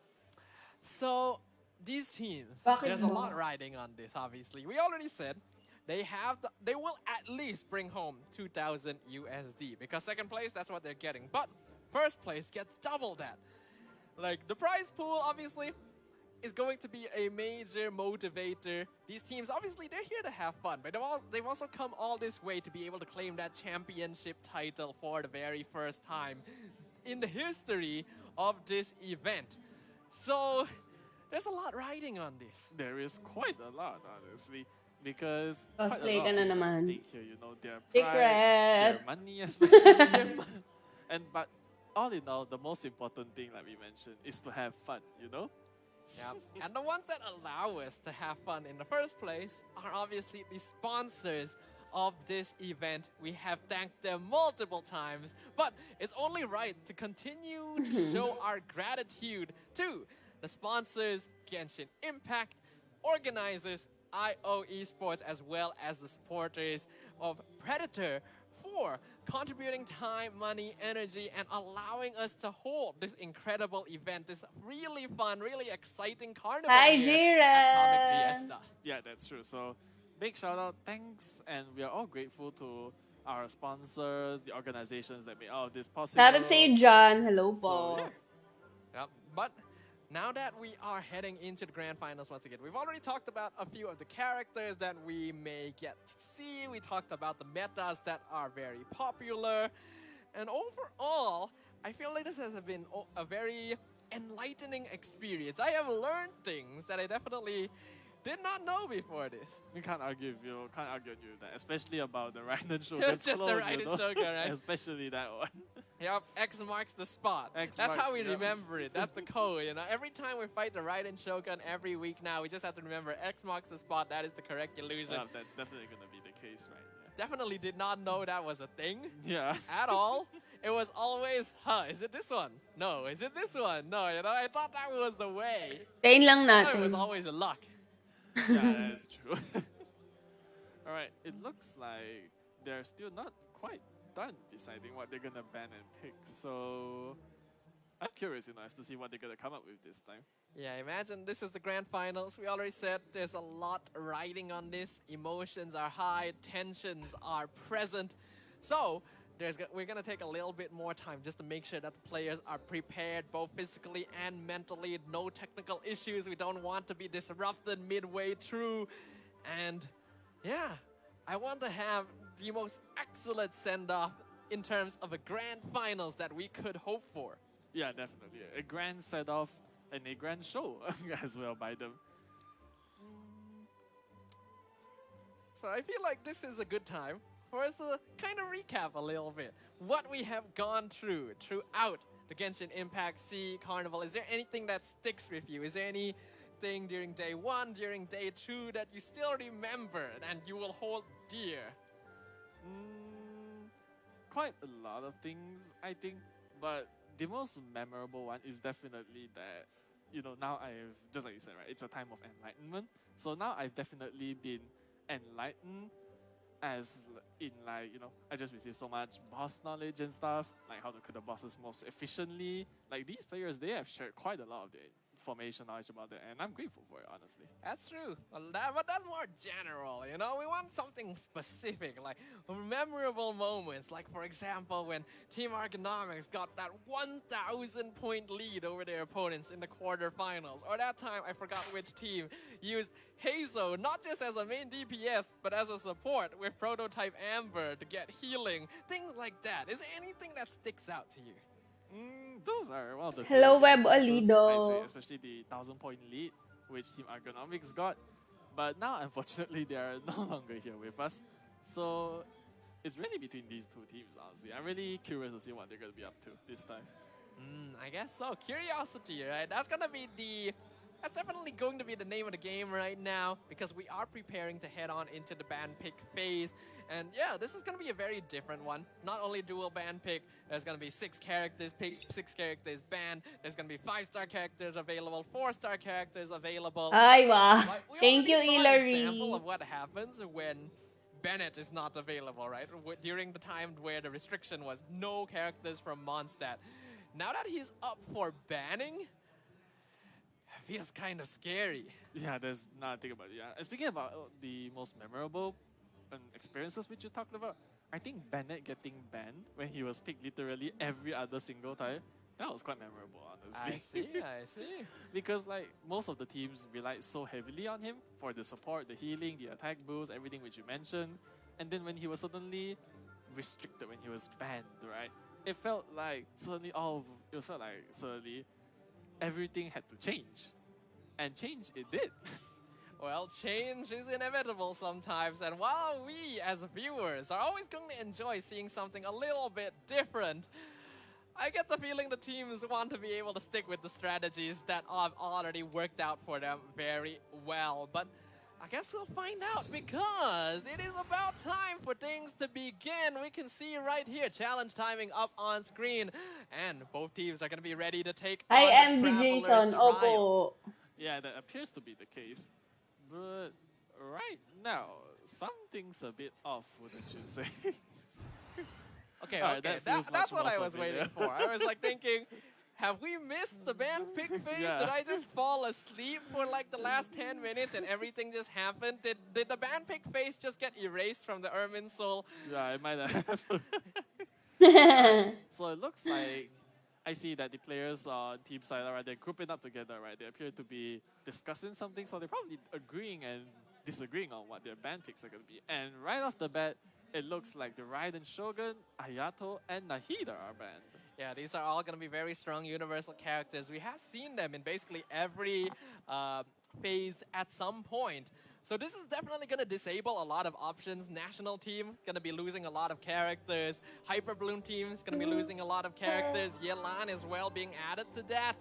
So these teams, Bakit there's a mo? lot riding on this. Obviously, we already said they will at least bring home 2,000 USD because second place, that's what they're getting. But first place gets double that. Like the prize pool, obviously, is going to be a major motivator. These teams, obviously, they're here to have fun, but they've also come all this way to be able to claim that championship title for the very first time in the history of this event. So there's a lot riding on this. there is quite a lot, honestly, because Cosplay quite a lot ka of na things at naman. stake here. You know, their pride, Secret. their money, especially, but all in all, the most important thing, like we mentioned, is to have fun. You know. Yeah. And the ones that allow us to have fun in the first place are obviously the sponsors of this event. We have thanked them multiple times, but it's only right to continue to show our gratitude to the sponsors, Genshin Impact, organizers, IO Esports, as well as the supporters of Predator for contributing time, money, energy, and allowing us to hold this incredible event, this really fun, really exciting carnival Hi, here at Comic Jiren. Fiesta. Yeah, that's true. So, big shout out, thanks, and we are all grateful to our sponsors, the organizations that made all of this possible. Shout out sa iyo, John. Hello po. So, yeah. Yep. But now that we are heading into the grand finals once again, we've already talked about a few of the characters that we may get to see. We talked about the metas that are very popular. And overall, I feel like this has been a very enlightening experience. I have learned things that I definitely did not know before this. You can't argue with you, can't argue with you that, especially about the Raiden Shogun. It's just the clone, Raiden you know? Shogun, right? Especially that one. Yep, X marks the spot. X That's how marks, we yep. remember it. That's the code, you know. Every time we fight the Raiden Shogun every week now, we just have to remember X marks the spot. That is the correct illusion. Yeah, that's definitely gonna be the case, right? Definitely did not know that was a thing Yeah. at all. It was always, is it this one? No, is it this one? No, you know, I thought that was the way. Tayin lang It was natin. always a luck. Yeah, that's true. Alright, it looks like they're still not quite done deciding what they're gonna ban and pick. So I'm curious, you know, as to see what they're gonna come up with this time. Yeah, imagine this is the grand finals. We already said there's a lot riding on this. Emotions are high, tensions are present. So we're gonna take a little bit more time just to make sure that the players are prepared both physically and mentally. No technical issues. We don't want to be disrupted midway through. And yeah, I want to have the most excellent send-off in terms of a grand finals that we could hope for. Yeah, definitely. A grand set-off and a grand show as well by them. So I feel like this is a good time for us to kind of recap a little bit what we have gone through throughout the Genshin Impact C Carnival. Is there anything that sticks with you? Is there anything during day 1, during day 2 that you still remember and you will hold dear? Quite a lot of things, I think, but the most memorable one is definitely that, you know, now I've, just like you said, right, it's a time of enlightenment. So now I've definitely been enlightened as in, like, you know, I just received so much boss knowledge and stuff, like how to kill the bosses most efficiently. Like these players, they have shared quite a lot of their information knowledge about it, and I'm grateful for it, honestly. That's true. But that's more general, you know? We want something specific, like memorable moments. Like, for example, when Team Argonomics got that 1,000 point lead over their opponents in the quarterfinals. Or that time, I forgot which team, used Hazo not just as a main DPS, but as a support with Prototype Amber to get healing. Things like that. Is there anything that sticks out to you? Those are one of the Hello, favorite Web instances, Olido. I'd say, especially the 1,000 point lead, which Team Argonomics got. But now, unfortunately, they are no longer here with us. So it's really between these two teams, honestly. I'm really curious to see what they're going to be up to this time. I guess so. Curiosity, right? That's definitely going to be the name of the game right now, because we are preparing to head on into the band pick phase. And yeah, this is going to be a very different one. Not only dual band pick, there's going to be 6 characters picked, 6 characters banned. There's going to be 5-star characters available, 4-star characters available. Ay, wow. But we Thank you, already saw an Hillary. example of what happens when Bennett is not available, right? During the time where the restriction was no characters from Mondstadt. Now that he's up for banning, feels kind of scary. Yeah, there's nothing about it. Yeah. And speaking about the most memorable experiences which you talked about, I think Bennett getting banned when he was picked literally every other single time, that was quite memorable, honestly. I see. Because like most of the teams relied so heavily on him for the support, the healing, the attack boost, everything which you mentioned. And then when he was suddenly restricted, when he was banned, right? It felt like suddenly everything had to change. And change it did. Well, change is inevitable sometimes, and while we as viewers are always going to enjoy seeing something a little bit different, I get the feeling the teams want to be able to stick with the strategies that have already worked out for them very well. But I guess we'll find out, because it is about time for things to begin. We can see right here, challenge timing up on screen, and both teams are going to be ready to take on I the am the Traveler's Jason. Trials. Opo. Yeah, that appears to be the case. But right now, something's a bit off, wouldn't you say? Okay, Alright, okay, that feels that's much what I more was familiar. waiting for. I was like thinking, have we missed the band pick phase? Yeah. Did I just fall asleep for like the last 10 minutes and everything just happened? Did the band pick phase just get erased from the Ermin Soul? Yeah, it might have. So it looks like I see that the players on Team Sayonara, they're grouping up together, right? They appear to be discussing something, so they're probably agreeing and disagreeing on what their band picks are going to be. And right off the bat, it looks like the Raiden Shogun, Ayato, and Nahida are banned. Yeah, these are all going to be very strong universal characters. We have seen them in basically every phase at some point. So this is definitely going to disable a lot of options. National team going to be losing a lot of characters. Hyper Bloom team is going to be losing a lot of characters. Yelan as well being added to that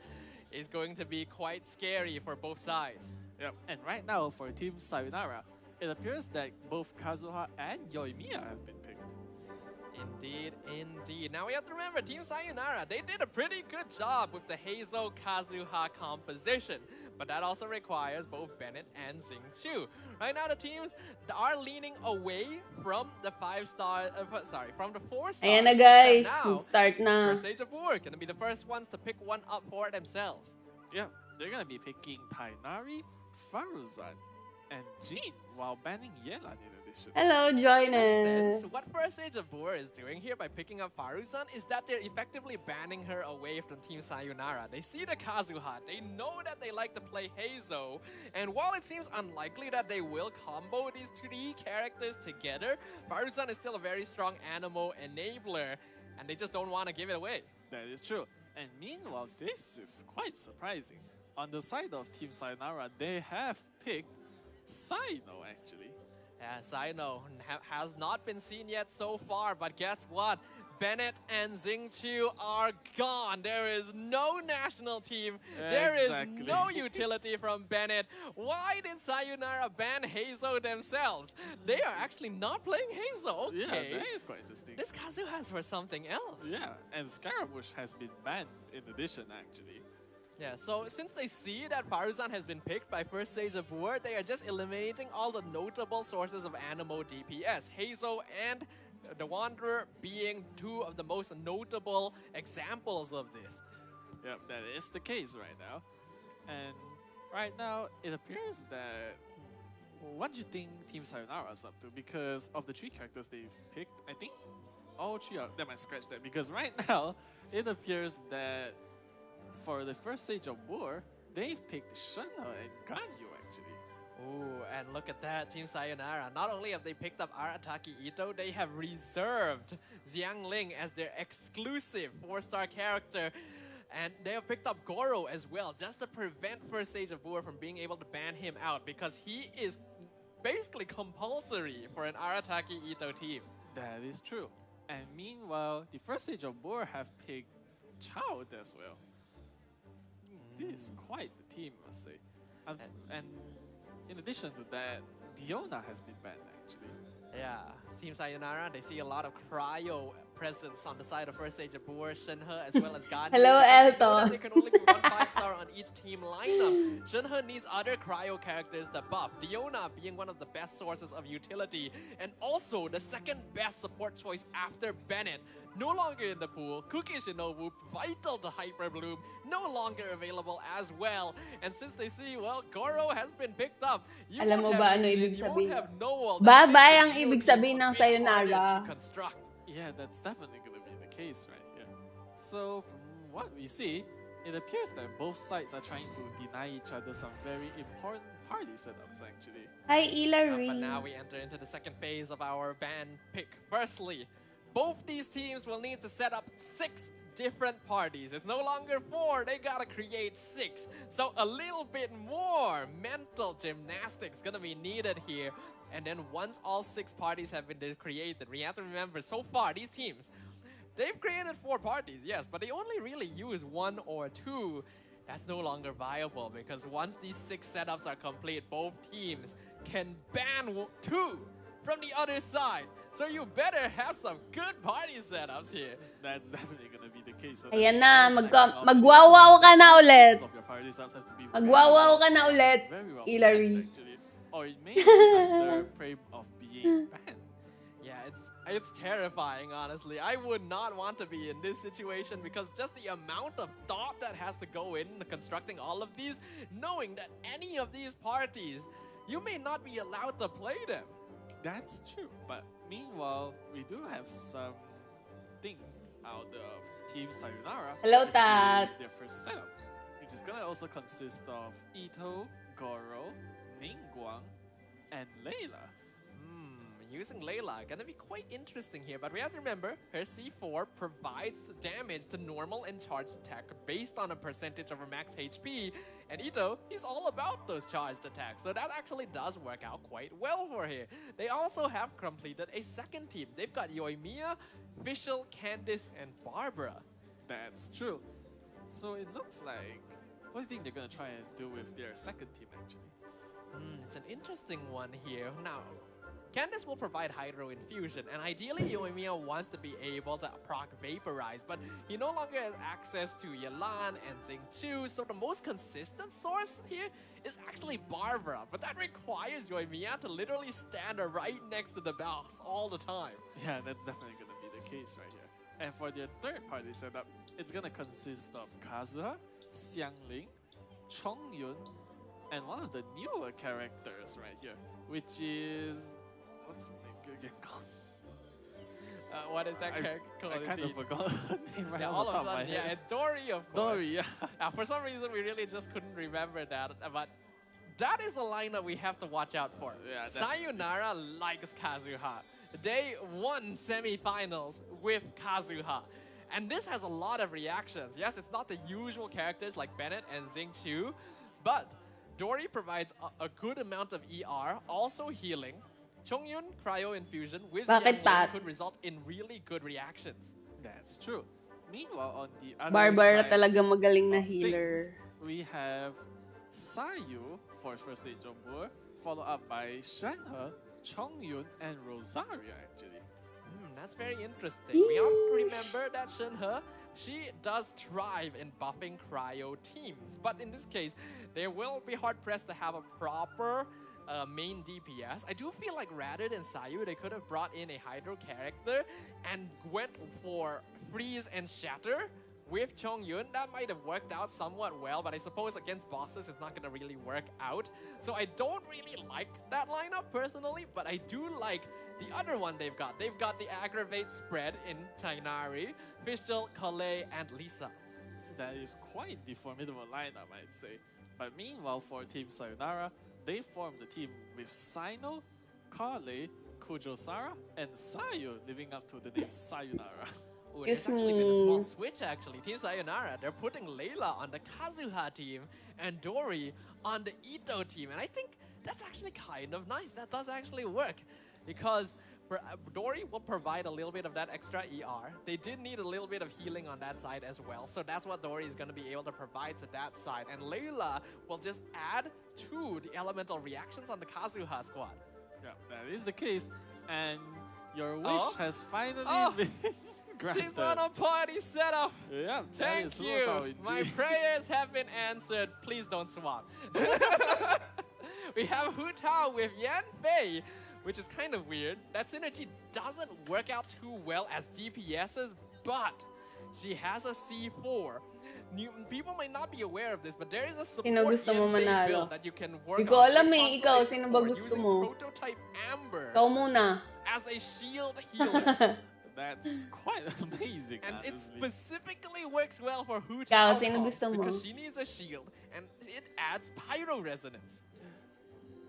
is going to be quite scary for both sides. Yep. And right now, for Team Sayonara, it appears that both Kazuha and Yoimiya have been picked. Indeed, indeed. Now we have to remember, Team Sayonara, they did a pretty good job with the Heizo Kazuha composition. But that also requires both Bennett and Xingqiu. Right now, the teams are leaning away from the from the 4 stars. Ayan na guys, Now, start na. First Age of War gonna be the first ones to pick one up for themselves. Yeah, they're gonna be picking Tainari, Faruzan, and Jean while banning Yelan in addition. Hello, join In a us. sense, what First Age of War is doing here by picking up Faruzan is that they're effectively banning her away from Team Sayonara. They see the Kazuha, they know that they like to play Heizo, and while it seems unlikely that they will combo these 3 characters together, Faruzan is still a very strong Anemo enabler, and they just don't want to give it away. That is true. And meanwhile, this is quite surprising. On the side of Team Sayonara, they have picked Saino actually. Yes, I know. Has not been seen yet so far, but guess what? Bennett and Xingqiu are gone. There is no national team. There is Exactly. no utility from Bennett. Why did Sayonara ban Heizo themselves? They are actually not playing Heizo. Okay. Yeah, that is quite interesting. This Kazuha's for something else. Yeah, and Scaramouche has been banned in addition actually. Yeah, so since they see that Faruzan has been picked by First Stage of War, they are just eliminating all the notable sources of Anemo DPS. Heizo and the Wanderer being 2 of the most notable examples of this. Yep, that is the case right now. And right now, it appears that... What do you think Team Sayonara is up to? Because of the 3 characters they've picked, I think all 3 are... They might scratch that, because right now, it appears that for the First Stage of War, they've picked Shunna and Ganyu actually. Ooh, and look at that, Team Sayonara. Not only have they picked up Arataki Ito, they have reserved Xiang Ling as their exclusive 4-star character. And they have picked up Goro as well, just to prevent First Stage of War from being able to ban him out, because he is basically compulsory for an Arataki Ito team. That is true. And meanwhile, the First Stage of War have picked Child as well. This is quite the team, I must say. And in addition to that, Diona has been banned actually. Yeah, Team Sayonara, they see a lot of cryo presence on the side of First Stage Jabur, Shenhe, as well as Gandhi. Hello, Because they know Elton. that they can only be 1 5-star on each team lineup. Shenhe needs other cryo characters to buff. Diona being one of the best sources of utility, and also the second best support choice after Bennett. No longer in the pool, Cookie Shinobu, vital to Hyper Bloom, no longer available as well. And since they see, well, Goro has been picked up, you Alam mo won't ba have ano Jin, ibig you won't sabihin? have Noel. Bye-bye ang That makes the ibig shield sabihin team a ng bit harder sayonara. to construct. Yeah, that's definitely going to be the case right here. So, from what we see, it appears that both sides are trying to deny each other some very important party setups, actually. Hi, But Hilary. now we enter into the second phase of our band pick. Firstly, both these teams will need to set up 6 different parties. It's no longer 4, they gotta create 6. So a little bit more mental gymnastics gonna be needed here. And then once all 6 parties have been created, we have to remember, so far these teams, they've created 4 parties, yes, but they only really use 1 or 2. That's no longer viable because once these 6 setups are complete, both teams can ban 2 from the other side. So you better have some good party setups here. That's definitely going to be the case. So Ayan the na, first leg magwawaw ka na ulit. of your party setups have to be Magwawaw ka na ulit, very well Hilary. planned, actually. Or it may be under prey of being banned. Yeah, it's terrifying, honestly. I would not want to be in this situation because just the amount of thought that has to go into constructing all of these, knowing that any of these parties, you may not be allowed to play them. That's true. But meanwhile, we do have something out of Team Sayonara. Hello, which Tat. is their first setup, which is gonna also consist of Ito, Goro, Ningguang, and Layla. Using Layla, gonna be quite interesting here, but we have to remember, her C4 provides damage to normal and charged attack based on a percentage of her max HP, and Ito, he's all about those charged attacks, so that actually does work out quite well for her. They also have completed a second team. They've got Yoimiya, Fischl, Candice, and Barbara. That's true. So it looks like, what do you think they're gonna try and do with their second team actually? It's an interesting one here. Now, Candice will provide Hydro Infusion, and ideally Yoimiya wants to be able to proc Vaporize, but he no longer has access to Yelan and Xingqiu, so the most consistent source here is actually Barbara, but that requires Yoimiya to literally stand right next to the boss all the time. Yeah, that's definitely gonna be the case right here. And for their third party setup, it's gonna consist of Kazuha, Xiangling, Chongyun, and one of the newer characters right here, which is... what's the name again called? What is that character called? I kind of indeed? forgot the name right Yeah, off all the of top a of my sudden, yeah, head. it's Dory, of course. Dory, yeah. For some reason, we really just couldn't remember that, but that is a lineup we have to watch out for. Yeah, definitely. Sayonara likes Kazuha. They won semifinals with Kazuha. And this has a lot of reactions. Yes, it's not the usual characters like Bennett and Xingqiu, but Dory provides a good amount of ER, also healing. Chongyun, Cryo Infusion with Bakit, Xiangling Pat? could result in really good reactions. That's true. Meanwhile, on the other Barbara side talaga magaling na of things, healer. we have Sayu for first stage Jombur, followed up by Shenhe, Chongyun, and Rosaria actually. That's very interesting. We have to remember that Shenhe, she does thrive in buffing cryo teams. But in this case, they will be hard-pressed to have a proper main DPS. I do feel like rather than Sayu, they could have brought in a Hydro character and went for Freeze and Shatter with Chongyun. That might have worked out somewhat well, but I suppose against bosses it's not going to really work out. So I don't really like that lineup personally, but I do like the other one they've got. They've got the Aggravate spread in Tainari, Fischl, Kale, and Lisa. That is quite the formidable lineup, I'd say. But meanwhile, for Team Sayonara, they formed the team with Sino, Kale, Kujosara, and Sayu, living up to the name Sayonara. Ooh, there's Excuse actually been a small me. switch actually. Team Sayonara, they're putting Layla on the Kazuha team and Dory on the Ito team. And I think that's actually kind of nice. That does actually work. Because Dory will provide a little bit of that extra ER. They did need a little bit of healing on that side as well. So that's what Dory is going to be able to provide to that side. And Layla will just add to the elemental reactions on the Kazuha squad. Yeah, that is the case. And your wish Oh. has finally Oh. been He's on a party setup. Yeah, that Thank is Hu you. Tao indeed. My prayers have been answered. Please don't swap. We have Hu Tao with Yan Fei, which is kind of weird. That synergy doesn't work out too well as DPSs, but she has a C4. People might not be aware of this, but there is a support Sino gusto mo Yan Fei manalo? build that you can work Di ko on alam with eh, ikaw, Constellation sino ba 4 gusto using mo? Prototype Amber Ikaw muna. as a shield healer. That's quite amazing, And it honestly. specifically works well for Hu Ikaw, Tao sino comps gusto mo? because she needs a shield and it adds pyro resonance.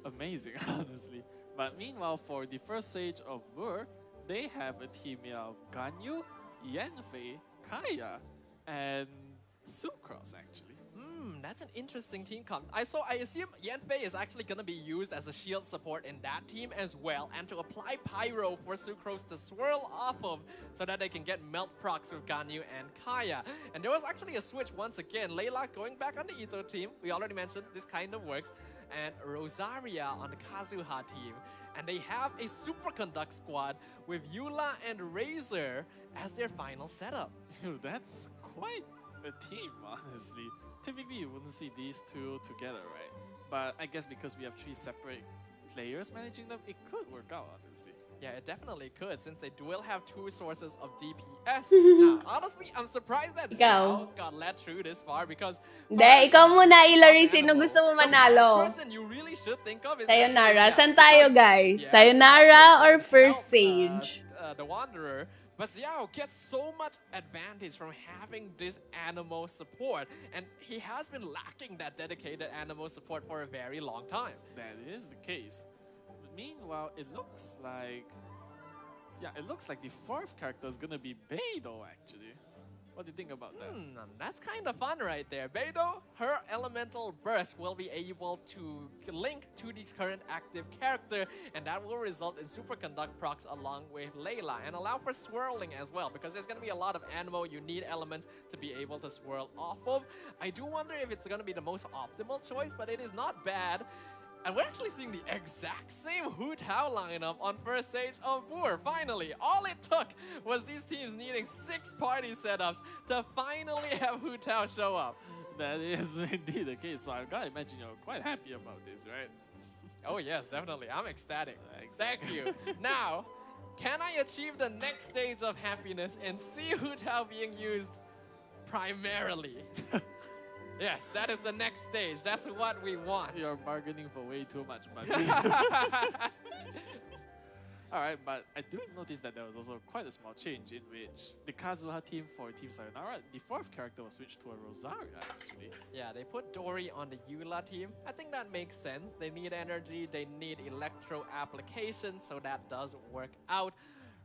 Amazing, honestly. But meanwhile, for the first stage of Bur, they have a team of Ganyu, Yanfei, Kaya, and Sucrose actually. That's an interesting team comp. I assume Yanfei is actually gonna be used as a shield support in that team as well, and to apply pyro for Sucrose to swirl off of, so that they can get melt procs with Ganyu and Kaya. And there was actually a switch once again. Layla going back on the Ito team. We already mentioned this kind of works, and Rosaria on the Kazuha team. And they have a superconduct squad with Eula and Razor as their final setup. That's quite a team, honestly. Typically, you wouldn't see these two together, right? But I guess because we have 3 separate players managing them, it could work out, honestly. Yeah, it definitely could, since they will have 2 sources of DPS. Now, honestly, I'm surprised that Ikaw. Xiao got led through this far because... Hindi, ikaw muna, Ilari, sino gusto mo The manalo? first person you really should think of is Sayonara. actually Xiao, Saan tayo, because, guys? yeah, Sayonara Xiao or first helps, stage? The Wanderer. But Xiao gets so much advantage from having this Animo support, and he has been lacking that dedicated Animo support for a very long time. That is the case. Meanwhile, it looks like... Yeah, it looks like the 4th character is gonna be Beidou, actually. What do you think about that? That's kind of fun right there. Beidou, her elemental burst will be able to link to the current active character, and that will result in superconduct procs along with Layla, and allow for swirling as well, because there's going to be a lot of Animo you need elements to be able to swirl off of. I do wonder if it's going to be the most optimal choice, but it is not bad. And we're actually seeing the exact same Hu Tao lineup on first stage of Bur. Finally, all it took was these teams needing 6 party setups to finally have Hu Tao show up. That is indeed the case, so I gotta imagine you're quite happy about this, right? Oh yes, definitely. I'm ecstatic. Exactly. Thank you. Now, can I achieve the next stage of happiness and see Hu Tao being used primarily? Yes, that is the next stage. That's what we want. You're bargaining for way too much money. Alright, but I do notice that there was also quite a small change in which the Kazuha team for Team Sayonara, the 4th character was switched to a Rosaria, actually. Yeah, they put Dory on the Eula team. I think that makes sense. They need energy, they need electro application, so that does work out.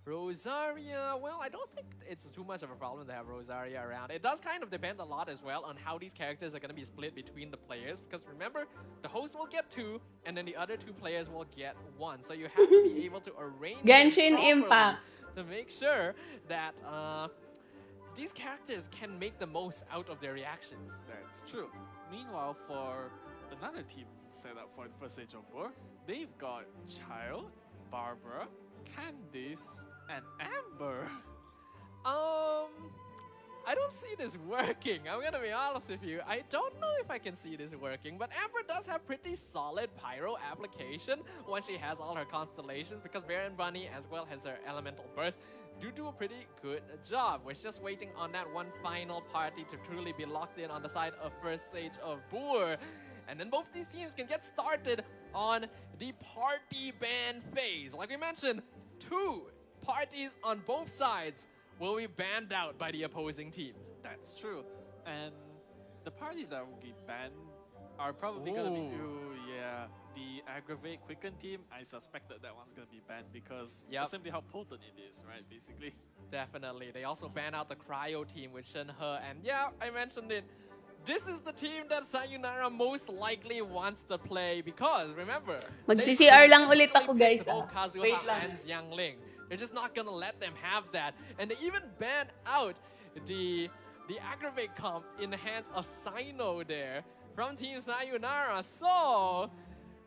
Rosaria, well, I don't think it's too much of a problem to have Rosaria around. It does kind of depend a lot as well on how these characters are going to be split between the players, because remember, the host will get 2, and then the other 2 players will get 1. So you have to be able to arrange Genshin them Impact. to make sure that these characters can make the most out of their reactions. That's true. Meanwhile, for another team set up for the first stage of Bur, they've got Child, Barbara, Candice, and Amber. I don't see this working. I'm gonna be honest with you. I don't know if I can see this working, but Amber does have pretty solid pyro application once she has all her constellations, because Bear and Bunny, as well as her elemental burst, do a pretty good job. We're just waiting on that one final party to truly be locked in on the side of first stage of Bur. And then both these teams can get started on the party ban phase. Like we mentioned, 2 parties on both sides will be banned out by the opposing team. That's true. And the parties that will be banned are probably going to be... Ooh, yeah. The Aggravate Quicken team, I suspected that one's going to be banned because of simply how potent it is, right, basically. Definitely. They also ban out the Cryo team with Shenhe. And yeah, I mentioned it. This is the team that Sayonara most likely wants to play because, remember, Mag-CCR lang ulit ako, guys. both Kazuha Wait lang. and Xiangling. They're just not gonna let them have that. And they even banned out the Aggravate comp in the hands of Sino there from Team Sayonara. So,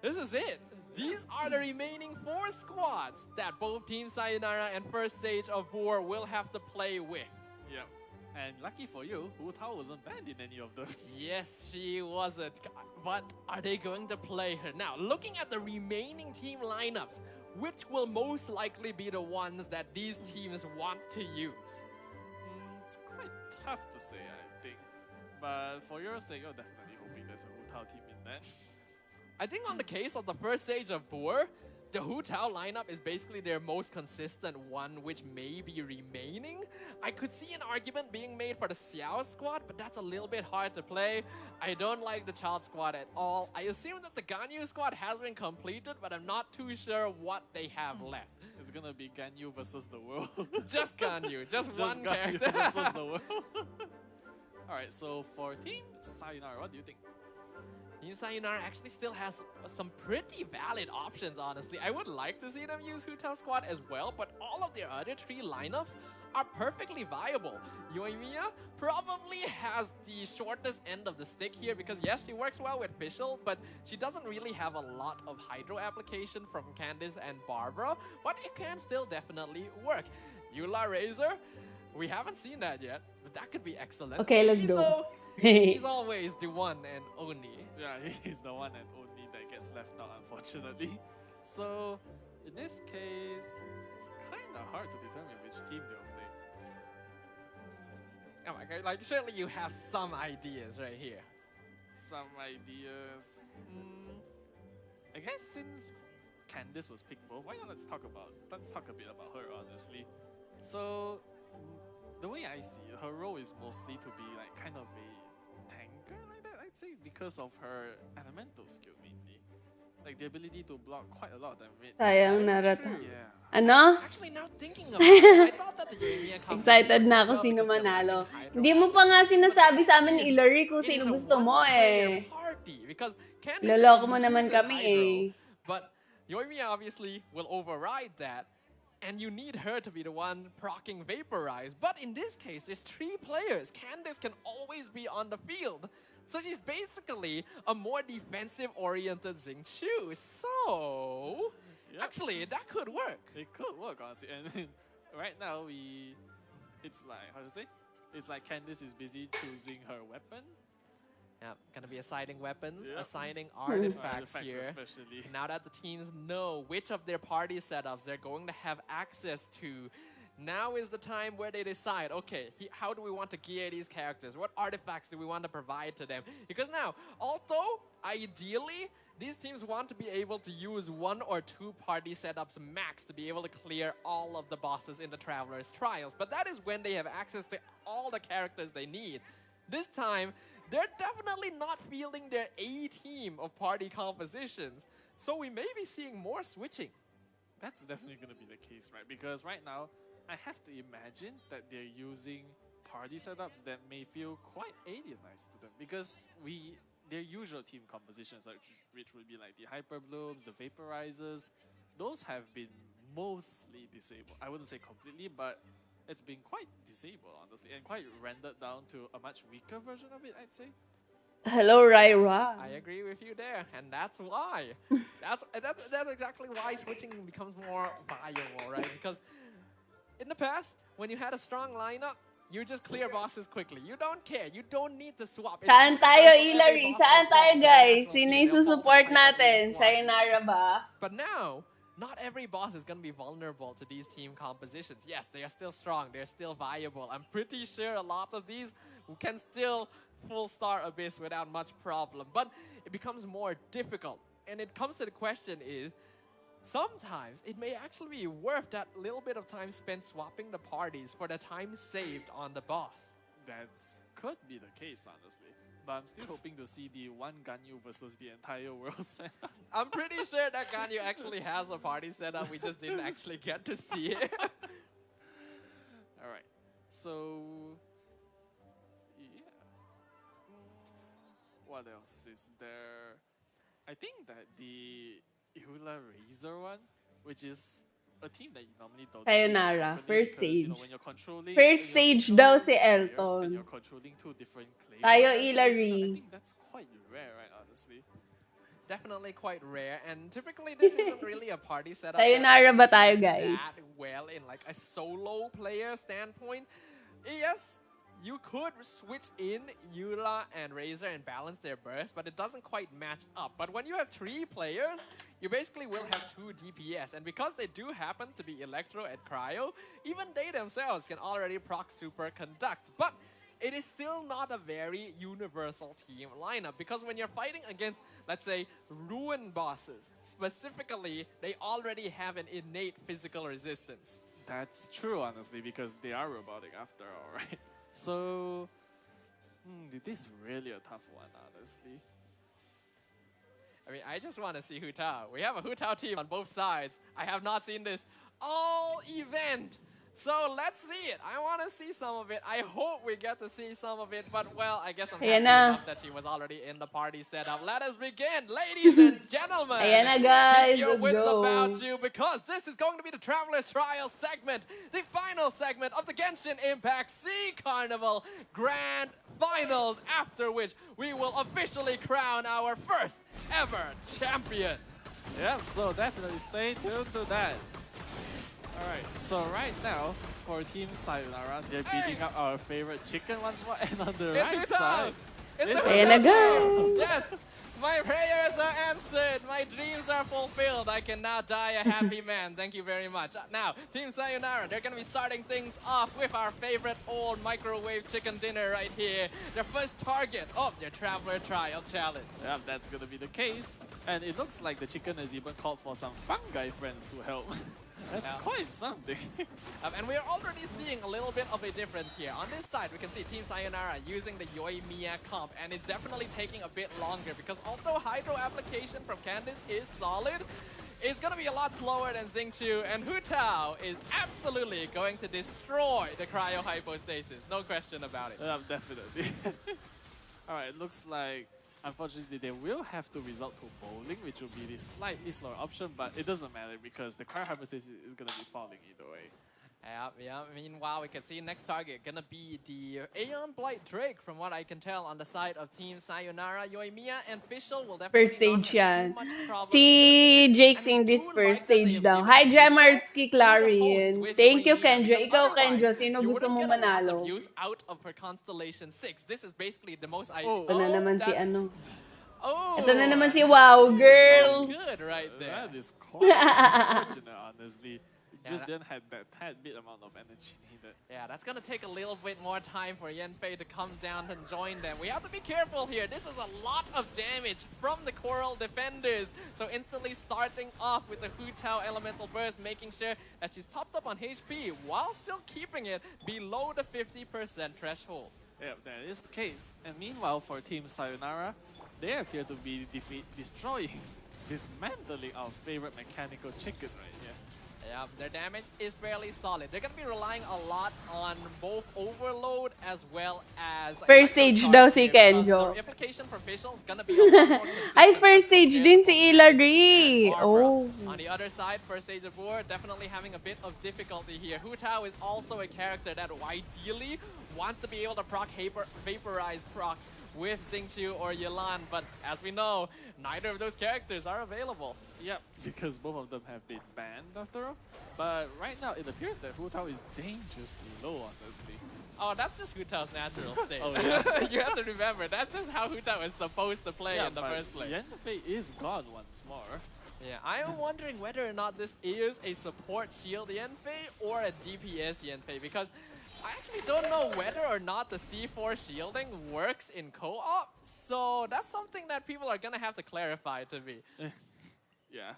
this is it. These are the remaining 4 squads that both Team Sayonara and First Stage of Boer will have to play with. Yep. And lucky for you, Wu Tao wasn't banned in any of those. Yes, she wasn't. But are they going to play her? Now, looking at the remaining team lineups, which will most likely be the ones that these teams want to use? It's quite tough to say, I think. But for your sake, you're definitely hoping there's a Wu Tao team in there. I think on the case of the First Stage of Boer, the Hu Tao lineup is basically their most consistent one, which may be remaining. I could see an argument being made for the Xiao squad, but that's a little bit hard to play. I don't like the Child squad at all. I assume that the Ganyu squad has been completed, but I'm not too sure what they have left. It's gonna be Ganyu versus the world. Just Ganyu, just one Ganyu character. versus the world. Alright, so for Team Sayonara, what do you think? Team Sayonara actually still has some pretty valid options, honestly. I would like to see them use Hu Tao squad as well, but all of their other 3 lineups are perfectly viable. Yoimiya probably has the shortest end of the stick here because yes, she works well with Fischl, but she doesn't really have a lot of Hydro application from Candice and Barbara, but it can still definitely work. Eula Razor, we haven't seen that yet, but that could be excellent. Okay, let's go. Though, he's always the one and only. Yeah, he's the one and only that gets left out, unfortunately. So, in this case, it's kind of hard to determine which team they'll play. Oh my god, like surely you have some ideas right here. Some ideas. I guess since Candice was picked both, why not let's talk a bit about her, honestly. So, the way I see it, her role is mostly to be like kind of a tanker like that, I'd say, because of her elemental skill mainly. Like the ability to block quite a lot of damage. Sayang Naruto. Yeah. Ano? Actually, now thinking about it, I thought that the Yoimiya comes Excited na ako sino manalo. Hindi mo pa nga sinasabi sa amin, Ilari, kung sino gusto mo eh. Because Candice Loloko mo naman uses kami Hydro, eh. But Yoimiya obviously will override that. And you need her to be the one proccing Vaporize. But in this case, there's 3 players. Candice can always be on the field. So she's basically a more defensive-oriented Xingqiu. So, actually, that could work. It could work, honestly. And right now, it's like, how to say? It's like Candice is busy choosing her weapon. Yeah, gonna be assigning weapons, Yep. assigning artifacts here. Especially. Now that the teams know which of their party setups they're going to have access to, now is the time where they decide, okay, how do we want to gear these characters? What artifacts do we want to provide to them? Because now, although ideally, these teams want to be able to use 1 or 2 party setups max to be able to clear all of the bosses in the Traveler's Trials. But that is when they have access to all the characters they need. This time, they're definitely not fielding their A team of party compositions. So we may be seeing more switching. That's definitely going to be the case, right? Because right now, I have to imagine that they're using party setups that may feel quite alienized to them. Because their usual team compositions, which would be like the Hyper Blooms, the Vaporizers, those have been mostly disabled. I wouldn't say completely, but it's been quite disabled, honestly, and quite rendered down to a much weaker version of it, I'd say. Hello, Raira. I agree with you there, and that's why. that's exactly why switching becomes more viable, right? Because in the past, when you had a strong lineup, you just clear bosses quickly. You don't care. You don't need to swap. Saan tayo, Ilari? Saan tayo, guys? Sino yung susupport natin? Sayonara ba? But now, not every boss is going to be vulnerable to these team compositions. Yes, they are still strong. They're still viable. I'm pretty sure a lot of these can still full star Abyss without much problem. But it becomes more difficult. And it comes to the question is, sometimes it may actually be worth that little bit of time spent swapping the parties for the time saved on the boss. That could be the case, honestly. But I'm still hoping to see the one Ganyu versus the entire world setup. I'm pretty sure that Ganyu actually has a party setup. We just didn't actually get to see it. Alright, so yeah. What else is there? I think that the Eula Razor one, which is a team that you normally don't Sayonara, see first because, you know, stage. when you're controlling, First stage daw si Elton. and you're controlling 2 different claims. Tayo, I Ilari. think that's quite rare, right, honestly. definitely quite rare, and typically this isn't really a party setup Sayonara ba tayo, that guys? well in like a solo player standpoint. Yes, you could switch in Eula and Razor and balance their burst, but it doesn't quite match up. But when you have 3 players, you basically will have 2 DPS, and because they do happen to be Electro and Cryo, even they themselves can already proc Super Conduct. But it is still not a very universal team lineup, because when you're fighting against, let's say, Ruin bosses, specifically, they already have an innate physical resistance. That's true, honestly, because they are robotic after all, right? So, this is really a tough one, honestly. I mean, I just want to see Hu Tao. We have a Hu Tao team on both sides. I have not seen this all event. So let's see it. I want to see some of it. I hope we get to see some of it. But, well, I guess I'm happy enough that she was already in the party setup. Let us begin, ladies and gentlemen. Ayan na, guys. Keep your Let's wits go. about you, because this is going to be the Traveler's Trial segment, the final segment of the Genshin Impact Sea Carnival Grand Finals, after which we will officially crown our first ever champion. Yep, so definitely stay tuned to that. Alright, so right now, for Team Sayonara, they're beating up our favorite chicken once more, and on the It's right Hu Tao. side, It's Ayan na, guys. Yes, my prayers are answered. My dreams are fulfilled. I can now die a happy man. Thank you very much. Now, Team Sayonara, they're going to be starting things off with our favorite old microwave chicken dinner right here. Their first target of their Traveler Trial Challenge. yeah, that's gonna be the case. And it looks like the chicken has even called for some fungi friends to help. That's quite something. And we're already seeing a little bit of a difference here. On this side, we can see Team Sayonara using the Yoimiya comp, and it's definitely taking a bit longer, because although Hydro application from Candice is solid, it's going to be a lot slower than Xingqiu, and Hu Tao is absolutely going to destroy the Cryo Hypostasis. No question about it. Definitely. Alright, looks like unfortunately they will have to resort to bowling, which will be the slightly slower option, but it doesn't matter because the cryo hypostasis is going to be falling either way. Yeah. Meanwhile, we can see next target gonna be the Aeon Blight Drake, from what I can tell, on the side of Team Sayonara. Yoimiya and Fischl will definitely First stage not yan. have too much problem Si dealing with it. Jake's And in we this do first like that they stage have daw. given Hi, Fischl Jamarski to the Clarion. host with Thank you, Yoimiya, Kendra. because Ikaw, otherwise, Kendra, sino you gusto wouldn't mo get a lot of manalo? use out of her Constellation 6. This is basically the most Ito na naman si that's- ano. Oh, Ito na naman si Wow Girl. good right there. That is quite unfortunate, honestly. Just that- didn't have that tad bit amount of energy needed. Yeah, that's gonna take a little bit more time for Yanfei to come down and join them. We have to be careful here. This is a lot of damage from the Coral defenders. So instantly starting off with the Hu Tao Elemental Burst, making sure that she's topped up on HP while still keeping it below the 50% threshold. Yeah, that is the case. And meanwhile, for Team Sayonara, they appear to be destroying, dismantling our favorite mechanical chicken right here. Yeah, their damage is fairly solid. They're gonna be relying a lot on both Overload as well as First stage Electrocharge daw si here, because Kenjo. the application for Fischl is gonna be a lot more consistent Ay, first stage compared din to si Focus Hilary. and Barbara. Oh. On the other side, first stage of war, definitely having a bit of difficulty here. Hu Tao is also a character that ideally wants to be able to proc vaporize procs with Xingqiu or Yelan, but as we know, neither of those characters are available. Yep, because both of them have been banned after all. But right now, it appears that Hu Tao is dangerously low, honestly. Oh, that's just Hu Tao's natural state. Oh, yeah? You have to remember, that's just how Hu Tao is supposed to play in the but first place. Yanfei is gone once more. Yeah, I am wondering whether or not this is a support shield Yanfei or a DPS Yanfei, because I actually don't know whether or not the C4 shielding works in co-op, so that's something that people are gonna have to clarify to me. Yeah.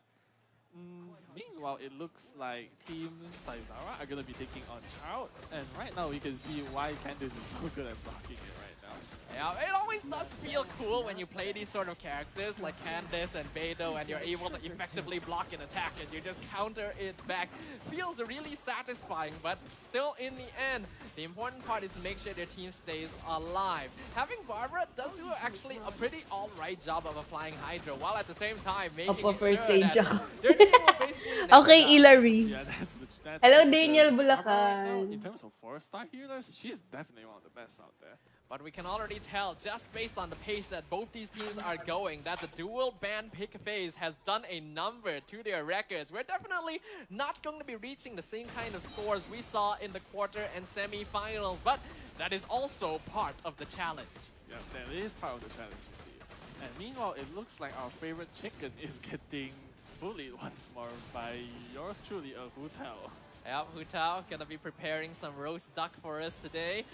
Meanwhile, it looks like Team Sayonara are going to be taking on Child, and right now we can see why Candice is so good at blocking it right now. Yeah, it always does feel cool when you play these sort of characters like Candice and Beidou, and you're able to effectively block an attack and you just counter it back. Feels really satisfying, but still in the end, the important part is to make sure their team stays alive. Having Barbara does do actually a pretty alright job of applying Hydro, while at the same time making Opo, it first sure stage that ako. their team will basically never Okay, die. Hilary. Yeah, that's Hello, the- Daniel Barbara right now, Bulacan. in terms of 4-star healers, she's definitely one of the best out there. But we can already tell, just based on the pace that both these teams are going, that the dual ban pick phase has done a number to their records. We're definitely not going to be reaching the same kind of scores we saw in the quarter and semi-finals, but that is also part of the challenge. Yeah, that is part of the challenge indeed. And meanwhile, it looks like our favorite chicken is getting bullied once more by yours truly, a Hu Tao. Yep, Hu Tao gonna be preparing some roast duck for us today,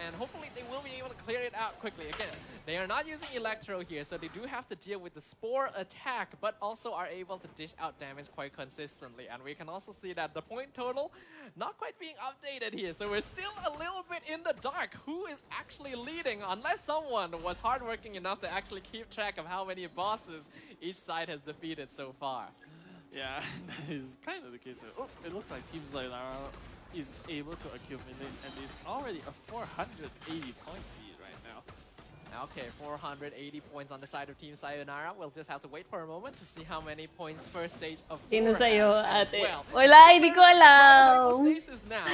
and hopefully they will be able to clear it out quickly. Again, they are not using Electro here, so they do have to deal with the Spore attack, but also are able to dish out damage quite consistently. And we can also see that the point total not quite being updated here, so we're still a little bit in the dark. Who is actually leading, unless someone was hardworking enough to actually keep track of how many bosses each side has defeated so far. Yeah, that is kind of the case. Oh, it looks like Team Sayonara is able to accumulate and is already a 480 point lead right now. Okay, 480 points on the side of Team Sayonara. We'll just have to wait for a moment to see how many points first stage of Sino Boar sa'yo, has as ate? well. Wala, hindi ko alam. Hypostasis now.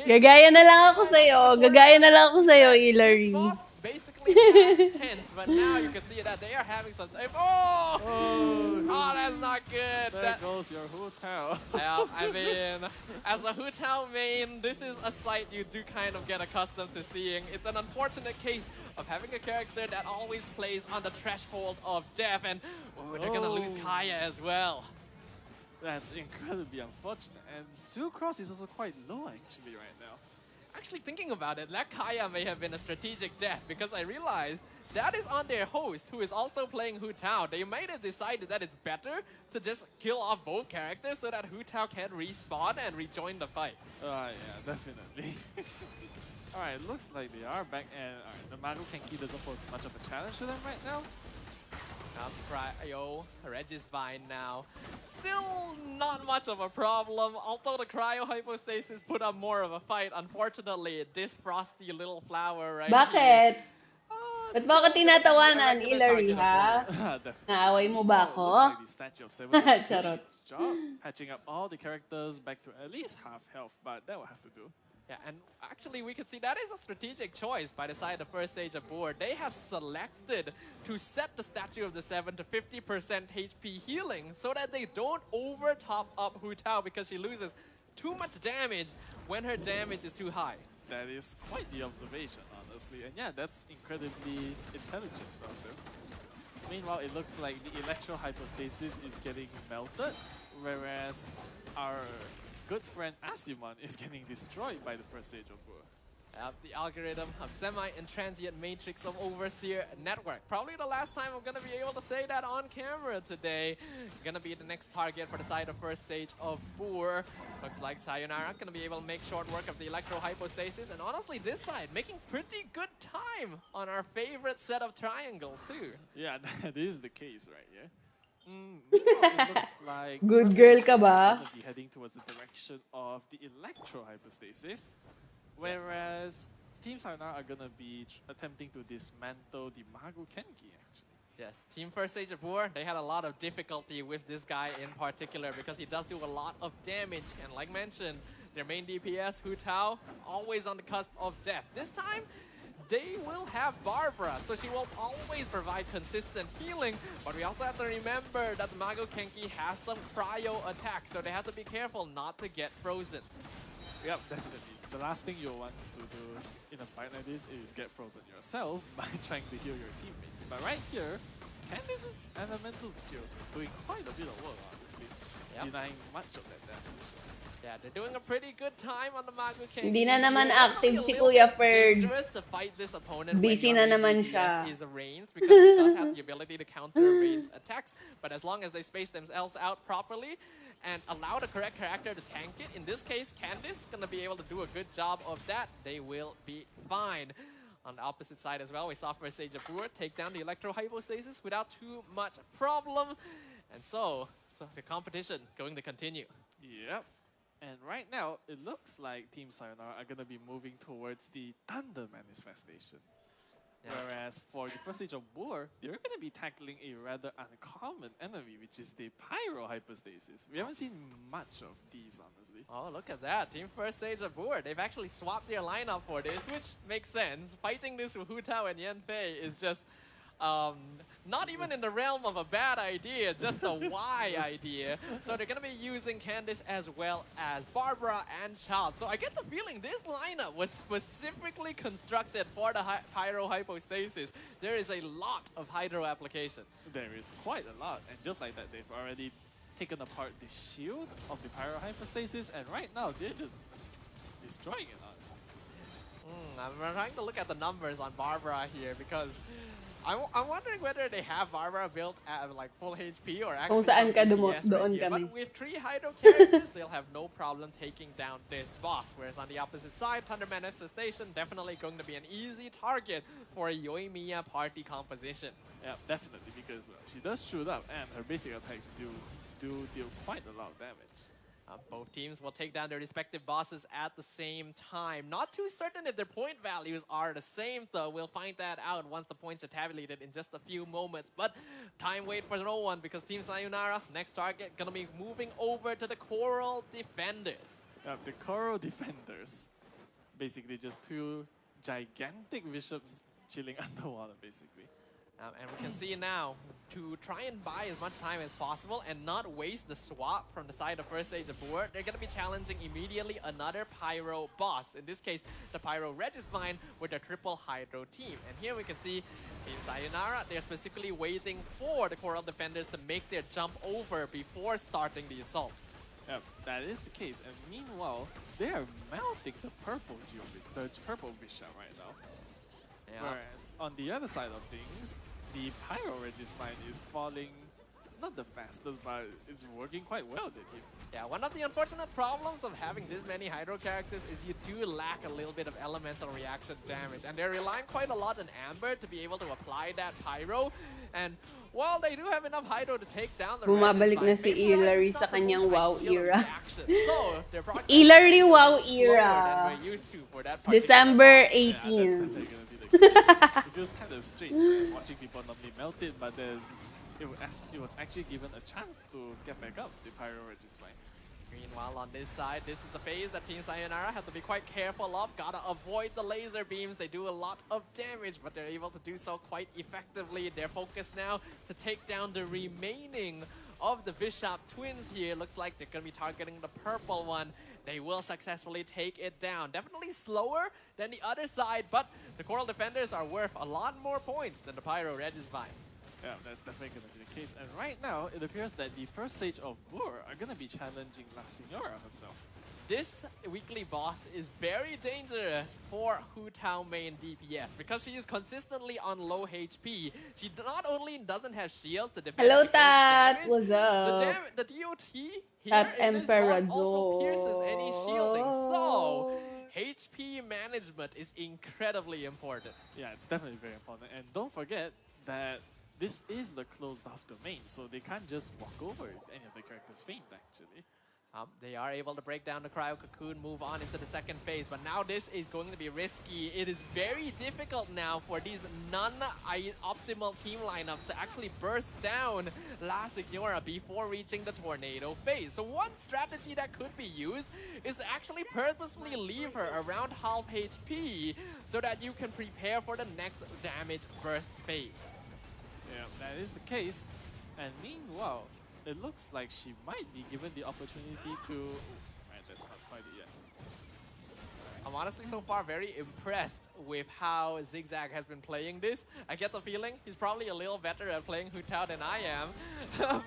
Gagaya na lang ako sa'yo. Gagaya na lang ako sa'yo, Hilary. This boss basically past tense, but now you can see that they are having some time. Oh, that's not good. There goes your Hu Tao. Yeah, I mean, as a Hu Tao main, this is a sight you do kind of get accustomed to seeing. It's an unfortunate case of having a character that always plays on the threshold of death, and they're gonna lose Kaya as well. That's incredibly unfortunate. And Sucross is also quite low actually right now. Actually, thinking about it, that Kaya may have been a strategic death, because I realized that is on their host, who is also playing Hu Tao. They might have decided that it's better to just kill off both characters so that Hu Tao can respawn and rejoin the fight. Yeah, definitely. Alright, looks like they are back, and the Mago Kenki doesn't pose much of a challenge to them right now. Cryo, Regisvine now. Still not much of a problem, although the Cryo Hypostasis put up more of a fight. Unfortunately, this frosty little flower right Bakit? here. Ba't ba ako tinatawanan, Hilary, ha? Definitely. Naaway mo ba ako? Looks like the statue of 7 Charot. job patching up all the characters back to at least half health, but that will have to do. Yeah, and actually we can see that is a strategic choice by the side of first stage of board. They have selected to set the Statue of the 7 to 50% HP healing so that they don't over top up Hu Tao, because she loses too much damage when her damage is too high. That is quite the observation, honestly. And yeah, that's incredibly intelligent of them. Meanwhile, it looks like the Electro Hypostasis is getting melted, whereas our good friend Asimon is getting destroyed by the first stage of Boar. The algorithm of semi-intransient matrix of Overseer network. Probably the last time I'm gonna be able to say that on camera today. Gonna be the next target for the side of first stage of Boar. Looks like Sayonara gonna be able to make short work of the Electro Hypostasis, and honestly this side making pretty good time on our favorite set of triangles too. Yeah, that is the case right here. It looks like Good girl ka ba? gonna be heading towards the direction of the Electro Hypostasis, whereas Team Sayonara are gonna be attempting to dismantle the Mago Kenki actually. Yes, Team First Stage of War, they had a lot of difficulty with this guy in particular because he does do a lot of damage, and like mentioned, their main DPS, Hu Tao, always on the cusp of death. This time, they will have Barbara, so she will always provide consistent healing, but we also have to remember that the Mago Kenki has some cryo attacks, so they have to be careful not to get frozen. Yep, definitely. The last thing you'll want to do in a fight like this is get frozen yourself by trying to heal your teammates. But right here, Candice's elemental skill doing quite a bit of work, honestly. Denying much of that damage. Yeah, they're doing a pretty good time on the Mago Kenki. Hindi na naman It's active a si little Kuya bit Ferds. dangerous to fight this opponent Busy when na your main naman DPS siya. is ranged, because he does have the ability to counter ranged attacks. But as long as they space themselves out properly and allow the correct character to tank it, in this case, Candice gonna be able to do a good job of that. They will be fine. On the opposite side as well, we saw First Stage of Boar take down the Electro Hypostasis without too much problem. And so the competition going to continue. Yep. And right now, it looks like Team Sayonara are going to be moving towards the Thunder Manifestation. Yeah. Whereas for the first stage of Boar, they're going to be tackling a rather uncommon enemy, which is the Pyro Hypostasis. We haven't seen much of these, honestly. Oh, look at that. Team First Stage aboard. They've actually swapped their lineup for this, which makes sense. Fighting this with Hu Tao and Yan Fei is just not even in the realm of a bad idea, just a why idea. So they're going to be using Candice as well as Barbara and Child. So I get the feeling this lineup was specifically constructed for the Pyro Hypostasis. There is a lot of Hydro application. There is quite a lot, and just like that, they've already taken apart the shield of the Pyro Hypostasis, and right now they're just destroying it. I'm trying to look at the numbers on Barbara here because I'm wondering whether they have Barbara built at like full HP or actually saan ka some doon DPS right here. kami. But with 3 Hydro characters, they'll have no problem taking down this boss. Whereas on the opposite side, Thunder Manifestation definitely going to be an easy target for a Yoimiya party composition. Yeah, definitely, because she does shoot up, and her basic attacks do deal quite a lot of damage. Both teams will take down their respective bosses at the same time. Not too certain if their point values are the same, though. We'll find that out once the points are tabulated in just a few moments. But time wait for no one because Team Sayonara, next target, gonna be moving over to the Coral Defenders. The Coral Defenders, basically just 2 gigantic bishops chilling underwater, basically. And we can see now, to try and buy as much time as possible and not waste the swap from the side of First Stage aboard, they're going to be challenging immediately another Pyro boss. In this case, the Pyro Regisvine with their triple Hydro team. And here we can see Team Sayonara, they're specifically waiting for the Coral Defenders to make their jump over before starting the assault. Yeah, that is the case. And meanwhile, they are melting the purple bishop right now. Yeah. Whereas on the other side of things, the Pyro Regisvine is falling not the fastest, but it's working quite well. Yeah, one of the unfortunate problems of having this many Hydro characters is you do lack a little bit of elemental reaction damage. And they're relying quite a lot on Amber to be able to apply that Pyro. And while they do have enough Hydro to take down the Bumabalik na Regisvine, si maybe Hilary it's sa not the kanyang most WoW ideal era. reaction. So, their progress Hilary is WoW slower era. than we're used to for that particular December boss. 18. Yeah, that's definitely gonna be the case. It feels kind of strange, right? Watching people normally melt it, but then it was actually given a chance to get back up, the Pyro Regisvine. Meanwhile, on this side, this is the phase that Team Sayonara have to be quite careful of. Gotta avoid the laser beams. They do a lot of damage, but they're able to do so quite effectively. They're focused now to take down the remaining of the Bishop twins here. Looks like they're gonna be targeting the purple one. They will successfully take it down. Definitely slower than the other side, but the Coral Defenders are worth a lot more points than the Pyro Regisvine. Yeah, that's definitely going to be the case. And right now, it appears that the first stage of Boor are going to be challenging La Signora herself. This weekly boss is very dangerous for Hu Tao main DPS because she is consistently on low HP. She not only doesn't have shields to defend Hello, against Tat. damage, What's up? the DOT here Tat in this boss Emperador. also pierces any shielding. So HP management is incredibly important. Yeah, it's definitely very important. And don't forget that this is the closed off domain, so they can't just walk over if any of the characters faint, actually. They are able to break down the Cryo Cocoon, move on into the second phase, but now this is going to be risky. It is very difficult now for these non-optimal team lineups to actually burst down La Signora before reaching the Tornado phase. So one strategy that could be used is to actually purposefully leave her around half HP so that you can prepare for the next damage burst phase. Yeah, that is the case. And meanwhile, it looks like she might be given the opportunity to... Right, that's not quite it yet. I'm honestly so far very impressed with how Zigzag has been playing this. I get the feeling he's probably a little better at playing Hu Tao than I am,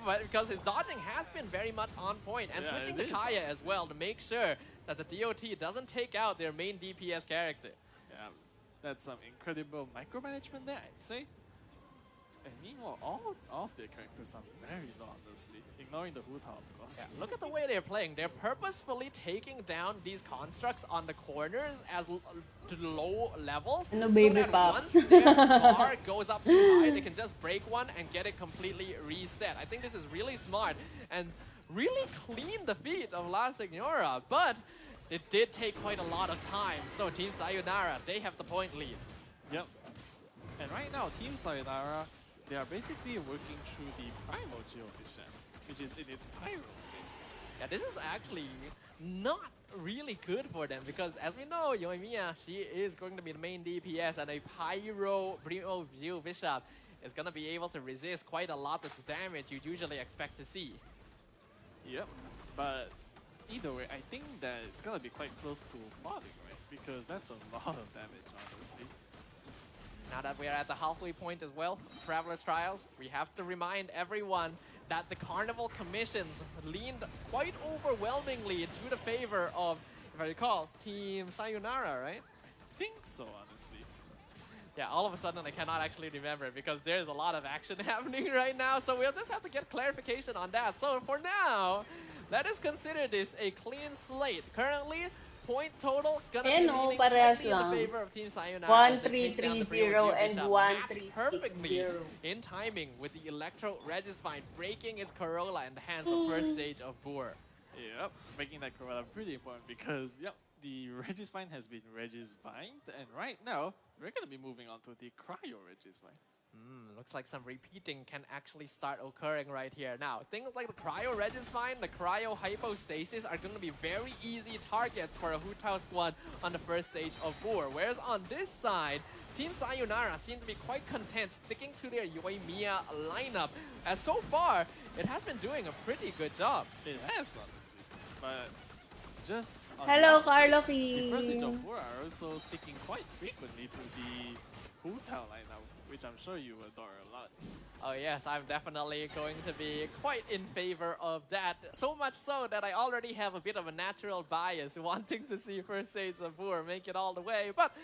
but because his dodging has been very much on point, and Yeah, switching it to is, Kaya as honestly. well to make sure that the DOT doesn't take out their main DPS character. Yeah, that's some incredible micromanagement there, I'd say. And meanwhile, all of their characters are very low, honestly. Ignoring the Hu Tao, of course. Yeah, look at the way they're playing. They're purposefully taking down these constructs on the corners as to low levels. No so baby that pops. once their bar goes up too high, they can just break one and get it completely reset. I think this is really smart and really clean the feat of La Signora, but it did take quite a lot of time. So Team Sayonara, they have the point lead. Yep. And right now, Team Sayonara, they are basically working through the Primal Geovision, which is in its Pyro state. Yeah, this is actually not really good for them because, as we know, Yoimiya, she is going to be the main DPS, and a Pyro Brimo View Bishop is going to be able to resist quite a lot of the damage you'd usually expect to see. Yep, but either way, I think that it's gonna be quite close to falling, right? Because that's a lot of damage, honestly. Now that we're at the halfway point as well, Traveler's Trials, we have to remind everyone that the Carnival commissions leaned quite overwhelmingly to the favor of, if I recall, Team Sayonara, right? I think so, honestly. Yeah, all of a sudden I cannot actually remember because there's a lot of action happening right now, so we'll just have to get clarification on that. So for now, let us consider this a clean slate. Currently, point total gonna be leaning slightly in the favor of Team Sayonara. 1-3-3-0 and 1-3-6-0. Perfectly in timing with the Electro Regisvine breaking its Corolla in the hands of first stage of Boor. Yep, making that Corolla pretty important because, yep, the Regisvine has been Regisvined, and right now, we're going to be moving on to the Cryo Regisvine. Looks like some repeating can actually start occurring right here. Now, things like the Cryo Regisvine, the Cryo Hypostasis are going to be very easy targets for a Hu Tao squad on the first stage of Boor. Whereas on this side, Team Sayonara seem to be quite content sticking to their Yoimiya lineup, as so far, it has been doing a pretty good job. It has, honestly, but just on Hello, the outside, Carlo the first stage King. of Boor are also sticking quite frequently to the Hu Tao lineup, which I'm sure you adore a lot. Oh yes, I'm definitely going to be quite in favor of that. So much so that I already have a bit of a natural bias wanting to see first stage of Boor make it all the way. But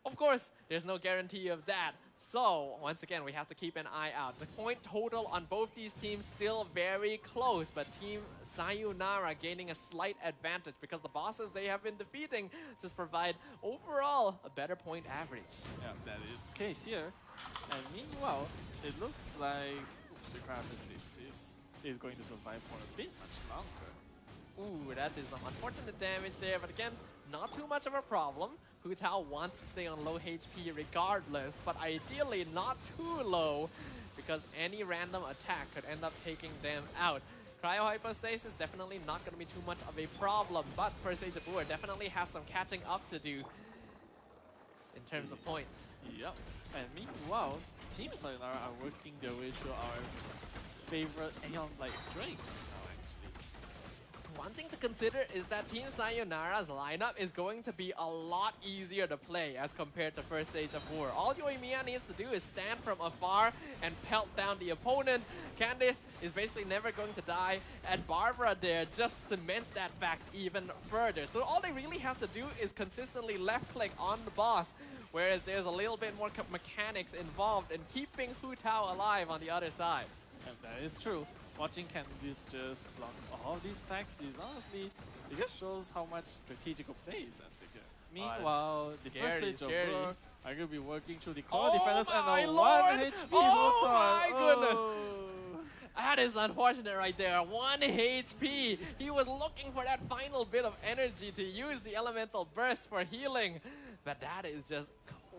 of course, there's no guarantee of that. So once again, we have to keep an eye out. The point total on both these teams still very close, but Team Sayonara gaining a slight advantage because the bosses they have been defeating just provide overall a better point average. Yeah, that is the case here. And meanwhile, it looks like the Grabe is going to survive for a bit much longer. Ooh, that is some unfortunate damage there, but again, not too much of a problem. Hu Tao wants to stay on low HP regardless, but ideally not too low, because any random attack could end up taking them out. Cryo Hypostasis definitely not going to be too much of a problem, but First Age of Boor definitely have some catching up to do in terms of points. Yep. And meanwhile, Team Sayonara are working their way through our favorite Aeon-like Drake now, actually. One thing to consider is that Team Sayonara's lineup is going to be a lot easier to play as compared to First Stage of Boor. All Yoimiya needs to do is stand from afar and pelt down the opponent. Candice is basically never going to die, and Barbara there just cements that fact even further. So all they really have to do is consistently left click on the boss, whereas there's a little bit more mechanics involved in keeping Hu Tao alive on the other side. And that is true. Watching Candice just block all these attacks is honestly, it just shows how much strategical play is at stake here. Meanwhile, the first stage of Boor are going to be working through the core defenders and a 1 HP Oh my goodness! Oh. That is unfortunate right there. 1 HP. He was looking for that final bit of energy to use the elemental burst for healing. But that is just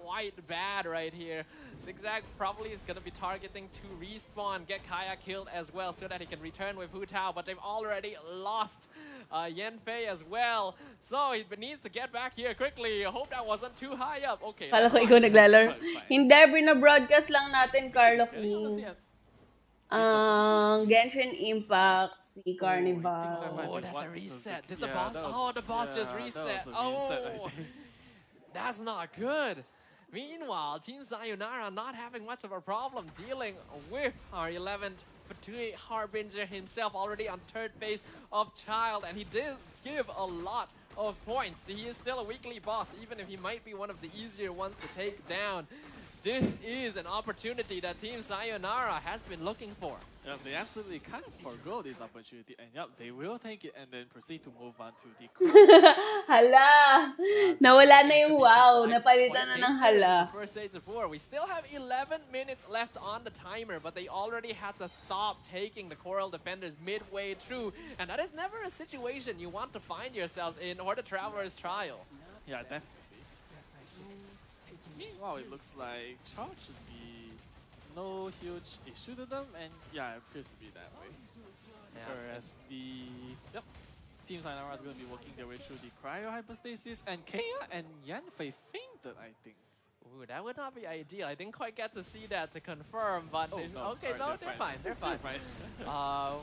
quite bad right here. Zigzag probably is going to be targeting to respawn, get Kaya killed as well so that he can return with Hu Tao, but they've already lost Yanfei as well. So he needs to get back here quickly. I hope that wasn't too high up. Okay. Kala ko ikaw naglalaro. Hindi, broadcast lang natin, Carlo King. Genshin Impact, si Carnival. Oh, that's a reset. Did the boss? Oh, the boss just reset. Oh, that's not good. Meanwhile, Team Sayonara not having much of a problem dealing with our 11th Fatui Harbinger himself, already on 3rd phase of Child, and he did give a lot of points. He is still a weekly boss, even if he might be one of the easier ones to take down. This is an opportunity that Team Sayonara has been looking for. Yeah, they absolutely can't forgo this opportunity, and yep, they will take it and then proceed to move on to the Hala! Nawala na yung wow. Napalitan na ng hala. First stage of Boor. We still have 11 minutes left on the timer, but they already had to stop taking the Coral Defenders midway through, and that is never a situation you want to find yourselves in or the Traveler's Trial. Yeah, definitely. Meanwhile, it looks like charge should be no huge issue to them, and yeah, it appears to be that way. Yeah. Whereas the Team Sayonara is going to be working their way through the cryo hypostasis, and Kea and Yanfei fainted, I think. Ooh, that would not be ideal. I didn't quite get to see that to confirm, but Oh, no. okay, Alright, no, they're they're fine. They're fine.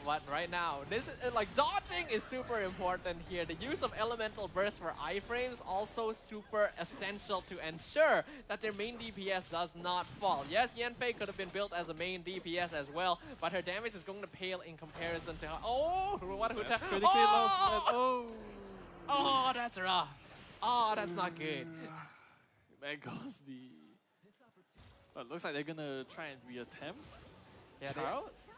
But right now, this is like dodging is super important here. The use of elemental burst for iframes also super essential to ensure that their main DPS does not fall. Yes, Yanfei could have been built as a main DPS as well, but her damage is going to pale in comparison to her. Oh, what a That's critically low. Oh, oh, that's rough. Oh, that's not good. there goes the. Well, it looks like they're gonna try and reattempt.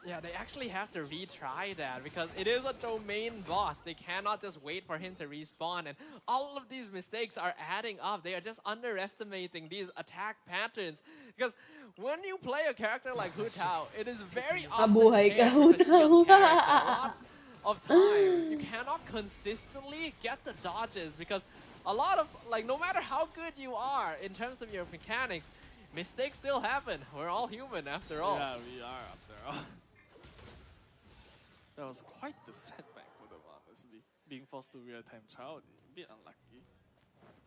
Yeah, they actually have to retry that because it is a domain boss. They cannot just wait for him to respawn, and all of these mistakes are adding up. They are just underestimating these attack patterns because when you play a character like Hu Tao, it is very often Mabuhay ka, paired Hu with a shield Tao. character. A lot of times you cannot consistently get the dodges because a lot of, like, no matter how good you are in terms of your mechanics, mistakes still happen. We're all human after all. Yeah, we are after all. That was quite the setback for them, honestly. Being forced to reattempt Child, a bit unlucky.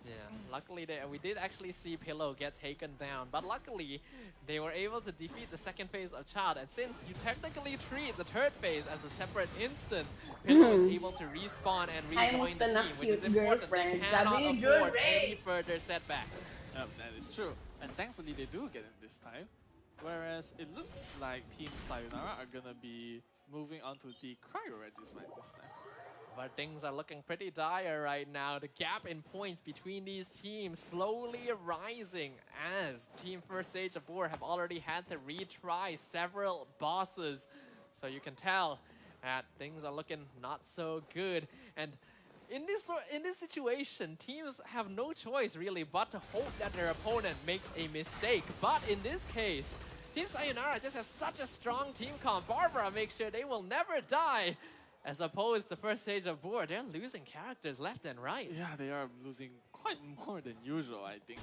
Yeah, luckily we did actually see Pillow get taken down, but luckily they were able to defeat the second phase of Child, and since you technically treat the third phase as a separate instance, Pillow is able to respawn and rejoin the team, which is important. They cannot afford any further setbacks. That is true. And thankfully they do get it this time. Whereas it looks like Team Sayonara are gonna be moving on to the cryo regis right this time. But things are looking pretty dire right now. The gap in points between these teams slowly rising as Team First Sage of War have already had to retry several bosses. So you can tell that things are looking not so good. And in this situation, teams have no choice really but to hope that their opponent makes a mistake. But in this case, Team Sayonara just have such a strong team comp. Barbara makes sure they will never die. As opposed to First Stage of War, they're losing characters left and right. Yeah, they are losing quite more than usual, I think.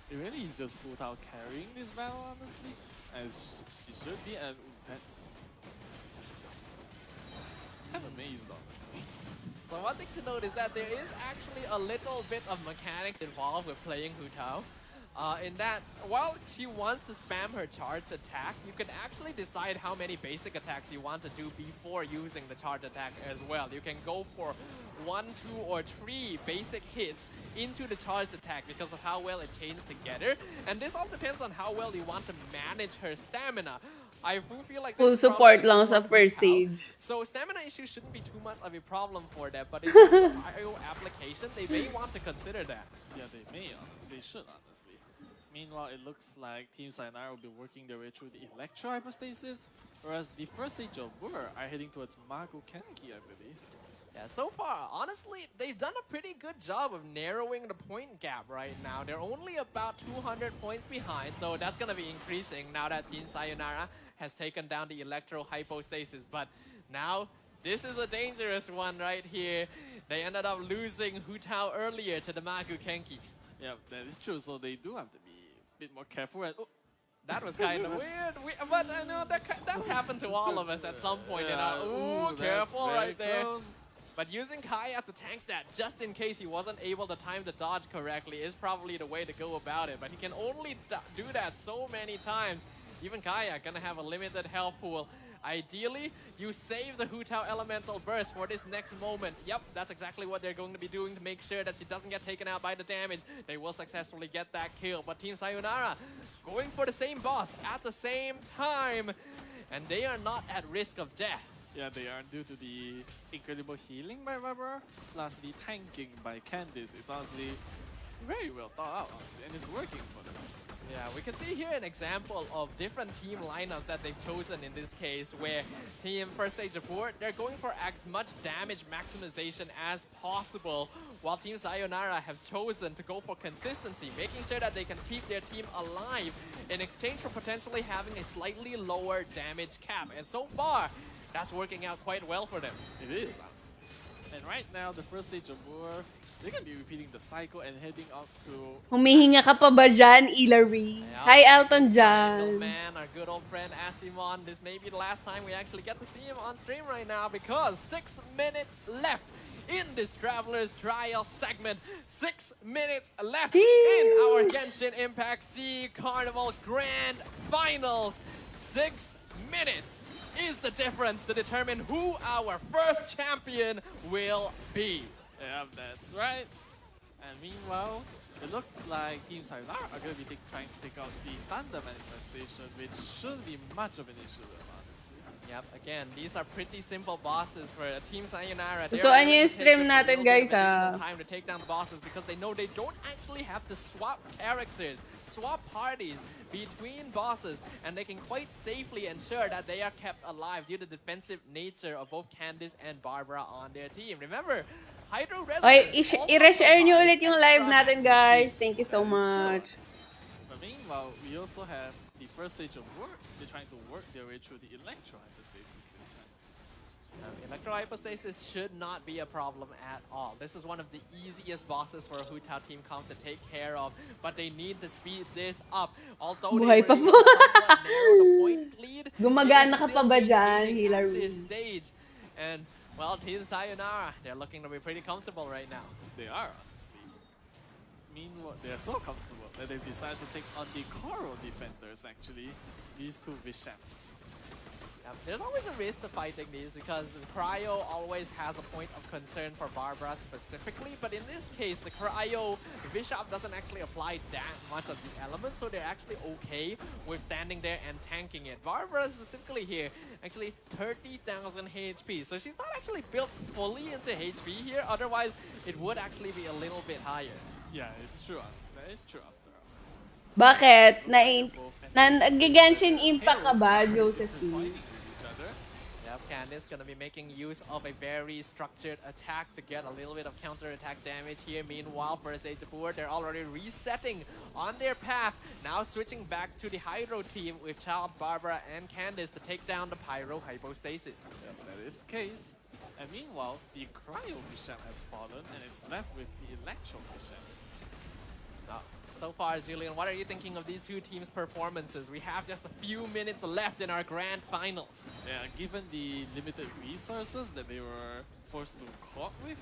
It really is just Hu Tao carrying this battle, honestly, as she should be, and that's kind of amazed, honestly. So one thing to note is that there is actually a little bit of mechanics involved with playing Hu Tao. In that, while she wants to spam her charged attack, you can actually decide how many basic attacks you want to do before using the charged attack as well. You can go for 1, 2, or 3 basic hits into the charged attack because of how well it chains together. And this all depends on how well you want to manage her stamina. I do feel like Full this support problem lang is sa for First Hu Tao. Stage. So stamina issues shouldn't be too much of a problem for them, but in terms of IO application, they may want to consider that. Yeah, they may, they should, honestly. Meanwhile, it looks like Team Sayonara will be working their way through the Electro Hypostasis, whereas the First Stage of War are heading towards Mago Kenki, I believe. Yeah, so far, honestly, they've done a pretty good job of narrowing the point gap right now. They're only about 200 points behind, though that's going to be increasing now that Team Sayonara has taken down the Electro Hypostasis. But now, this is a dangerous one right here. They ended up losing Hu Tao earlier to the Mago Kenki. Yeah, that is true, so they do have to be a bit more careful. And, That was kind of weird, but I know that's happened to all of us at some point. yeah, Ooh, that's careful very right there. close. But using Kaya to tank that just in case he wasn't able to time the dodge correctly is probably the way to go about it. But he can only do that so many times. Even Kaya gonna have a limited health pool. Ideally, you save the Hu Tao Elemental Burst for this next moment. Yep, that's exactly what they're going to be doing to make sure that she doesn't get taken out by the damage. They will successfully get that kill. But Team Sayonara going for the same boss at the same time. And they are not at risk of death. Yeah, they are due to the incredible healing by Barbara, plus the tanking by Candice. It's honestly very well thought out, honestly, and it's working for them. Yeah, we can see here an example of different team lineups that they've chosen in this case, where Team First Stage of War, they're going for as much damage maximization as possible, while Team Sayonara has chosen to go for consistency, making sure that they can keep their team alive in exchange for potentially having a slightly lower damage cap. And so far, that's working out quite well for them. It is, honestly. And right now, the first stage of war, they're gonna be repeating the cycle and heading up to... Humihinga ka pa ba dyan, Hilary? Hi, Elton John. Man, our good old friend Asimon. This may be the last time we actually get to see him on stream right now because 6 minutes left in this Traveler's Trial segment. 6 minutes left in our Genshin Impact C Carnival Grand Finals. 6 minutes is the difference to determine who our first champion will be. Yeah, that's right. And meanwhile, it looks like Team Sayonara are going to be trying to take out the Thunder Manifestation, which shouldn't be much of an issue, honestly. Yep, again, these are pretty simple bosses for Team Sayonara. Gustuhan niyo yung stream natin, guys, time to take down the bosses because they know they don't actually have to swap characters, swap parties between bosses, and they can quite safely ensure that they are kept alive due to the defensive nature of both Candice and Barbara on their team. Remember, Hydro Resonance i-reshare nyo ulit yung live natin, guys. Thank you so much. But meanwhile, we also have the first stage of work. They're trying to work their way through the Electro Hypostasis this time. Electro Hypostasis should not be a problem at all. This is one of the easiest bosses for a Hu Tao Team comp to take care of, but they need to speed this up. Although Buhay they pa were po. able to somewhat narrow the point lead, Gumagana they ka pa still ba need dyan, to take Hilary? at this stage. And, well, Team Sayonara, they're looking to be pretty comfortable right now. They are, honestly. Meanwhile, they're so comfortable that they've decided to take on the Coral Defenders, actually. These two Bishops. There's always a risk to fighting these because the Cryo always has a point of concern for Barbara specifically, but in this case, the Cryo Bishop doesn't actually apply that much of the elements, so they're actually okay with standing there and tanking it. Barbara specifically here, actually 30,000 HP, so she's not actually built fully into HP here, otherwise it would actually be a little bit higher. Yeah, it's true. That is true after all. Bakit? Nag-Genshin Impact ka ba, Josephine? Yep, Candice gonna be making use of a very structured attack to get a little bit of counter-attack damage here. Meanwhile, for Age of War, they're already resetting on their path. Now switching back to the Hydro team with Child, Barbara, and Candice to take down the Pyro Hypostasis. Yep, that is the case. And meanwhile, the Cryo Bishop has fallen, and it's left with the Electro Bishop. So far, Julian, what are you thinking of these two teams' performances? We have just a few minutes left in our grand finals. Yeah, given the limited resources that they were forced to cope with,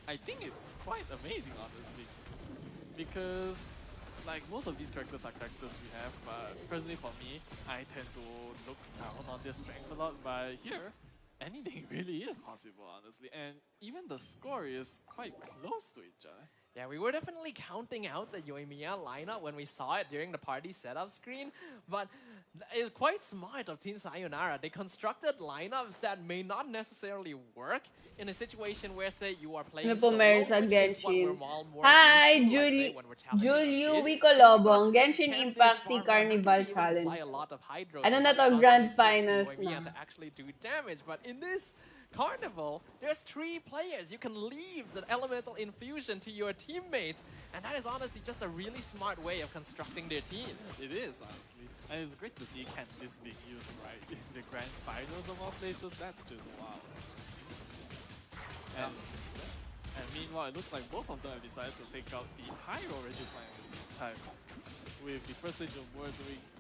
I think it's quite amazing, honestly. Because, like, most of these characters are characters we have, but personally for me, I tend to look down on their strength a lot, but here, anything really is possible, honestly. And even the score is quite close to each other. Yeah, we were definitely counting out the Yoimiya lineup when we saw it during the party setup screen, but it's quite smart of Team Sayonara. They constructed lineups that may not necessarily work in a situation where, say, you are playing solo, which is what we're more Hi, used to, like, say, when we're challenging Julio like this. Wicolobong, Genshin Candice, Impact C Barbara, Carnival you can Challenge. apply a lot of hydro Ano na to, because Grand they switch to Finals Yoimiya na. to actually do damage, but in this Carnival, there's 3 players. You can leave the elemental infusion to your teammates, and that is honestly just a really smart way of constructing their team. It is, honestly. And it's great to see Candice being used right in the grand finals of all places. That's just wow. And meanwhile, it looks like both of them have decided to take out the Pyro Registry at the same time, with the first stage of war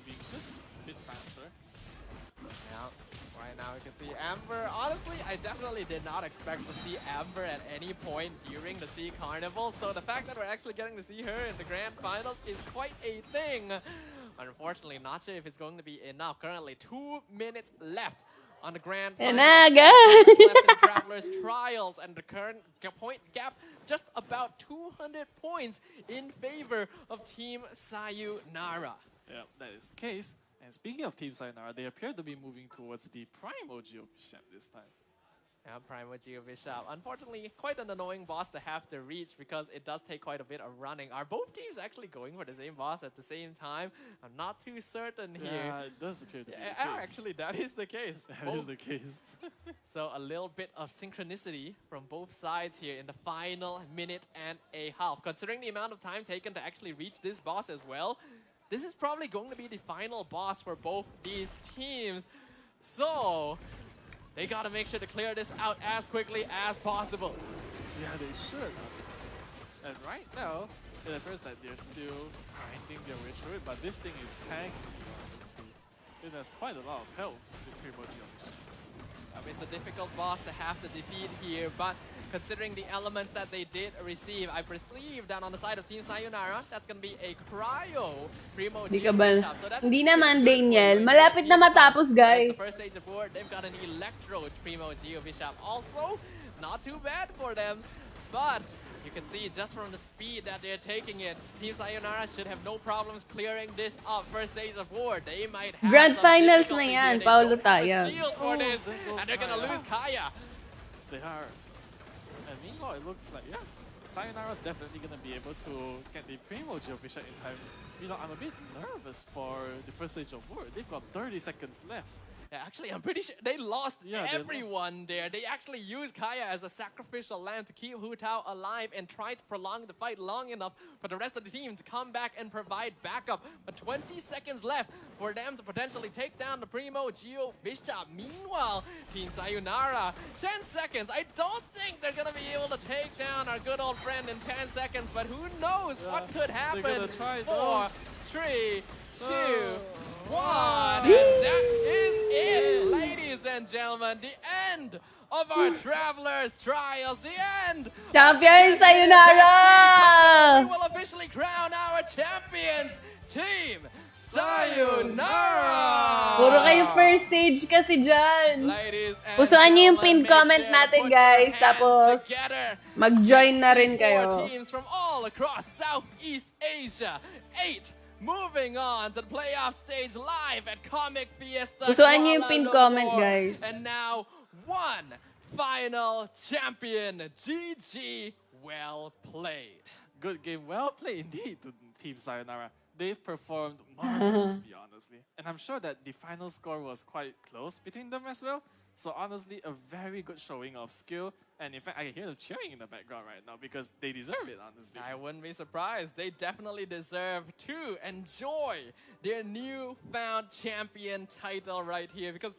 being just a bit faster. Yeah. Right now we can see Amber. Honestly, I definitely did not expect to see Amber at any point during the Sea Carnival, so the fact that we're actually getting to see her in the Grand Finals is quite a thing. Unfortunately, not sure if it's going to be enough. Currently, 2 minutes left on the Grand Finals. Left in Traveler's Trials, and the current point gap just about 200 points in favor of Team Sayonara. Yeah, that is the case. And speaking of Team Sayonara, they appear to be moving towards the Primal Geobishop this time. Yeah, Primal Geobishop. Unfortunately, quite an annoying boss to have to reach because it does take quite a bit of running. Are both teams actually going for the same boss at the same time? I'm not too certain here. Yeah, it does appear to be the case. Actually, that is the case. That is the case. So a little bit of synchronicity from both sides here in the final minute and a half. Considering the amount of time taken to actually reach this boss as well, this is probably going to be the final boss for both these teams. So, They gotta make sure to clear this out as quickly as possible. Yeah, they should, honestly. And right now, it appears that they're still grinding their way through it, but this thing is tanky, honestly. It has quite a lot of health with Primo Geovision. It's a difficult boss to have to defeat here, but considering the elements that they did receive, I perceive that on the side of Team Sayonara, that's gonna be a Cryo Primo Di ka ba? Geovision. So that's Hindi naman, good for Daniel. you. Malapit na matapos, That's guys. the first stage of board. They've got an Electro Primo Geovision. Also, not too bad for them, but you can see just from the speed that they're taking it, Team Sayonara should have no problems clearing this up. First stage of war, they might have Grand some finals difficulty na yan, here. They Paolo don't have a Taya. shield for this, there goes and they're gonna Kaya. lose Kaya. They are. And meanwhile, it looks like, yeah, Sayonara's definitely going to be able to get the Primo Geovision in time. You know, I'm a bit nervous for the first stage of war. They've got 30 seconds left. Yeah, actually, I'm pretty sure they lost Yeah, they everyone there. They actually used Kaya as a sacrificial lamb to keep Hu Tao alive and try to prolong the fight long enough for the rest of the team to come back and provide backup. But 20 seconds left for them to potentially take down the Primo Geovision. Meanwhile, Team Sayonara, 10 seconds. I don't think they're going to be able to take down our good old friend in 10 seconds, but who knows what could happen. gonna try, 4, though. 3, 2, Oh. 1. And that is it, ladies and gentlemen. The end of our Travelers Trials. The end. Champion We Sayonara! will officially crown our champions, Team Sayonara. Puro kayo first stage kasi dyan. Ladies and Pusuan niyo yung gentlemen, pinned comment make sure to natin, put guys. your hands Tapos, together. mag-join na rin 64 kayo. teams from all across Southeast Asia. 8 moving on to the playoff stage live at Comic Fiesta. Pusuan niyo yung Kuala pinned comment, Lumpur. guys. And now, one final champion. GG, well played. Good game, well played indeed to Team Sayonara. They've performed marvelously, honestly. And I'm sure that the final score was quite close between them as well. So honestly, a very good showing of skill. And in fact, I can hear them cheering in the background right now because they deserve it, honestly. I wouldn't be surprised. They definitely deserve to enjoy their newfound champion title right here. Because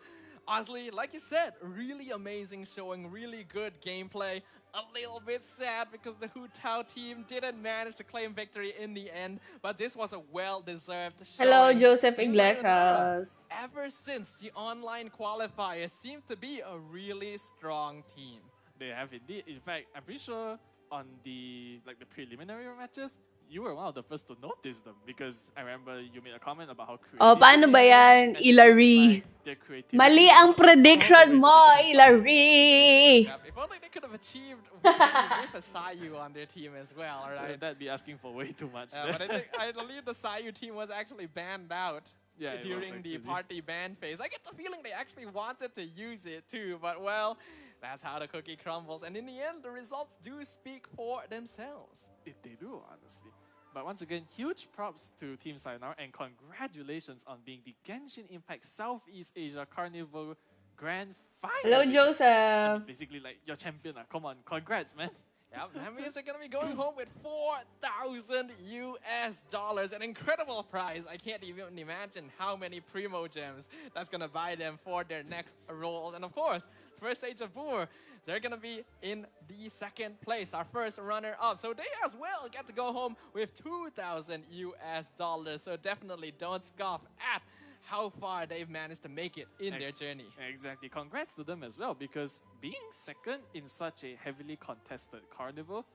honestly, like you said, really amazing showing, really good gameplay. A little bit sad because the Hu Tao team didn't manage to claim victory in the end, but this was a well-deserved showing. Hello, Joseph Team Sayonara, Iglesias. ever since the online qualifiers, seem to be a really strong team. They have indeed. In fact, I'm pretty sure on the preliminary matches, you were one of the first to notice them because I remember you made a comment about how creative. Oh, paano ba yan, and it Ilari? looks like their creativity Mali ang prediction mo, If Ilari! only they could have achieved with a Sayu on their team as well, right? That'd be asking for way too much. But I believe the Sayu team was actually banned out Yeah, it was during the actually. party ban phase. I get the feeling they actually wanted to use it too, but well, that's how the cookie crumbles. And in the end, the results do speak for themselves. They do, honestly. But once again, huge props to Team Sayonara and congratulations on being the Genshin Impact Southeast Asia Carnival Grand Finalists. Hello, I Joseph. mean, basically, like, your champion. Come on, congrats, man. Yep, that means they're gonna be going home with $4,000 US, an incredible prize. I can't even imagine how many Primo Gems that's gonna buy them for their next roles. And of course, first stage of Boor, they're gonna be in the second place, our first runner-up. So they as well get to go home with $2,000 US. So definitely don't scoff at how far they've managed to make it in their journey. Exactly. Congrats to them as well because being second in such a heavily contested carnival,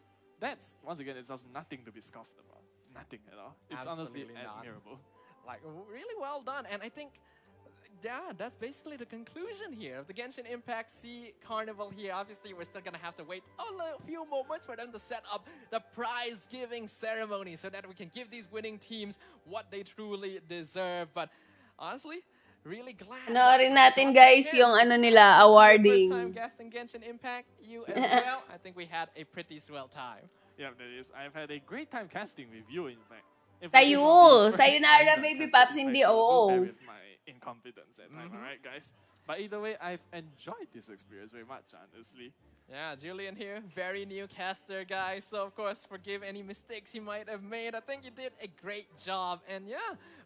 that's, once again, it's just nothing to be scoffed about. Nothing at all. It's honestly Absolutely not. admirable. Like, really well done. And I think, yeah, that's basically the conclusion here of the Genshin Impact C Carnival here. Obviously, we're still going to have to wait a few moments for them to set up the prize-giving ceremony so that we can give these winning teams what they truly deserve. But honestly, really glad. Panoorin natin, guys, yung ano nila, awarding. First time guest in Genshin Impact, you as well. I think we had a pretty swell time. Yeah, that is. I've had a great time casting with you, in fact. In fact, Tayo! this will be the first Sayonara, time I've baby casted pops, with hindi you, so oo. don't bear with my incompetence at time, alright, guys? But either way, I've enjoyed this experience very much, honestly. Yeah, Julian here, very new caster, guys. So, of course, forgive any mistakes he might have made. I think you did a great job. And yeah,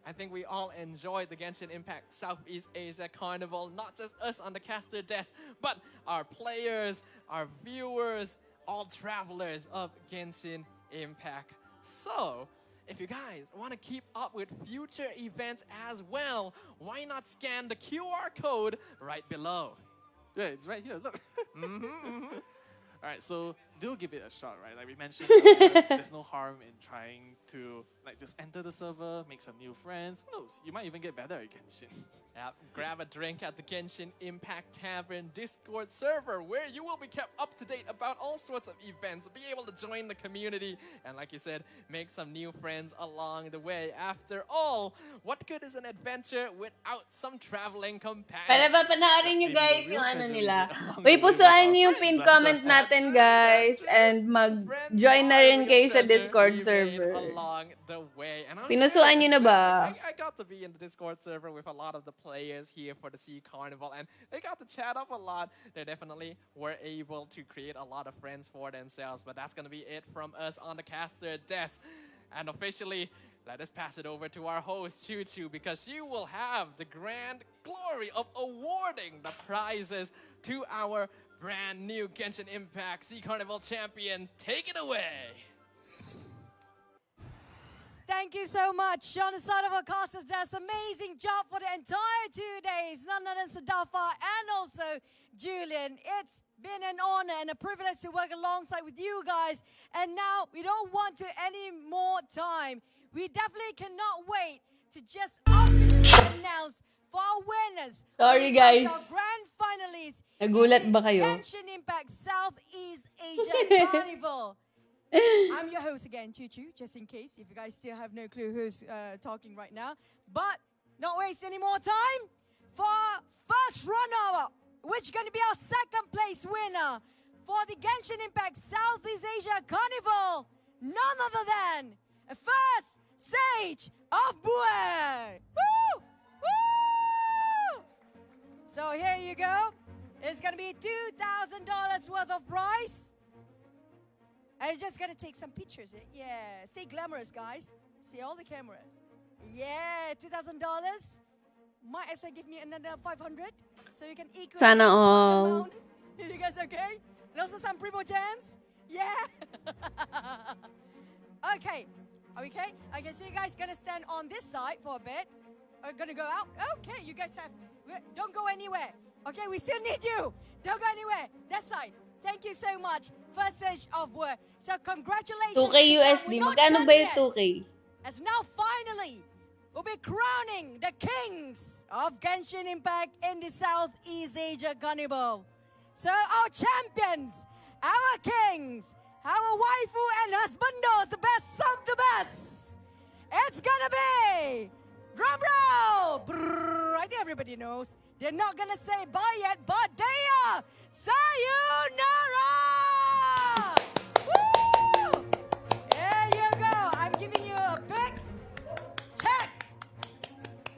I think we all enjoyed the Genshin Impact Southeast Asia Carnival. Not just us on the caster desk, but our players, our viewers, all travelers of Genshin Impact. So, if you guys want to keep up with future events as well, why not scan the QR code right below? Yeah, it's right here. Look. All right, so do give it a shot, right? Like we mentioned, there's no harm in trying to like just enter the server, make some new friends. Who knows? You might even get better at Genshin. Yeah, grab a drink at the Genshin Impact Tavern Discord server, where you will be kept up to date about all sorts of events, be able to join the community, and like you said, make some new friends along the way. After all, what good is an adventure without some traveling companions? Para papanoorin nyo guys yung ano nila. Uy, pusuan nyo yung pin comment natin guys. And mag-join na rin kayo sa Discord server. Along the way. And Pinusuan nyo na ba? I got to be in the Discord server with a lot of the players here for the Sea Carnival, and they got to chat up a lot. They definitely were able to create a lot of friends for themselves. But that's going to be it from us on the caster desk. And officially, let us pass it over to our host, Choo Choo, because you will have the grand glory of awarding the prizes to our brand new Genshin Impact Sea Carnival champion. Take it away. Thank you so much on the side of our casters. That's amazing job for the entire 2 days. None other than Sadafa and also Julian. It's been an honor and a privilege to work alongside with you guys. And now we don't want to any more time. We definitely cannot wait to just officially announce for our winners. Sorry guys. Our grand finalists. Nagulat ba kayo? Genshin Impact Southeast Asia Carnival. I'm your host again, Choo Choo, just in case, if you guys still have no clue who's talking right now. But not waste any more time for first runner-up, which is going to be our second place winner for the Genshin Impact Southeast Asia Carnival. None other than a first Sage of Bue. Woo! Woo! So here you go. It's going to be $2,000 worth of prize. I'm just gonna take some pictures. Yeah, stay glamorous, guys. See all the cameras. Yeah, $2,000. Might as well give me another 500, so you can equal. Sana all. You guys okay? And also some Primo Gems. Yeah. Okay. Are we okay? Okay, so you guys gonna stand on this side for a bit. Are we gonna go out? Okay, you guys have. Don't go anywhere. Okay, we still need you. Don't go anywhere. That side. Thank you so much. First stage of work. So congratulations. 2K USD. Magkano ba yung 2K? As now finally, we'll be crowning the kings of Genshin Impact in the Southeast Asia Carnival. So our champions, our kings, our waifu and husbandos, the best of the best. It's gonna be drum roll. Brrr, I think everybody knows. They're not gonna say bye yet, but they are sayonara! Woo! There you go. I'm giving you a big check.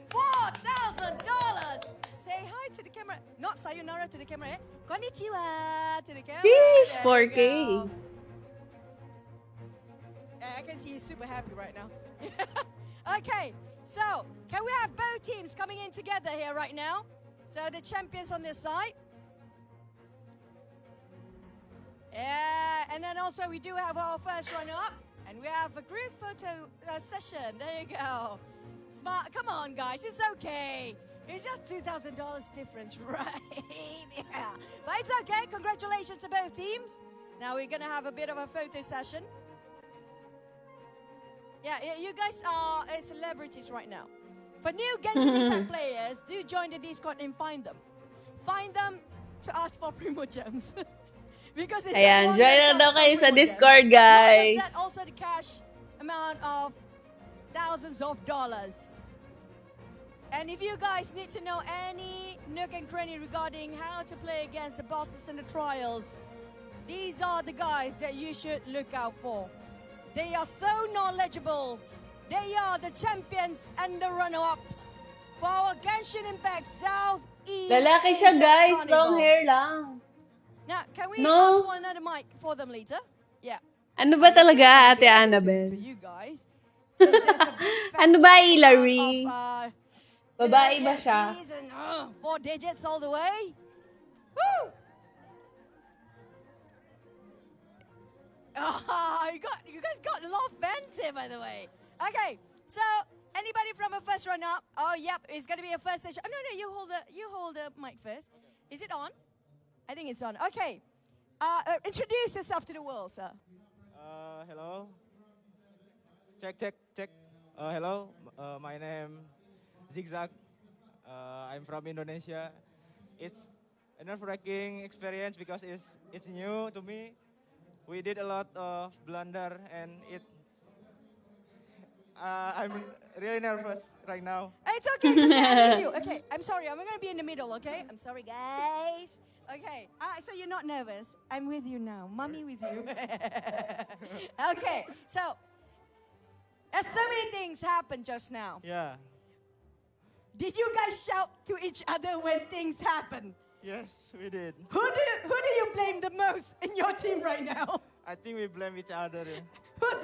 $4,000. Say hi to the camera. Not sayonara to the camera, eh? Konnichiwa to the camera. Jeez, There 4K. you go. I can see he's super happy right now. Okay, so can we have both teams coming in together here right now? So the champions on this side. Yeah, and then also we do have our first runner-up. And we have a group photo session. There you go. Smart. Come on, guys. It's okay. It's just $2,000 difference, right? Yeah. But it's okay. Congratulations to both teams. Now we're going to have a bit of a photo session. Yeah, you guys are celebrities right now. For new Genshin Impact players, do join the Discord and find them. Find them to ask for Primo Gems. Because it's Ayan, just join na daw kayo sa Primo Discord, Gems. Not guys. just that, also the cash amount of thousands of dollars. And if you guys need to know any nook and cranny regarding how to play against the bosses in the trials, these are the guys that you should look out for. They are so knowledgeable. They are the champions and the runner-ups for our Genshin Impact Southeast Lalaki siya, Asia guys. Carnival. Long hair lang. Now, can we No. ask for another mic for them later? Yeah. Ano ba talaga, Ate For Annabelle? you guys. Since there's a big fat Ano ba, chunk Hilary? of, Babae you know, ba siya? FTs and 4 digits all the way. Woo! You guys got a lot of fans here, by the way. Okay, so anybody from a first run-up? Oh, yep, it's gonna be a first session. Oh, no, you hold the mic first. Is it on? I think it's on. Okay, introduce yourself to the world, sir. Hello. Check. Hello. My name Zigzag. I'm from Indonesia. It's a nerve-wracking experience because it's new to me. We did a lot of blunder and I'm really nervous right now. It's okay, I'm with you. Okay, I'm sorry, I'm gonna be in the middle, okay? I'm sorry, guys. Okay, so you're not nervous. I'm with you now. Mommy with you. Okay, so there's so many things happened just now. Yeah. Did you guys shout to each other when things happen? Yes, we did. Who do you blame the most in your team right now? I think we blame each other. Who's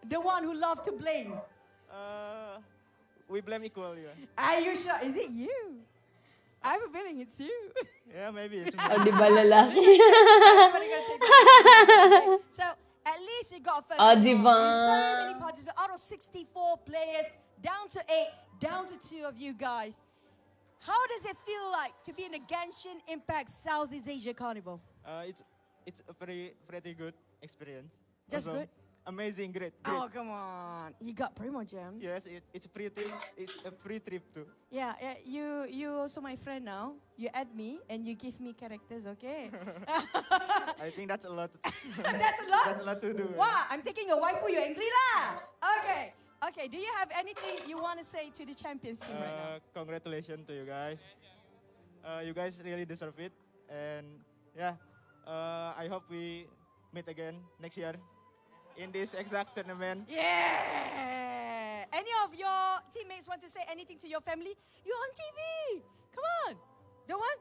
the one who love to blame? We blame equally. Yeah. Are you sure? Is it you? I have a feeling it's you. Yeah, maybe it's me. O, di ba lalaki? Everybody gonna take okay. So at least you got a first. Oh, round. diba? So many participants out of 64 players, down to 8, down to 2 of you guys. How does it feel like to be in the Genshin Impact Southeast Asia Carnival? It's a pretty good experience. Just Also, good? Amazing, great. Oh, come on. You got Primo Gems. Yes, it's a free trip too. Yeah, you also my friend now. You add me and you give me characters, okay? I think that's a lot. That's a lot? That's a lot to do. Wow, I'm taking your waifu, you angry lah. Okay, do you have anything you want to say to the champions team right now? Congratulations to you guys. You guys really deserve it. And yeah, I hope we meet again next year in this exact tournament. Yeah! Any of your teammates want to say anything to your family? You're on TV! Come on! Don't want?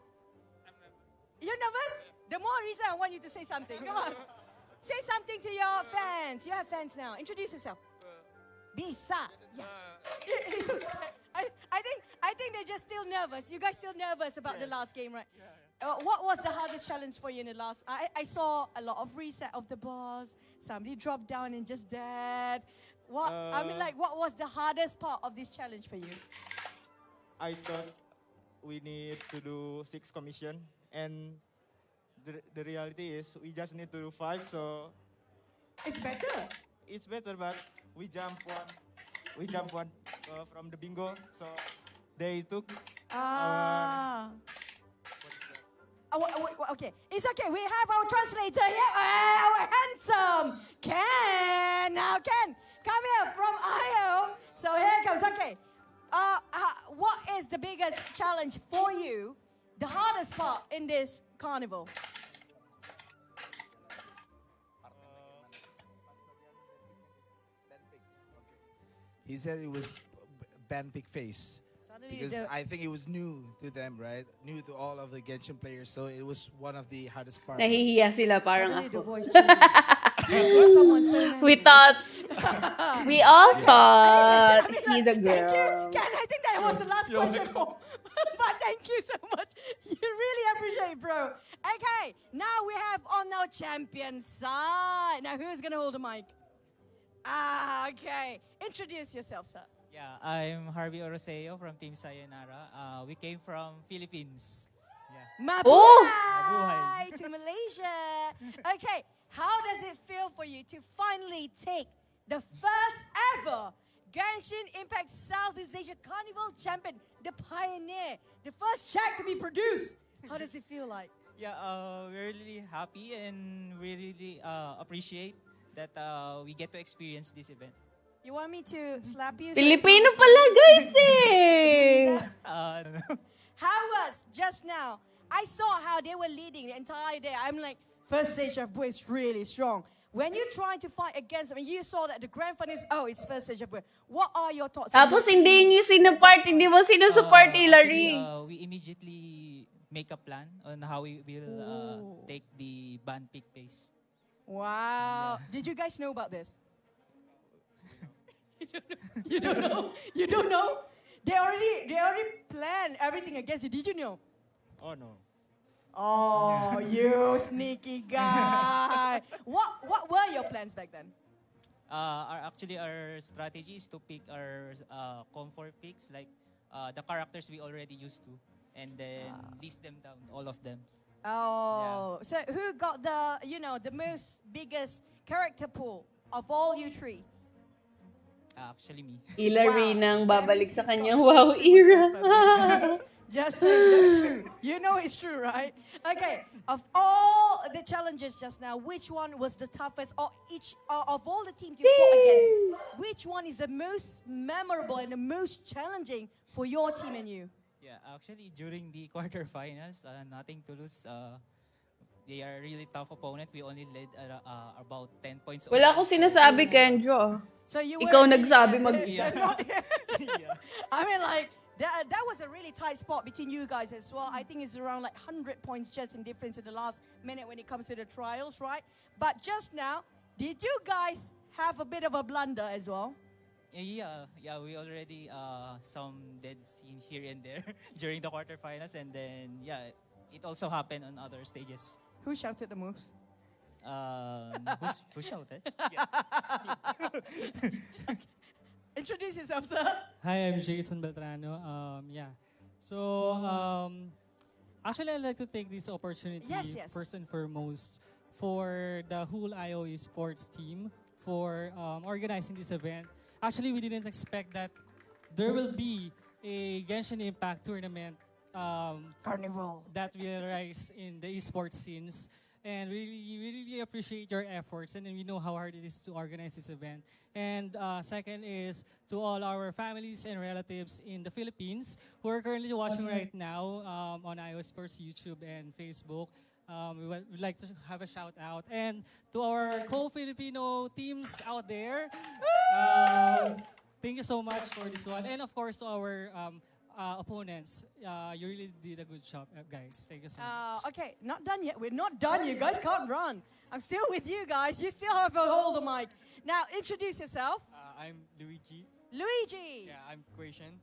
You're nervous? The more reason I want you to say something. Come on. Say something to your fans. You have fans now. Introduce yourself. Bisa. Yeah. I think they're just still nervous. You guys still nervous about the last game, right? What was the hardest challenge for you in the last? I saw a lot of reset of the boss. Somebody dropped down and just died. What what was the hardest part of this challenge for you? I thought we need to do 6 commission, and the reality is we just need to do 5. So It's better. it's better, but we jump one from the bingo. So they took. Okay, it's okay. We have our translator here, our handsome Ken. Now, Ken, come here from IO. So here it comes. Okay, what is the biggest challenge for you? The hardest part in this carnival? He said it was ban pig face. Suddenly Because I think it was new to them, right? New to all of the Genshin players, so it was one of the hardest parts. Nahihiya sila, parang suddenly the ako. voice changed. Someone so We thought, we all thought he's a Thank you, girl. Ken. I think that was the last question for. But thank you so much. You really appreciate it, bro. Okay, now we have on our champion side. Now who's gonna hold the mic? Okay. Introduce yourself, sir. Yeah, I'm Harvey Oroseo from Team Sayonara. We came from Philippines. Yeah. Mabuhay to Malaysia. Okay, how does it feel for you to finally take the first ever Genshin Impact Southeast Asia Carnival champion, the pioneer, the first check to be produced? How does it feel like? Yeah, we're really happy and we really appreciate that we get to experience this event. You want me to slap you? Filipino pala, guys eh! I don't know. How was just now? I saw how they were leading the entire day. I'm like, first stage of Bui is really strong. When you try to fight against them, you saw that the grand final is, it's first stage of Bui. What are your thoughts? Tapos hindi nyo sinupart, hindi mo sinusupart, Hilary. We immediately make a plan on how we will take the ban pick phase. Wow. Did you guys know about this? You don't know? You don't know? They already planned everything against you. Did you know? Oh no. Oh, you sneaky guy. What were your plans back then? Our strategy is to pick our comfort picks, like the characters we already used to, and then list them down, all of them. Oh, so who got the most biggest character pool of all you three? Actually, me. Hillary Wow. nang That babalik means sa he's kanyang got wow most people era. just by Just saying, that's true. You know it's true, right? Okay, of all the challenges just now, which one was the toughest, or of all the teams you fought against, which one is the most memorable and the most challenging for your team and you? Yeah, actually, during the quarterfinals, nothing to lose. They are really tough opponent. We only led about 10 points. Wala akong sinasabi, Kenjo. So you Ikaw were nagsabi mag... I mean, like, that was a really tight spot between you guys as well. I think it's around like 100 points just in difference in the last minute when it comes to the trials, right? But just now, did you guys have a bit of a blunder as well? Yeah, we already some deads in here and there during the quarterfinals, and then it also happened on other stages. Who shouted the moves? Who shouted? Introduce yourself, sir. Hi, I'm Jason Beltrano. So actually, I'd like to take this opportunity Yes. first and foremost for the whole IOE sports team for organizing this event. Actually, we didn't expect that there will be a Genshin Impact tournament Carnival that will rise in the esports scenes. And really appreciate your efforts, and we know how hard it is to organize this event. And second is to all our families and relatives in the Philippines who are currently watching right now on iOS Sports YouTube and Facebook. We'd like to have a shout out. And to our co-Filipino teams out there, thank you so much for this one. And of course to our opponents, you really did a good job, guys. Thank you so much. Okay, not done yet. We're not done. You guys can't run. I'm still with you guys. You still have to hold the mic. Now, introduce yourself. I'm Luigi. Luigi. Yeah, I'm Croatian.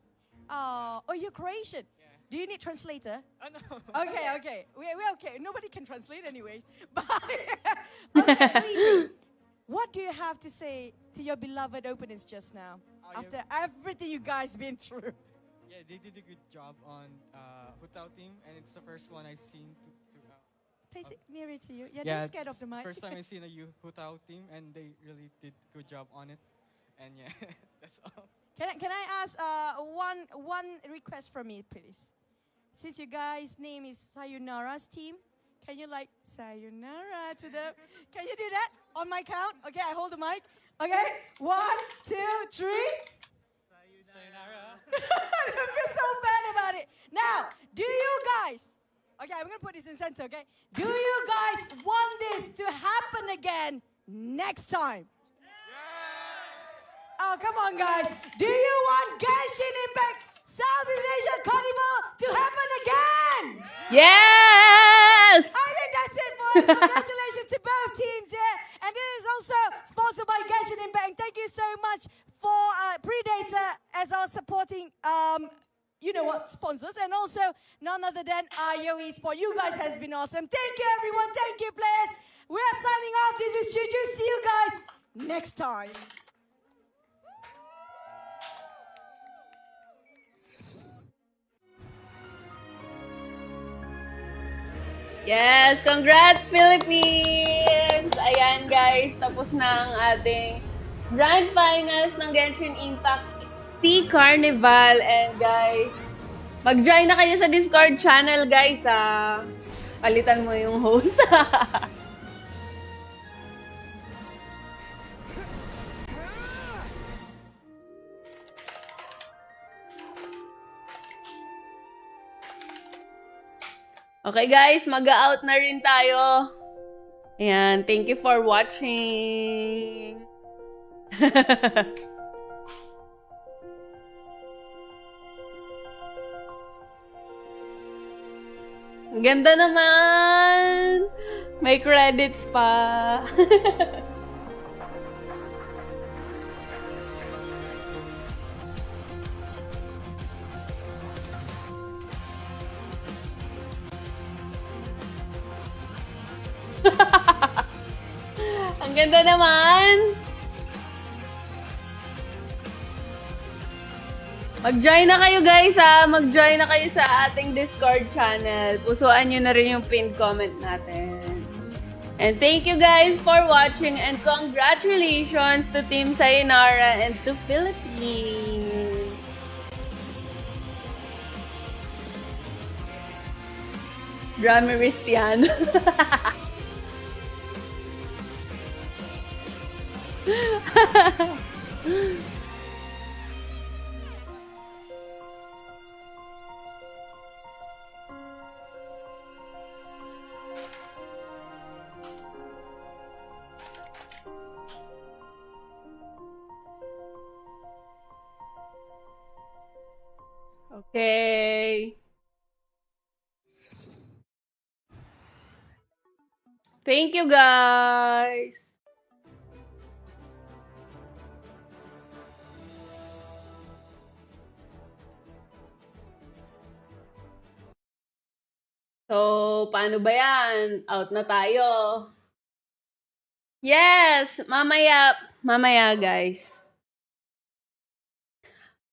Oh, you're Croatian. Yeah. Do you need translator? No. Okay. We're okay. Nobody can translate anyways. But okay, Luigi, what do you have to say to your beloved opponents just now? After everything you guys been through? Yeah, they did a good job on Hutao team, and it's the first one I've seen Place it nearer to you. Yeah, don't scared of the mic. First time I've seen a Hutao team, and they really did good job on it. And yeah, that's all. Can I ask one request from me, please? Since you guys' name is Sayonara's team, can you like Sayonara to them? Can you do that on my count? Okay, I hold the mic. Okay, 1, 2, 3. Sayonara. I feel so bad about it. Now, do you guys, okay, I'm going to put this in center, okay? Do you guys want this to happen again next time? Oh, come on, guys. Do you want Genshin Impact Southeast Asia Carnival to happen again? Yes! I think that's it for us. Congratulations to both teams here. And this is also sponsored by Genshin Impact. Thank you so much for Predator as our supporting, sponsors. And also none other than IOE Sport. You guys has been awesome. Thank you, everyone. Thank you, players. We are signing off. This is Juju. See you guys next time. Yes! Congrats, Philippines! Ayan, guys. Tapos na ang ating grand finals ng Genshin Impact Carnival. And guys, mag-join na kayo sa Discord channel, guys. Palitan mo yung host. Okay guys, mag-out na rin tayo. Ayan, thank you for watching. Ang ganda naman! May credits pa. Ang ganda naman! Mag-join na kayo guys ha! Mag-join na kayo sa ating Discord channel. Pusuan nyo na rin yung pinned comment natin. And thank you guys for watching and congratulations to Team Sayonara and to Philippines! Dramarist yan. Okay. Thank you guys. So, paano ba yan? Out na tayo. Yes! Mamaya guys.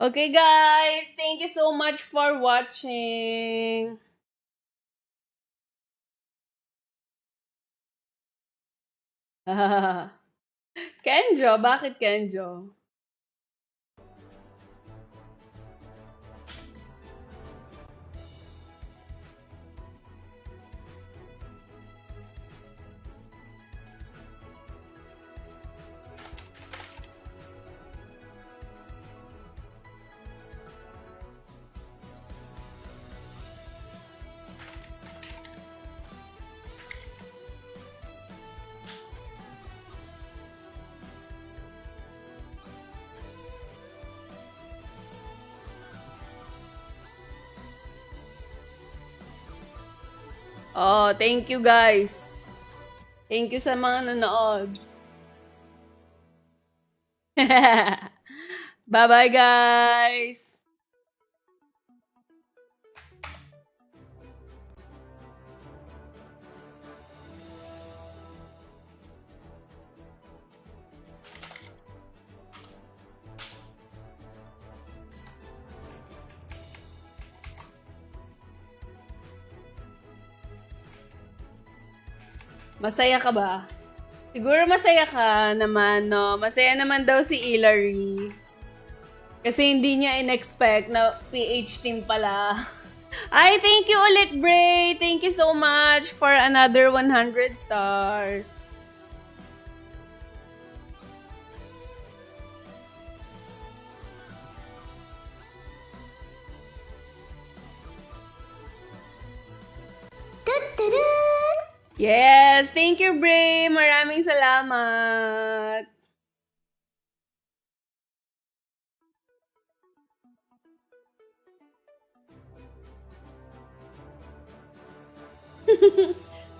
Okay guys, thank you so much for watching. Kenjo, bakit Kenjo? Oh, thank you guys. Thank you sa mga nanood. Bye-bye guys. Masaya ka ba? Siguro masaya ka naman, no? Masaya naman daw si Hilary. Kasi hindi niya in-expect na PH team pala. Ay, thank you ulit, Bray! Thank you so much for another 100 stars. Yes! Thank you, Bray! Maraming salamat!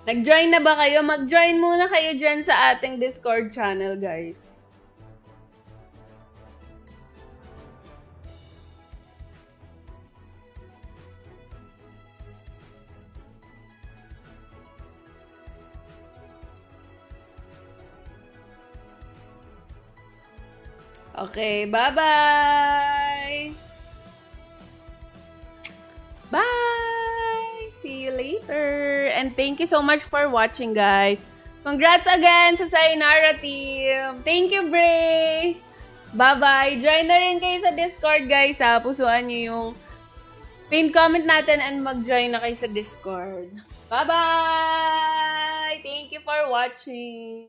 Nag-join na ba kayo? Mag-join muna kayo dyan sa ating Discord channel, guys. Okay, bye-bye! Bye! See you later! And thank you so much for watching, guys. Congrats again sa Sayonara team! Thank you, Bray! Bye-bye! Join na rin kayo sa Discord, guys, ha? Pusuan nyo yung pin comment natin and mag-join na kayo sa Discord. Bye-bye! Thank you for watching!